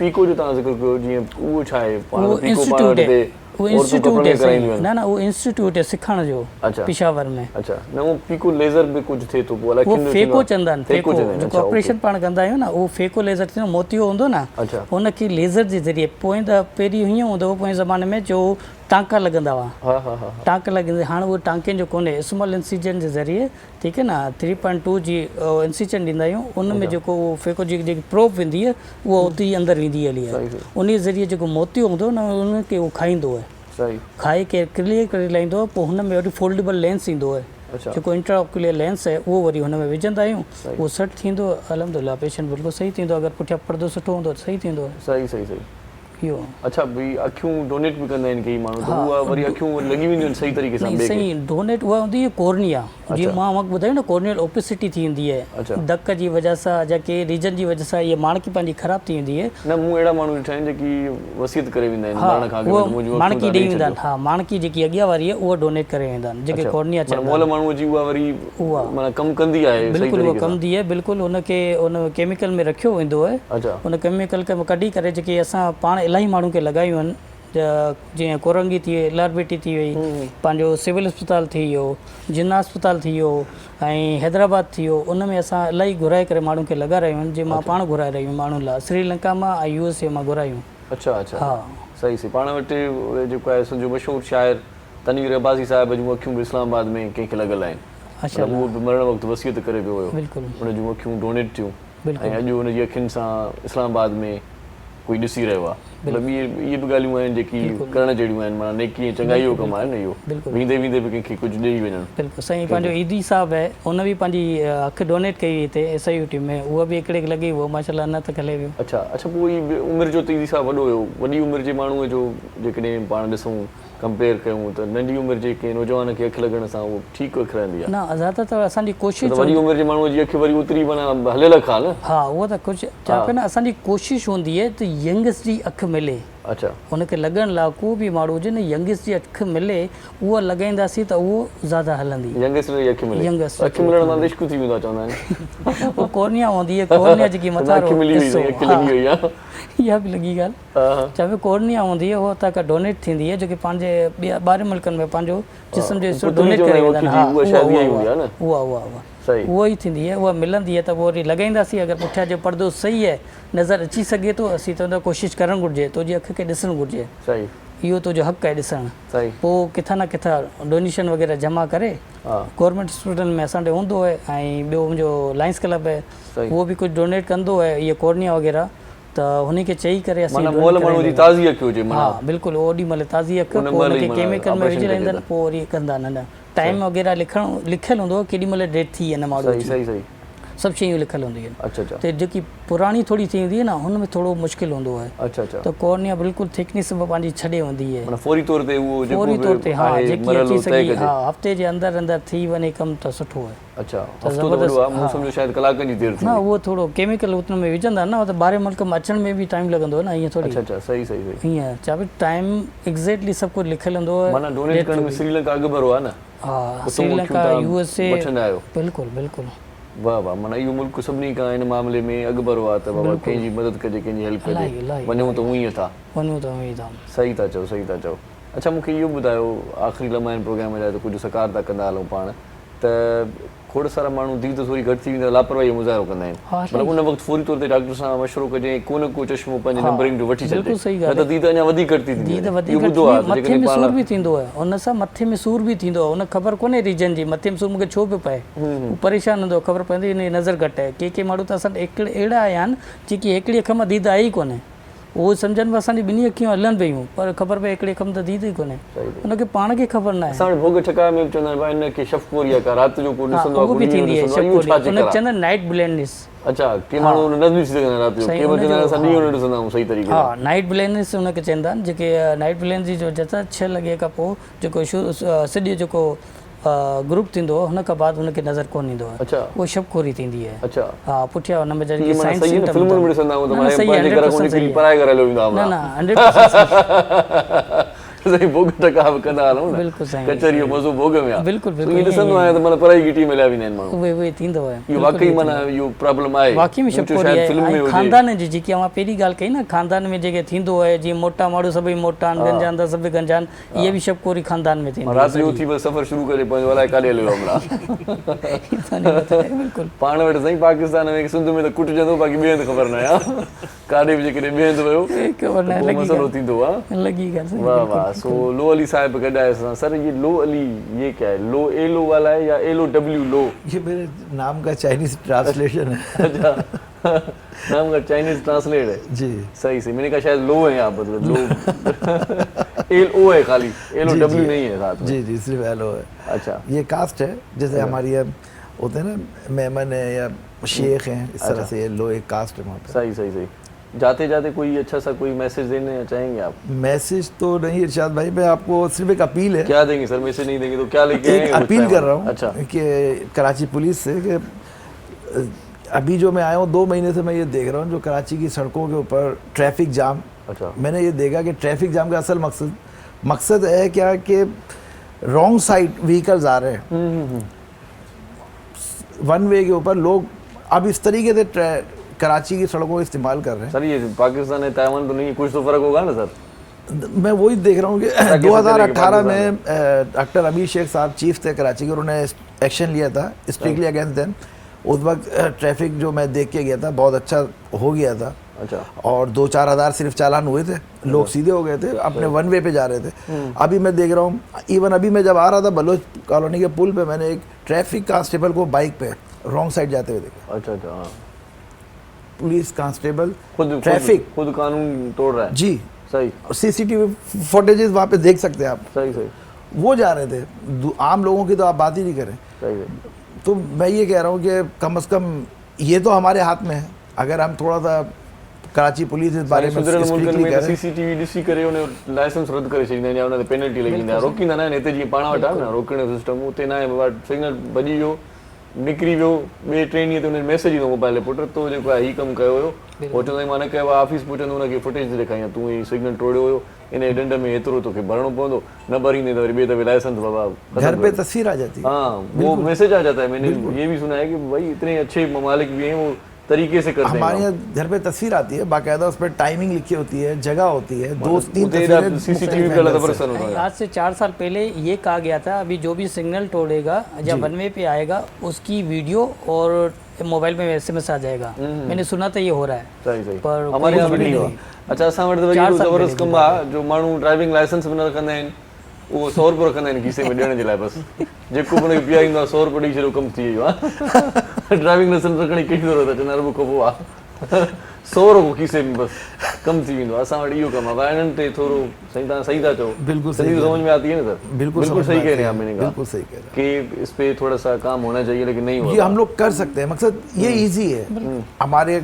उहो इंस्टीट्यूट आहे, वो इंस्टीट्यूट है सही ना ना वो इंस्टीट्यूट है सिखाने जो पेशावर में। अच्छा न वो पीको लेजर में कुछ थे तो बोला वो फेको चंदन फेको जो ऑपरेशन पाण कंदा आहियूं ना वो फेको लेजर थी मोतियो हूंदो ना उनखे लेजर जे ज़रिए पोइ त पहिरीं हीअं हूंदो पोइ ज़माने में जो टांका लॻंदा हुआ टांका लॻंदा हाणे उहो टांकनि जो कोन्हे स्मॉल इंसिजन जे ज़रिए ठीकु आहे न 3.2 जी इंसिजन ॾींदा आहियूं उन में जेको उहो फेको जेकी प्रोप वेंदी आहे उहा उते ई अंदरि वेंदी हली आहे उन ज़रिए जेको मोतियो हूंदो न उनखे उहो खाईंदो आहे खाए के क्लियर करे लाहींदो आहे पोइ हुन में वरी फोल्डेबल लेंस ईंदो आहे जेको इंट्राओक्यूलर लेंस आहे उहो वरी हुन में विझंदा आहियूं उहो सेट थींदो अलहमदुलिल्लाह पेशेंट बिल्कुलु सही थींदो अगरि पुठियां पर्दो सुठो हूंदो त सही थींदो सही सही सही इहो अच्छा भई अखियूं डोनेट बि कंदा आहिनि कई माण्हू त उहा वरी अखियूं लॻी वेंदियूं आहिनि सही तरीक़े सां सही डोनेट उहा हूंदी आहे कोर्निया जीअं मां वक़्तु ॿुधायो न कोर्नियल ओपेसिटी थी वेंदी आहे धक जी वजह सां या के रीजन जी वजह सां इहा माणकी पंहिंजी ख़राबु थी वेंदी आहे न मूं अहिड़ा माण्हू ॾिठा आहिनि जेकी वसियत करे वेंदा आहिनि उहा माणकी ॾेई वेंदा आहिनि हा माणकी जेकी अॻियां वारी आहे उहा डोनेट करे वेंदा आहिनि जेके कोर्निया चवंदा आहिनि माण्हूअ जी उहा वरी उहा माना कमु कंदी आहे बिल्कुलु उहा कंदी आहे बिल्कुलु हुनखे उन केमिकल में रखियो वेंदो आहे उन केमिकल खे कढी करे जेके असां पाण इलाही माण्हू खे लॻायूं आहिनि जीअं कोरंगी थी वई इलारबेटी थी वई पंहिंजो सिविल अस्पताल थी वियो जिन्ना अस्पताल थी वियो ऐं हैदराबाद थी वियो उन में असां इलाही घुराए करे माण्हुनि खे लॻा रहियूं आहिनि जीअं मां पाण घुराए रहियूं माण्हुनि लाइ श्रीलंका मां ऐं USA मां घुरायूं अच्छा अच्छा हा सही सही पाण वटि जेको आहे सॼो मशहूरु शाइर तनवीर अब्बासी साहिब जूं अखियूं बि इस्लामाबाद में कंहिंखे लॻल आहिनि अच्छा उहो बि मरण वक़्तु वसियत करे पियो हुयो बिल्कुलु उन जूं अखियूं डोनेट थियूं ऐं अॼु उनजी अखियुनि सां इस्लामाबाद में कोई ॾिसी रहियो आहे मतिलबु इहे बि ॻाल्हियूं आहिनि जेकी करण जहिड़ियूं आहिनि माना नेकी चङाई जो कमु आहे न इहो वेंदे वेंदे बि कंहिंखे कुझु ॾेई वञणु बिल्कुलु साईं पंहिंजो ईदी साहिबु आहे उन बि पंहिंजी अखि डोनेट कई हिते SIUT में उहा बि हिकिड़े लॻी उहो माशाल्लाह अञा तक हले वियो अच्छा अच्छा पोइ ई उमिरि जो त ईदी साहिबु वॾो हुयो वॾी उमिरि जे माण्हूअ जो जेकॾहिं पाण ॾिसूं कंपेयर कयूं त नंढी उमिरि जे कंहिं नौजवान खे अखि लॻण सां उहो ठीकु अखि रहंदी आहे न ज़्यादातर असांजी कोशिशि वॾी उमिरि जे माण्हूअ जी अखि वरी ओतिरी माना हलियल अखि आहे न हा उहा त कुझु चवां पियो न असांजी कोशिशि हूंदी आहे त यंगस्ट जी अखि मिले अच्छा हुनखे लॻण लाइ को बि माण्हू हुजे न यंगस्ट जी अखि मिले उहा लॻाईंदासीं त उहो ज़्यादा हलंदी यंगस्ट जी अखि मिले यंगस्ट अखि मिलण सां इश्क थी वेंदो आहे चवंदा आहिनि उहो कोर्निया हूंदी आहे कोर्निया जेकी मथां इहा बि लॻी ॻाल्हि चवे कोर्निया हूंदी आहे उहा त का डोनेट थींदी आहे जेके पंहिंजे ॿाहिरि मुल्कनि में पंहिंजो जिस्म जो हिसो डोनेट करे वेंदा आहिनि उहा उहा उहा ई थींदी आहे उहा मिलंदी आहे त पोइ वरी लॻाईंदासीं अगरि पुठियां जो पर्दो सही आहे नज़र अची सघे थो असीं त कोशिशि करणु घुरिजे तुंहिंजी अखि खे ॾिसणु घुरिजे सही इहो तुंहिंजो हक़ आहे ॾिसणु, सही पोइ किथां न किथां डोनेशन वग़ैरह जमा करे गवर्नमेंट हॉस्पिटल में असां ॾे हूंदो आहे। ऐं ॿियो मुंहिंजो लायंस क्लब आहे, उहो बि कुझु डोनेट कंदो आहे इहे कॉर्निया वग़ैरह, त हुन खे चई करे असीं हा बिल्कुलु ओॾी महिल ताज़ी अखि, पोइ हुनखे केमिकल में विझी लाईंदा आहिनि, पोइ वरी कंदा आहिनि। टाइम वग़ैरह लिखियलु हूंदो आहे, केॾी महिल डेथ थी हिन माण्हू सभु शयूं लिखियलु हूंदियूं आहिनि। त जेकी पुराणी थोरी थी हूंदी आहे न, हुन में थोरो मुश्किल हूंदो आहे। त कॉर्निया बिल्कुलु थिकनेस बि पंहिंजी छॾे हूंदी आहे, फौरी तौर ते हा, जेकी अची सघे हा, हफ़्ते जे अंदरि अंदरि थी वञे कमु त सुठो आहे। न उहो थोरो केमिकल उन में विझंदा न, त ॿाहिरि मुल्क में अचण में बि टाइम लॻंदो आहे न, ईअं थोरी हीअं चवां पई टाइम एग्ज़ैक्टली सभु कुझु लिखियलु हूंदो आहे। हा श्रीलंका USA बिल्कुलु बिल्कुलु वाह वाह, माना इहो मुल्क सभिनी खां हिन मामले में अॻुभरो आहे, त बाबा कंहिंजी मदद कजे, कंहिंजी हेल्प कजे, वञूं त उअं था सही था चओ, सही था चओ। अच्छा मूंखे इहो ॿुधायो, आख़िरी लम्हा आहिनि प्रोग्राम जा, त कुझु सकार था कंदा हलूं पाण, त खोड़ सारा माण्हू दी त थोरी घटि थी वेंदा, लापरवाही मुज़ाहिरो कंदा आहिनि, मतिलबु उन वक़्तु फौरी तौर ते डॉक्टर सां मशवरो कजे, को न को चश्मो पंहिंजे नंबरिंग जो वठी छॾे, न त दी त अञा वधीक घटि थी वेंदी। मथे में सूर बि थींदो आहे, उन सां मथे में सूर बि थींदो आहे, उन ख़बर कोन्हे रीजन जी, मथे में सूर मूंखे छो पियो पए, परेशान हूंदो, ख़बर पवंदी इन नज़र घटि आहे। के माण्हू त असां अहिड़ा आया आहिनि जेकी हिकिड़ी अख मां दीद आई ई कोन्हे, उहो सम्झनि असांजी ॿिनी अखियूं हलनि पियूं, पर ख़बर पए हिकिड़ी अख में त दीद ई कोन्हे, उनखे पाण खे ख़बर न आहे। भोग ठका में चवंदा आहिनि हिनखे शफ़कोरी आहे, राति जो को ॾिसंदो आहे, उहो बि थींदी आहे शफ़कोरी, उनखे चवंदा आहिनि नाइट ब्लाइंडनेस। अच्छा, के माण्हू न ॾिसी सघंदा आहिनि राति जो, के चवंदा आहिनि असां ॾींहं न ॾिसंदा आहियूं सही तरीक़े हा, नाइट ब्लाइंडनेस उनखे चवंदा आहिनि, जेके नाइट ब्लाइंडनेस जी जो जता 6 लॻे खां पोइ जेको सॼो जेको ग्रुप थींदो आहे, हुन खां बाद हुनखे नज़र कोन ईंदो आहे, उहो शफ़कोरी थींदी आहे। हा, पुठियां हुन में जॾहिं साइंस भोग टका कंदा हलूं न, कचहरी जो मज़ो भोग में आहे, बिल्कुलु ॾिसंदो आहियां त माना पराई गिटी में मिलिया वेंदा आहिनि माण्हू, उहे थींदो आहे। इहो वाकई माना इहो प्रॉब्लम आहे, वाकई में शफ़कोरी आहे। ख़ानदान जी जेकी मां पहिरीं ॻाल्हि कई न, ख़ानदान में जेके थींदो आहे, जीअं मोटा माण्हू सभई मोटा आहिनि, गंजा आहिनि त सभई गंजा आहिनि, इहे बि शफ़कोरी ख़ानदान में थींदी आहे। राति जो उथी बसि सफ़र शुरू करे पंहिंजो अलाए काॾे हलियो बिल्कुलु पाण वटि साईं पाकिस्तान में सिंध में त कुटिजंदो, बाक़ी ॿिए हंधि ख़बर न आहे, काॾे बि जेकॾहिं ॿिए हंधि वियो मसइलो थींदो आहे। वाह वाह, सो लो अली साहिब गॾाए असां। सर ये लो अली ये क्या है, लो एलो वाला है या LOW लो? ये मेरे नाम का चाइनीज ट्रांसलेशन है। अच्छा, नाम का चाइनीज ट्रांसलेट है जी, सही सही, मैंने कहा शायद लो है यहाँ, मतलब लो LO है खाली, LOW नहीं है साथ में। जी जी, सिर्फ LO है। अच्छा, ये कास्ट है, जैसे हमारी होते हैं ना मेमन है या शेख हैं, इस तरह से ये लो एक कास्ट है वहाँ पे। सही सही सही। जाते जाते कोई अच्छा सा कोई मैसेज देने चाहेंगे आप? मैसेज तो नहीं इरशाद भाई, मैं आपको सिर्फ एक अपील है। क्या देंगे सर, मैसेज नहीं देंगे तो क्या लेके आएंगे? अपील कर रहा हूँ अच्छा कि कराची पुलिस से कि अभी जो मैं आया हूँ 2 महीने से मैं ये देख रहा हूँ जो कराची की सड़कों के ऊपर ट्रैफिक जाम, अच्छा मैंने ये देखा कि ट्रैफिक जाम का असल मकसद है क्या कि रॉन्ग साइड व्हीकल्स आ रहे हैं, 1 वे के ऊपर लोग अब इस तरीके से कराची की सड़कों को इस्तेमाल कर रहे हैं। सर ये पाकिस्तान है, ताइवान तो नहीं, कुछ तो फर्क होगा ना सर? मैं वही देख रहा हूँ कि 2018 में डॉक्टर अबी शेख साहब चीफ थे कराची के, उन्होंने एक्शन लिया था स्ट्रिक्टली अगेंस्ट देम। उस वक्त ट्रैफिक जो मैं देख के गया था बहुत अच्छा हो गया था। अच्छा, और 2-4 हज़ार सिर्फ चालान हुए थे, लोग सीधे हो गए थे, अपने 1 वे पे जा रहे थे। अभी मैं देख रहा हूँ, इवन अभी मैं जब आ रहा था बलोच कॉलोनी के पुल पे, मैंने एक ट्रैफिक कांस्टेबल को बाइक पे रॉन्ग साइड जाते हुए देखा। अच्छा अच्छा, हाँ, पुलिस कांस्टेबल ट्रैफिक खुद कानून तोड़ रहा है जी, सही। CCTV फुटेजेस वहाँ पे देख सकते हैं आप, सही सही, वो जा रहे थे, आम लोगों की तो आप बात ही नहीं करें। सही। तो मैं ये कह रहा हूँ कि कम से कम ये तो हमारे हाथ में है, अगर हम थोड़ा सा कराची पुलिस इस बारे में CCTV ॾिसी करे उन लाइसेंस रद्द करे छॾींदा आहिनि या उन ते पेनल्टी लॻी वेंदी आहे, रोकींदा न आहिनि। हिते जीअं पाण वटि आहे न रोकण जो सिस्टम, उते न आहे, सिग्नल भॼी वियो निकिरी वियो, ॿिए 3 ॾींहं ते उन मैसेज ईंदो मोबाइल ते, पुट तो जेको आहे हीउ कमु कयो हुयो, पोइ चवंदा मां न कयो आहे, ऑफिस पहुचंदो उनखे फुटेज ॾेखारियां, तूं ही सिग्नल टोड़ियो हुयो, इन ॾंड में एतिरो तोखे भरणो पवंदो, न भरींदे त वरी ॿिए दफ़े लाइसेंस बाबा घर पे तस्वीर आ जाती है। हाँ, वो मैसेज आ जाता है। मैंने ये भी सुना है कि भाई इतने अच्छे ममालिक भी हैं, वो तरीके से करते हैं। हमारे यहाँ घर पे तस्वीर आती है बाकायदा, उस पर टाइमिंग लिखी होती है, जगह होती है, 2-3 तस्वीरें सीसीटीवी पे अलग पर्सन होता है। आज से 4 साल पहले ये कहा गया था अभी जो भी सिग्नल तोड़ेगा या वनवे पे आएगा उसकी वीडियो और मोबाइल में SMS आ जाएगा। मैंने सुना था ये हो रहा है। सही पर हमारे यहाँ भी नहीं हुआ। अच्छा, असां वटि त वरी एॾो ज़बरदस्त कमु आहे जो माण्हू ड्राइविंग लाइसेंस बि न रखंदा आहिनि, उहो 100 रुपयो रखंदा आहिनि खीसे में ॾियण जे लाइ, बसि जेको बि हुनखे पीआरींदो आहे 100 रुपयो ॾेई छॾियो, कमु थी वियो आहे। ड्राइविंग लाइसेंस रखण जी कहिड़ी ज़रूरत आहे, चवंदा अरब खां पोइ आहे 100 रुपयो खीसे में, बसि कमु थी वेंदो आहे। असां वटि इहो कमु आहे। वाइरनि ते थोरो तव्हां सही था चओ, बिल्कुल सही समझ में आती है ना सर? बिल्कुल सही कह रहे हैं आप, मैंने कहा बिल्कुल सही कह रहे हैं कि इस पे थोड़ा सा काम होना चाहिए, लेकिन नहीं ये होता। हम लोग कर सकते हैं। मकसद ये इजी है हमारे,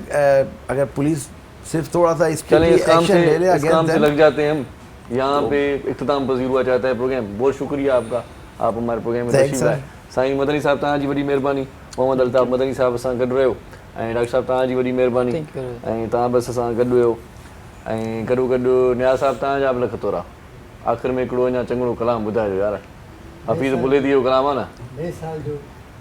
अगर पुलिस सिर्फ थोड़ा सा चलें इस काम एक्शन ले ले से, इस काम से अगेंस्ट लग जाते हैं हम। यहाँ पे इख्तिताम पजीर हुआ चाहता है प्रोग्राम। बहुत शुक्रिया आपका, आप हमारे प्रोग्राम में तशरीफ लाए। साईं मदनी साहब तव्हांजी वॾी महिरबानी। मोहम्मद अल्ताफ़ मदनी साहब असां गॾु रहियो, ऐं डॉक्टर साहब तव्हांजी वॾी महिरबानी, ऐं तव्हां बसि असां गॾु हुयो, ऐं गॾो गॾु न्याज़ साहब तव्हांजा बि लख तोरा। आख़िर में हिकिड़ो अञा चङो कलाम ॿुधाइजो यार, हफ़ीज़ बुलेदी जो कलाम आहे न,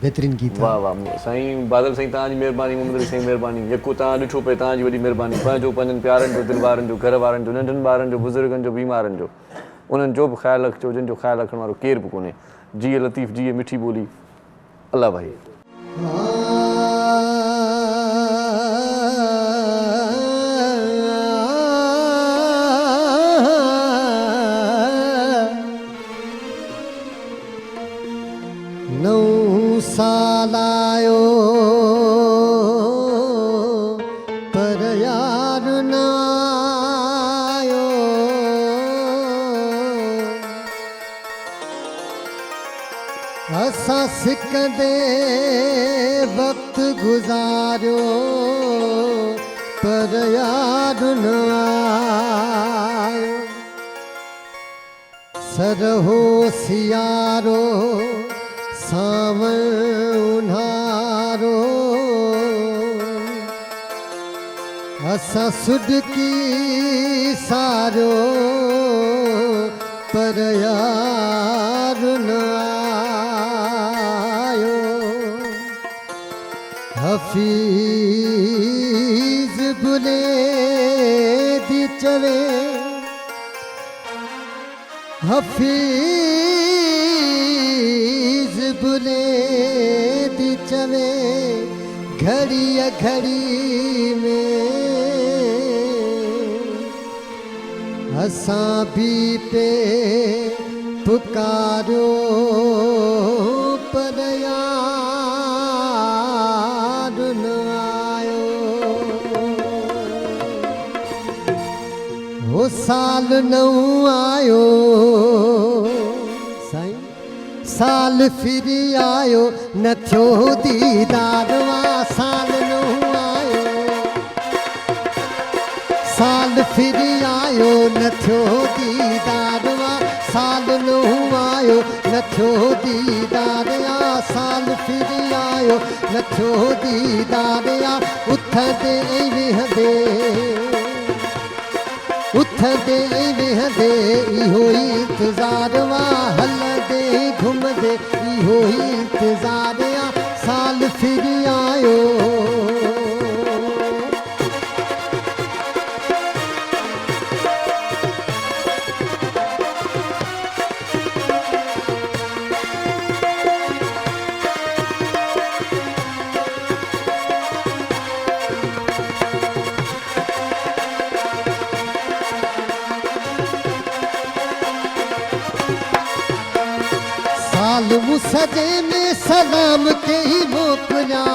बेहतरीन गीत। वाह वाह साईं बादल साईं तव्हांजी महिरबानी, मोहम्मद अली साईं महिरबानी, यको तव्हां ॾिठो पए, तव्हांजी वॾी महिरबानी। पंहिंजो पंहिंजनि प्यारनि जो, दिलि वारनि जो, घर वारनि जो, नंढनि ॿारनि जो, बुज़ुर्गनि जो, बीमारनि जो, उन्हनि जो बि ख़्यालु रखिजो जिन जो ख़्यालु रखण वारो केरु बि कोन्हे। जिए लतीफ़, जिए मिठी ॿोली। अल्लाह भाई। साल आयो पर यार न आयो, असां सिकंदे वक्त गुज़ारियो पर यार न आयो। सरहो सियारो सावन उन्हारो, असां सुडकी सारो पर यार न आयो। हफीज़ बुलेदी चवे, हफीज़ बुलेदी चवे, घड़ी घड़ी में असां भी पे पुकारो पर यार न आयो। वो साल नऊं आयो साईं, साल फिर आयो न थियो दीदार वा। साल नऊं आयो, साल फिर आयो न थियो दीदार वा। साल नऊं आयो न थियो दीदार या, साल फिर आयो न थियो दीदार या। उथंदे विहंदे, उथंदे विहंदे इहो इंतज़ार वा। हलंदे घुमंदे इहो इंतज़ार या। साल फिर आयो, साल मुसजे में सलाम के ही मोकलिया।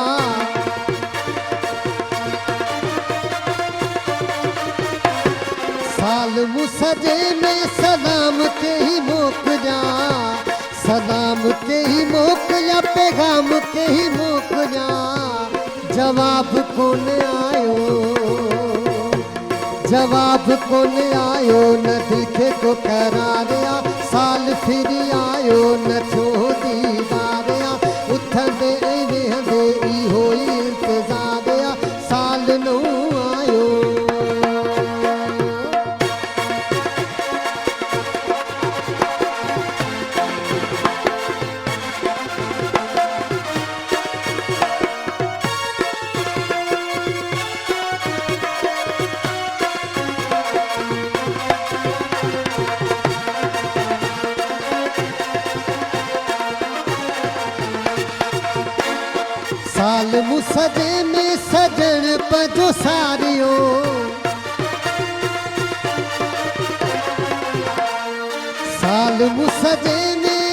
साल मुसजे में सलाम के ही मोकलिया, सलाम के ही मोकलिया, पैगाम के ही मोकलिया। जवाब कोन आयो, जवाब कोन आयो न दिल खे को करार या। साल फिर आयो न थियो दीदार या। उथंदे विहंदे इहो इंतज़ार या। साल नऊं आयो, साल मूं सजे में सजण पंहिंजो सारियो साल मूं सजे में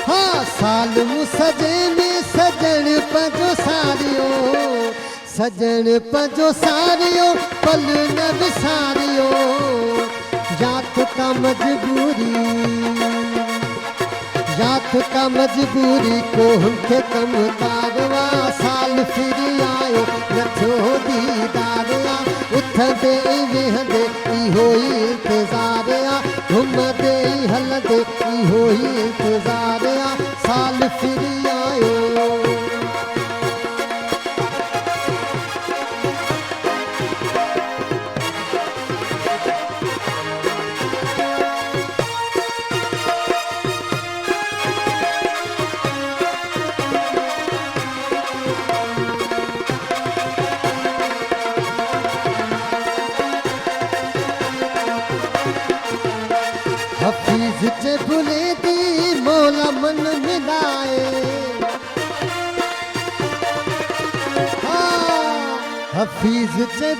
हाँ साल मूं सजे में सजण पंहिंजो सारियो सजण पंहिंजो सारियो पल न विसारियो जात का मजबूरी जात का मजबूरी को हुनखे कम कारवा साल फिरी आयो नथो दीदार आ उथंदे वेहंदे इहो ई इंतज़ार आ घुमंदे हलंदे इहो ई इंतज़ार आ साल फिरी आयो हफीज चे भुले दी मौला मन मिलाए हफीज चे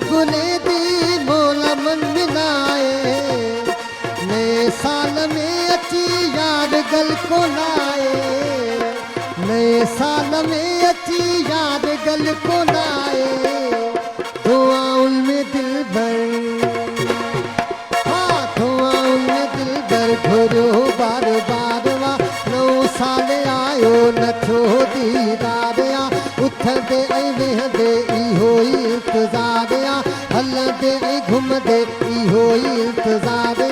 भुले दी मौला मन मिलाए नए साल में अची यार गल को लाए नए साल में अची यार गल को लाए दुआउन में दिल भर घुरियो बार बार वा नओं साल आयो नथो दीदार आ उथंदे ऐं वेहंदे इहो ई इंतज़ार आ हलंदे ऐं घुमंदे इहो ई इंतज़ार आ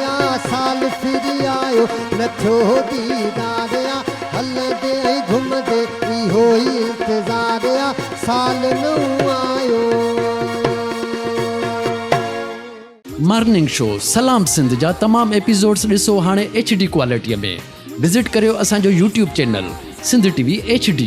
साल फिरी आयो नथो दीदार आ हलंदे ऐं घुमंदे इहो ई इंतज़ार आ साल नओं आयो मॉर्निंग शो सलाम सिंध जा तमाम एपिसोड्स ॾिसो हाणे HD क्वालिटीअ में विज़िट करियो असांजो YouTube channel Sindh TV HD।